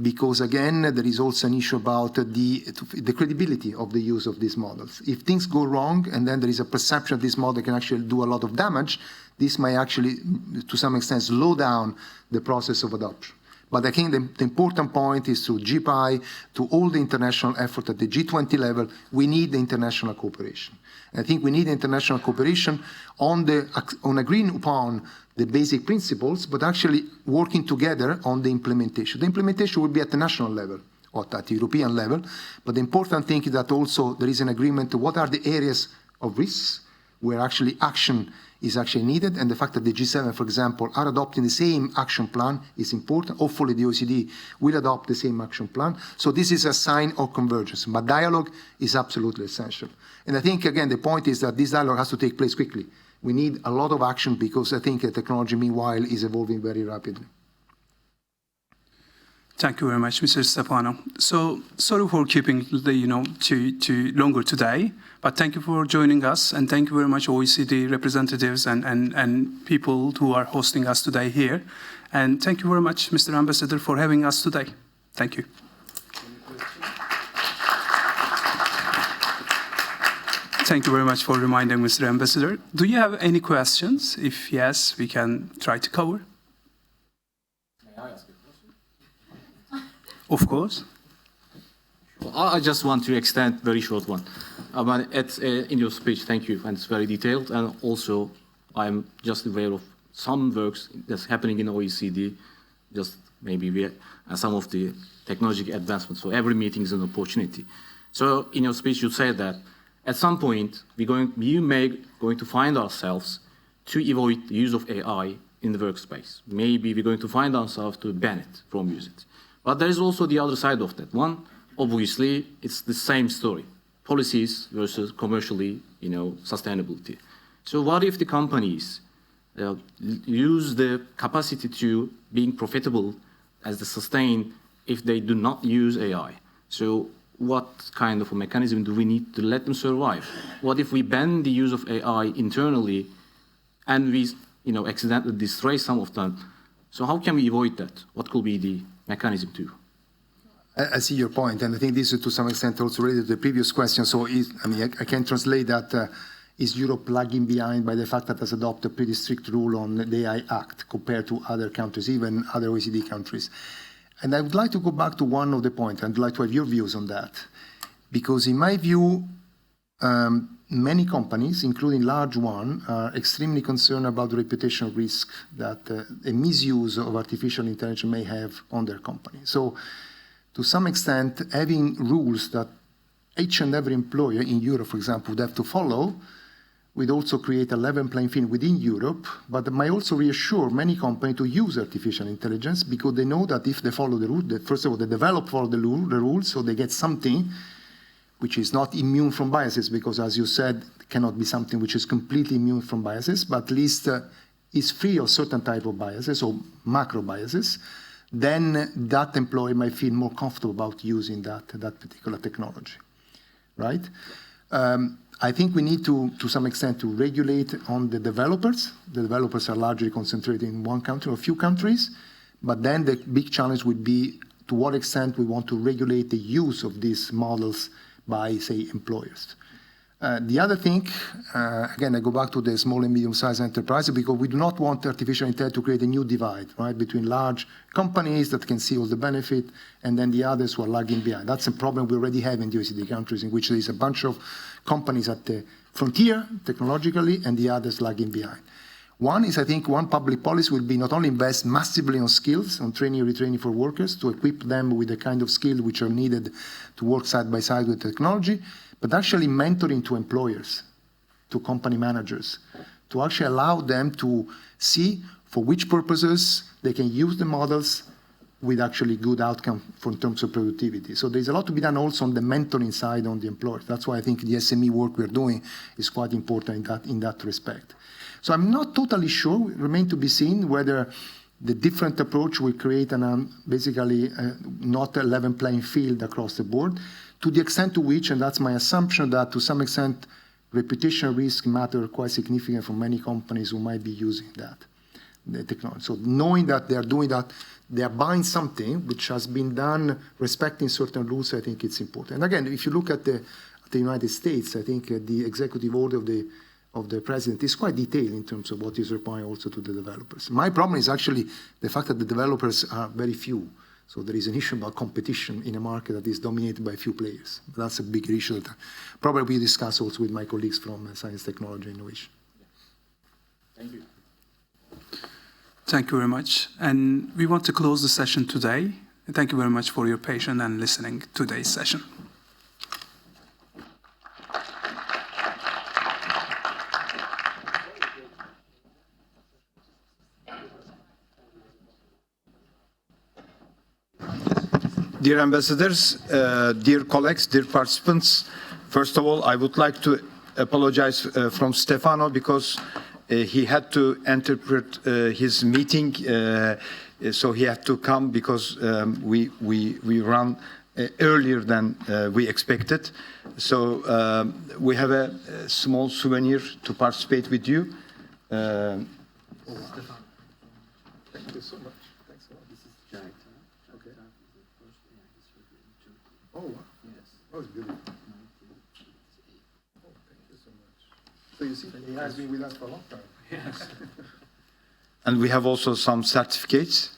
because again, there is also an issue about the credibility of the use of these models. If things go wrong, and then there is a perception that this model can actually do a lot of damage, this may actually, to some extent, slow down the process of adoption. But I think the important point is through GPI, to all the international effort at the G20 level, we need the international cooperation. And I think we need international cooperation on agreeing upon the basic principles, but actually working together on the implementation. The implementation will be at the national level or at the European level, but the important thing is that also there is an agreement to what are the areas of risks where actually action is actually needed, and the fact that the G7, for example, are adopting the same action plan is important. Hopefully the OECD will adopt the same action plan. So this is a sign of convergence, but dialogue is absolutely essential. And I think, again, the point is that this dialogue has to take place quickly. We need a lot of action because I think the technology, meanwhile, is evolving very rapidly. Thank you very much, Mr. Stefano. So sorry for keeping to longer today, but thank you for joining us, and thank you very much OECD representatives and people who are hosting us today here. And thank you very much, Mr. Ambassador, for having us today. Thank you. Thank you very much for reminding Mr. Ambassador. Do you have any questions? If yes, we can try to cover. May I ask a question? Of course. Well, I just want to extend very short one. In your speech, thank you, and it's very detailed. And also, I'm just aware of some works that's happening in OECD, just maybe some of the technological advancements. So every meeting is an opportunity. So in your speech, you said that at some point, we may going to find ourselves to avoid the use of AI in the workspace. Maybe we're going to find ourselves to ban it from usage. But there is also the other side of that. One, obviously, it's the same story. Policies versus commercially, sustainability. So what if the companies use the capacity to being profitable as the sustain if they do not use AI? So what kind of a mechanism do we need to let them survive? What if we ban the use of AI internally and we, accidentally destroy some of them? So how can we avoid that? What could be the mechanism to? I see your point, and I think this is to some extent also related to the previous question. So, I can translate that. Is Europe lagging behind by the fact that it has adopted a pretty strict rule on the AI Act compared to other countries, even other OECD countries? And I would like to go back to one of the points. I'd like to have your views on that. Because in my view, many companies, including large ones, are extremely concerned about the reputational risk that a misuse of artificial intelligence may have on their company. So to some extent, having rules that each and every employer in Europe, for example, would have to follow would also create a level playing field within Europe, but it might also reassure many companies to use artificial intelligence because they know that if they follow the rules, first of all, they develop for the rules, so they get something which is not immune from biases, because as you said, it cannot be something which is completely immune from biases, but at least is free of certain type of biases or macro biases, then that employee might feel more comfortable about using that particular technology, right? I think we need to some extent, to regulate on the developers. The developers are largely concentrated in one country or a few countries, but then the big challenge would be to what extent we want to regulate the use of these models by, say, employers. The other thing, again, I go back to the small and medium-sized enterprises, because we do not want artificial intelligence to create a new divide, right, between large companies that can see all the benefit and then the others who are lagging behind. That's a problem we already have in the OECD countries, in which there is a bunch of companies at the frontier technologically and the others lagging behind. One is, I think, one public policy will be not only invest massively on skills, on training and retraining for workers, to equip them with the kind of skills which are needed to work side by side with technology, but actually mentoring to employers, to company managers, to actually allow them to see for which purposes they can use the models with actually good outcome in terms of productivity. So there's a lot to be done also on the mentoring side on the employers. That's why I think the SME work we're doing is quite important in that respect. So I'm not totally sure, it remains to be seen whether the different approach will create basically not a level playing field across the board, to the extent to which, and that's my assumption, that to some extent reputation risk matter quite significant for many companies who might be using the technology. So knowing that they are doing that, they are buying something which has been done respecting certain rules, I think it's important. And again, if you look at the United States, I think the executive order of the president is quite detailed in terms of what is required also to the developers. My problem is actually the fact that the developers are very few. So there is an issue about competition in a market that is dominated by a few players. That's a big issue that probably we discuss also with my colleagues from Science, Technology, and Innovation. Thank you. Thank you very much. And we want to close the session today. Thank you very much for your patience and listening to today's session. Dear ambassadors, dear colleagues, dear participants, first of all, I would like to apologize from Stefano because he had to interpret his meeting, so he had to come because we ran earlier than we expected. So we have a small souvenir to participate with you. Stefano. Thank you so much. Thanks a lot. This is giant. Okay. Oh, wow. Yes. That was beautiful. Oh, thank you so much. So you see, he has been with us for a long time. Yes. And we have also some certificates.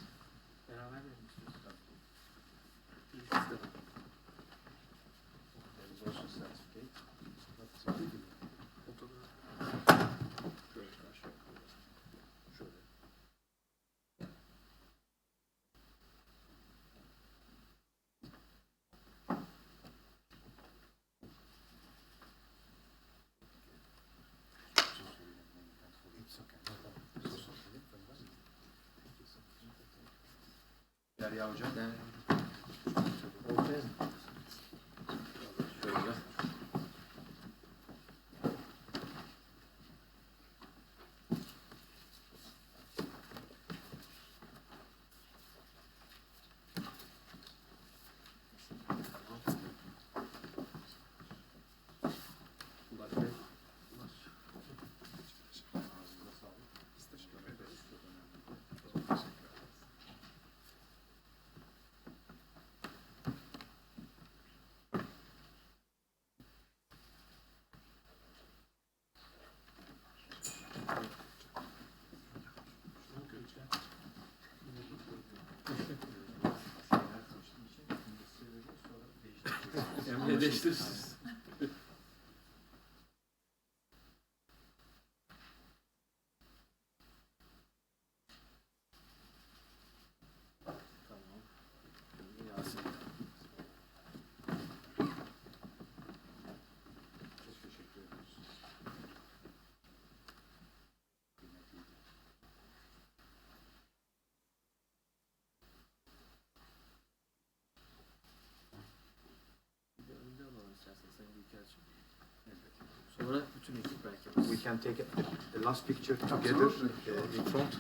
Sonra bütün ekip belki. We can take the last picture together in front.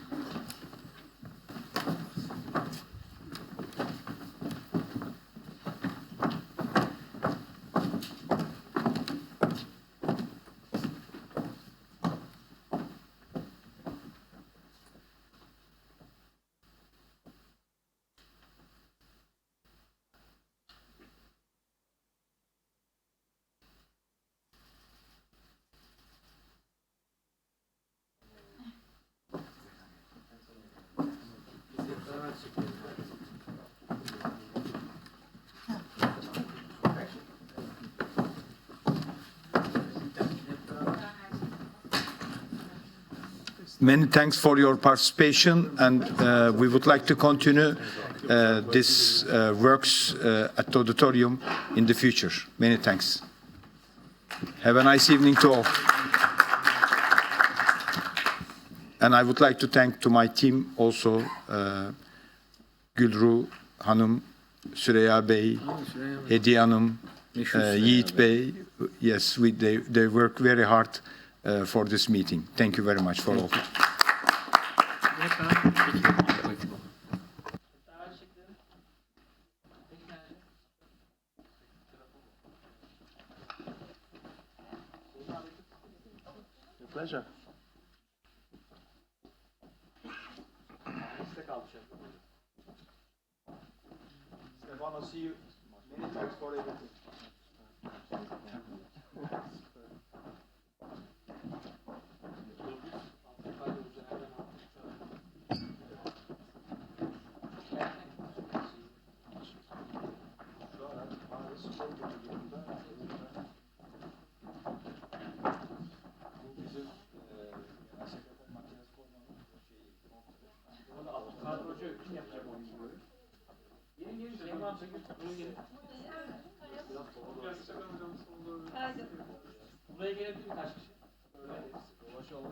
Many thanks for your participation, and we would like to continue this works at the auditorium in the future. Many thanks. Have a nice evening to all. And I would like to thank to my team also, Gülru Hanım, Süreyya Bey, Hediye Hanım, Yiğit Bey. Yes, they work very hard for this meeting. Thank you very much for all. Pleasure. Stefano, see you. Many thanks for everything. Buraya gelebilir kaç kişi? Böyle dolaşıyorlar.